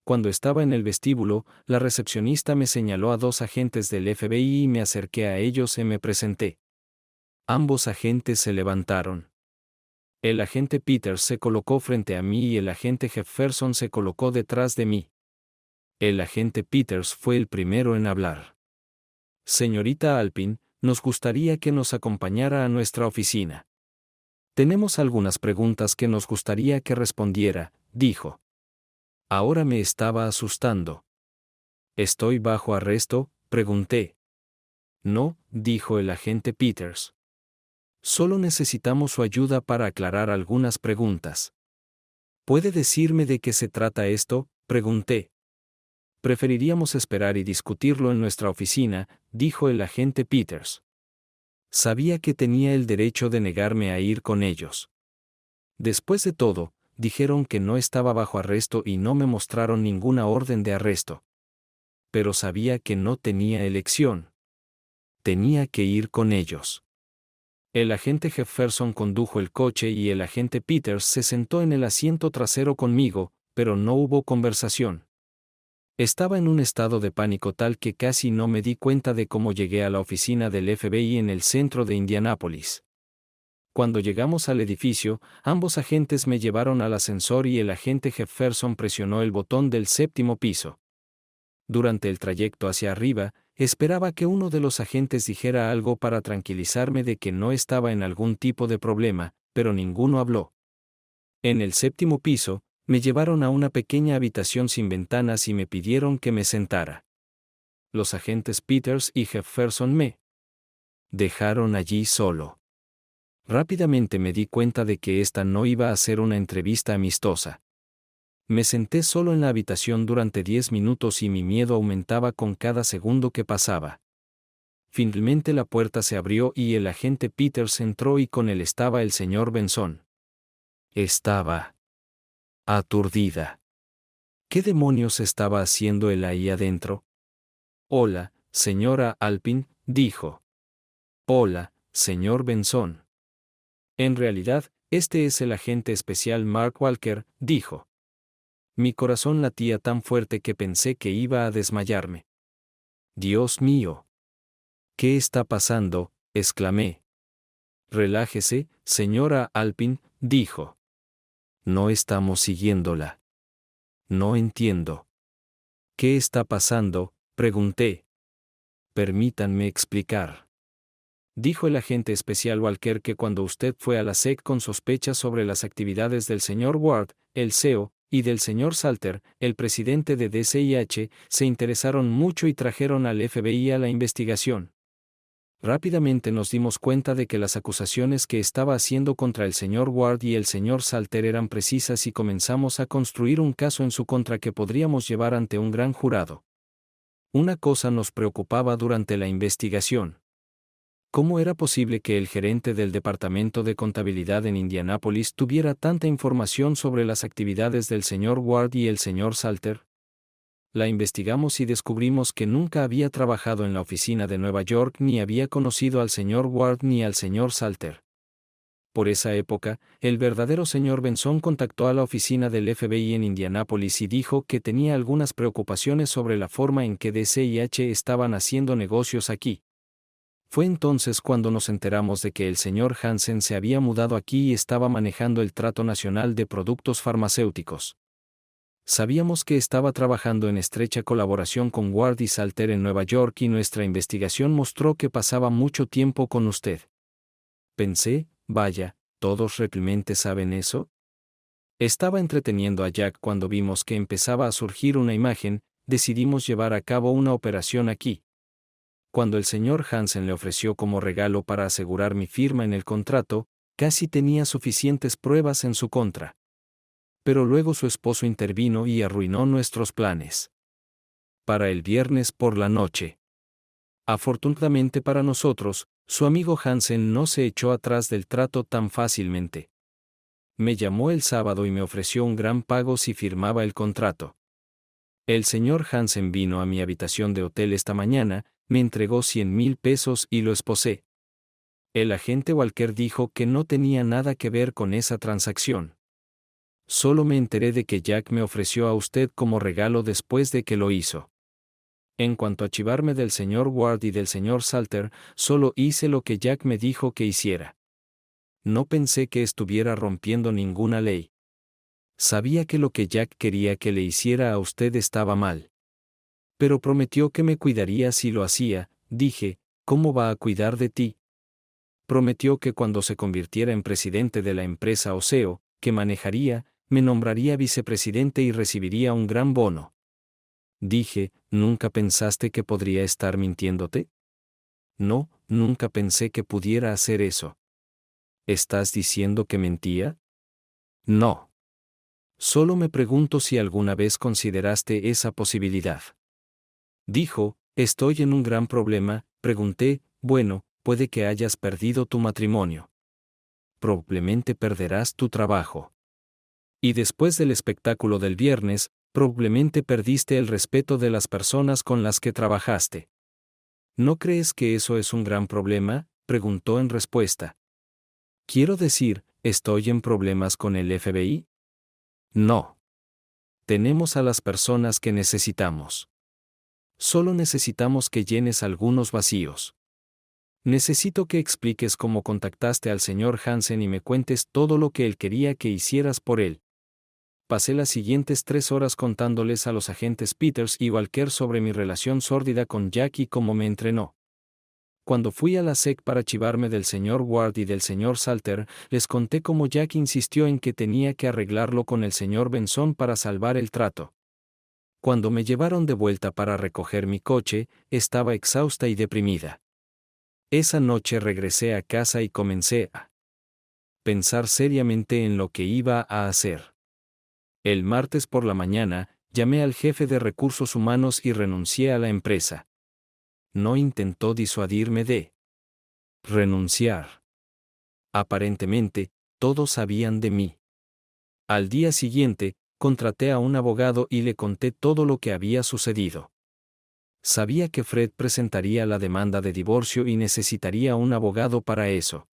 Cuando estaba en el vestíbulo, la recepcionista me señaló a 2 agentes del FBI y me acerqué a ellos y me presenté. Ambos agentes se levantaron. El agente Peters se colocó frente a mí y el agente Jefferson se colocó detrás de mí. El agente Peters fue el primero en hablar. Señorita Alpin, nos gustaría que nos acompañara a nuestra oficina. Tenemos algunas preguntas que nos gustaría que respondiera, dijo. Ahora me estaba asustando. ¿Estoy bajo arresto?, pregunté. No, dijo el agente Peters. Solo necesitamos su ayuda para aclarar algunas preguntas. ¿Puede decirme de qué se trata esto?, pregunté. Preferiríamos esperar y discutirlo en nuestra oficina, dijo el agente Peters. Sabía que tenía el derecho de negarme a ir con ellos. Después de todo, dijeron que no estaba bajo arresto y no me mostraron ninguna orden de arresto. Pero sabía que no tenía elección. Tenía que ir con ellos. El agente Jefferson condujo el coche y el agente Peters se sentó en el asiento trasero conmigo, pero no hubo conversación. Estaba en un estado de pánico tal que casi no me di cuenta de cómo llegué a la oficina del FBI en el centro de Indianápolis. Cuando llegamos al edificio, ambos agentes me llevaron al ascensor y el agente Jefferson presionó el botón del 7º piso. Durante el trayecto hacia arriba, esperaba que uno de los agentes dijera algo para tranquilizarme de que no estaba en algún tipo de problema, pero ninguno habló. En el 7º piso, me llevaron a una pequeña habitación sin ventanas y me pidieron que me sentara. Los agentes Peters y Jefferson me dejaron allí solo. Rápidamente me di cuenta de que esta no iba a ser una entrevista amistosa. Me senté solo en la habitación durante 10 minutos y mi miedo aumentaba con cada segundo que pasaba. Finalmente la puerta se abrió y el agente Peters entró y con él estaba el señor Benson. Estaba aturdida. ¿Qué demonios estaba haciendo él ahí adentro? Hola, señora Alpin, dijo. Hola, señor Benson. En realidad, este es el agente especial Mark Walker, dijo. Mi corazón latía tan fuerte que pensé que iba a desmayarme. Dios mío. ¿Qué está pasando?, exclamé. Relájese, señora Alpin, dijo. No estamos siguiéndola. No entiendo. ¿Qué está pasando?, pregunté. Permítanme explicar. Dijo el agente especial Walker que cuando usted fue a la SEC con sospechas sobre las actividades del señor Ward, el CEO, y del señor Salter, el presidente de DCIH, se interesaron mucho y trajeron al FBI a la investigación. Rápidamente nos dimos cuenta de que las acusaciones que estaba haciendo contra el señor Ward y el señor Salter eran precisas y comenzamos a construir un caso en su contra que podríamos llevar ante un gran jurado. Una cosa nos preocupaba durante la investigación. ¿Cómo era posible que el gerente del Departamento de Contabilidad en Indianápolis tuviera tanta información sobre las actividades del señor Ward y el señor Salter? La investigamos y descubrimos que nunca había trabajado en la oficina de Nueva York ni había conocido al señor Ward ni al señor Salter. Por esa época, el verdadero señor Benson contactó a la oficina del FBI en Indianápolis y dijo que tenía algunas preocupaciones sobre la forma en que DCIH estaban haciendo negocios aquí. Fue entonces cuando nos enteramos de que el señor Hansen se había mudado aquí y estaba manejando el trato nacional de productos farmacéuticos. Sabíamos que estaba trabajando en estrecha colaboración con Ward y Salter en Nueva York y nuestra investigación mostró que pasaba mucho tiempo con usted. Pensé, vaya, ¿todos realmente saben eso? Estaba entreteniendo a Jack cuando vimos que empezaba a surgir una imagen, decidimos llevar a cabo una operación aquí. Cuando el señor Hansen le ofreció como regalo para asegurar mi firma en el contrato, casi tenía suficientes pruebas en su contra. Pero luego su esposo intervino y arruinó nuestros planes. Para el viernes por la noche. Afortunadamente para nosotros, su amigo Hansen no se echó atrás del trato tan fácilmente. Me llamó el sábado y me ofreció un gran pago si firmaba el contrato. El señor Hansen vino a mi habitación de hotel esta mañana, me entregó 100,000 pesos y lo esposé. El agente Walker dijo que no tenía nada que ver con esa transacción. Solo me enteré de que Jack me ofreció a usted como regalo después de que lo hizo. En cuanto a chivarme del señor Ward y del señor Salter, solo hice lo que Jack me dijo que hiciera. No pensé que estuviera rompiendo ninguna ley. Sabía que lo que Jack quería que le hiciera a usted estaba mal. Pero prometió que me cuidaría si lo hacía. Dije, ¿cómo va a cuidar de ti? Prometió que cuando se convirtiera en presidente de la empresa o CEO, que manejaría, me nombraría vicepresidente y recibiría un gran bono. Dije, ¿nunca pensaste que podría estar mintiéndote? No, nunca pensé que pudiera hacer eso. ¿Estás diciendo que mentía? No. Solo me pregunto si alguna vez consideraste esa posibilidad. Dijo, estoy en un gran problema. Pregunté, bueno, puede que hayas perdido tu matrimonio. Probablemente perderás tu trabajo. Y después del espectáculo del viernes, probablemente perdiste el respeto de las personas con las que trabajaste. ¿No crees que eso es un gran problema?, preguntó en respuesta. Quiero decir, ¿estoy en problemas con el FBI? No. Tenemos a las personas que necesitamos. Solo necesitamos que llenes algunos vacíos. Necesito que expliques cómo contactaste al señor Hansen y me cuentes todo lo que él quería que hicieras por él. Pasé las siguientes 3 horas contándoles a los agentes Peters y Walker sobre mi relación sórdida con Jack y cómo me entrenó. Cuando fui a la SEC para chivarme del señor Ward y del señor Salter, les conté cómo Jack insistió en que tenía que arreglarlo con el señor Benson para salvar el trato. Cuando me llevaron de vuelta para recoger mi coche, estaba exhausta y deprimida. Esa noche regresé a casa y comencé a pensar seriamente en lo que iba a hacer. El martes por la mañana, llamé al jefe de recursos humanos y renuncié a la empresa. No intentó disuadirme de renunciar. Aparentemente, todos sabían de mí. Al día siguiente, contraté a un abogado y le conté todo lo que había sucedido. Sabía que Fred presentaría la demanda de divorcio y necesitaría un abogado para eso.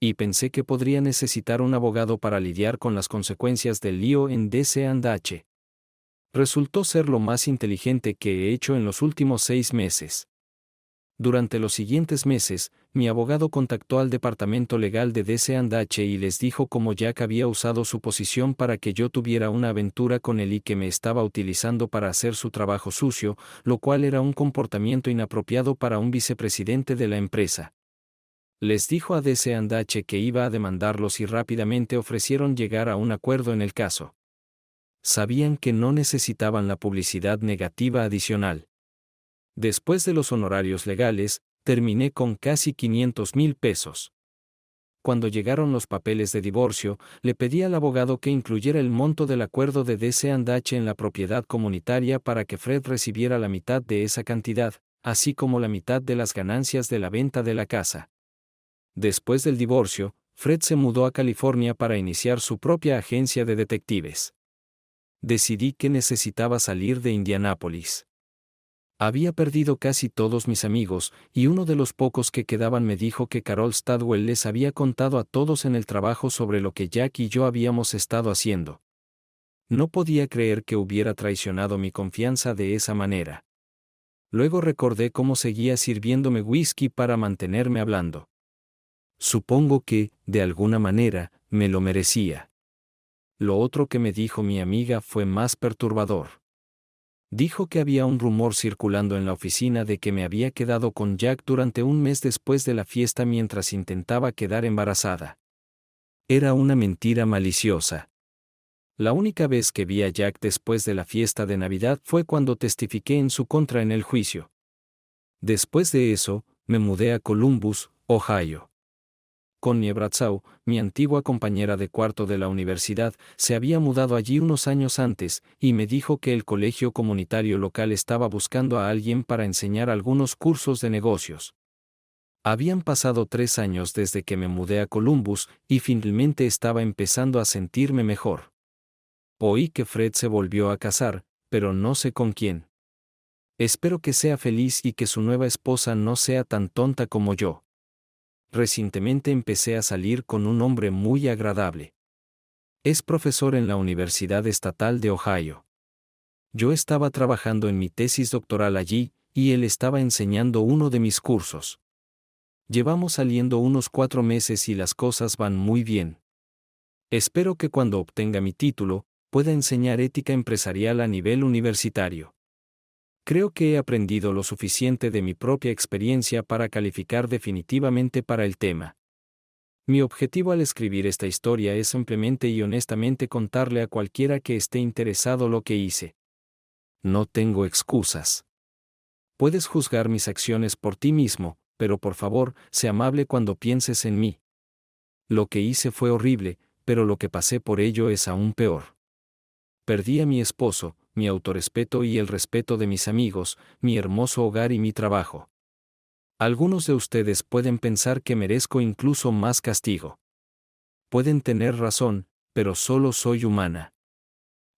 Y pensé que podría necesitar un abogado para lidiar con las consecuencias del lío en DC&H. Resultó ser lo más inteligente que he hecho en los últimos 6 meses. Durante los siguientes meses, mi abogado contactó al departamento legal de DC&H y les dijo cómo Jack había usado su posición para que yo tuviera una aventura con él y que me estaba utilizando para hacer su trabajo sucio, lo cual era un comportamiento inapropiado para un vicepresidente de la empresa. Les dijo a DC&H que iba a demandarlos y rápidamente ofrecieron llegar a un acuerdo en el caso. Sabían que no necesitaban la publicidad negativa adicional. Después de los honorarios legales, terminé con casi $500,000. Cuando llegaron los papeles de divorcio, le pedí al abogado que incluyera el monto del acuerdo de DC&H en la propiedad comunitaria para que Fred recibiera la mitad de esa cantidad, así como la mitad de las ganancias de la venta de la casa. Después del divorcio, Fred se mudó a California para iniciar su propia agencia de detectives. Decidí que necesitaba salir de Indianápolis. Había perdido casi todos mis amigos, y uno de los pocos que quedaban me dijo que Carol Stadwell les había contado a todos en el trabajo sobre lo que Jack y yo habíamos estado haciendo. No podía creer que hubiera traicionado mi confianza de esa manera. Luego recordé cómo seguía sirviéndome whisky para mantenerme hablando. Supongo que, de alguna manera, me lo merecía. Lo otro que me dijo mi amiga fue más perturbador. Dijo que había un rumor circulando en la oficina de que me había quedado con Jack durante un mes después de la fiesta mientras intentaba quedar embarazada. Era una mentira maliciosa. La única vez que vi a Jack después de la fiesta de Navidad fue cuando testifiqué en su contra en el juicio. Después de eso, me mudé a Columbus, Ohio. Connie Bradshaw, mi antigua compañera de cuarto de la universidad, se había mudado allí unos años antes, y me dijo que el colegio comunitario local estaba buscando a alguien para enseñar algunos cursos de negocios. Habían pasado 3 años desde que me mudé a Columbus, y finalmente estaba empezando a sentirme mejor. Oí que Fred se volvió a casar, pero no sé con quién. Espero que sea feliz y que su nueva esposa no sea tan tonta como yo. Recientemente empecé a salir con un hombre muy agradable. Es profesor en la Universidad Estatal de Ohio. Yo estaba trabajando en mi tesis doctoral allí, y él estaba enseñando uno de mis cursos. Llevamos saliendo unos 4 meses y las cosas van muy bien. Espero que cuando obtenga mi título, pueda enseñar ética empresarial a nivel universitario. Creo que he aprendido lo suficiente de mi propia experiencia para calificar definitivamente para el tema. Mi objetivo al escribir esta historia es simplemente y honestamente contarle a cualquiera que esté interesado lo que hice. No tengo excusas. Puedes juzgar mis acciones por ti mismo, pero por favor, sé amable cuando pienses en mí. Lo que hice fue horrible, pero lo que pasé por ello es aún peor. Perdí a mi esposo, mi autorrespeto y el respeto de mis amigos, mi hermoso hogar y mi trabajo. Algunos de ustedes pueden pensar que merezco incluso más castigo. Pueden tener razón, pero solo soy humana.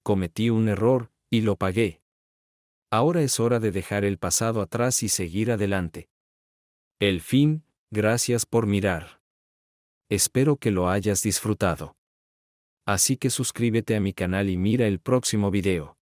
Cometí un error, y lo pagué. Ahora es hora de dejar el pasado atrás y seguir adelante. El fin, gracias por mirar. Espero que lo hayas disfrutado. Así que suscríbete a mi canal y mira el próximo video.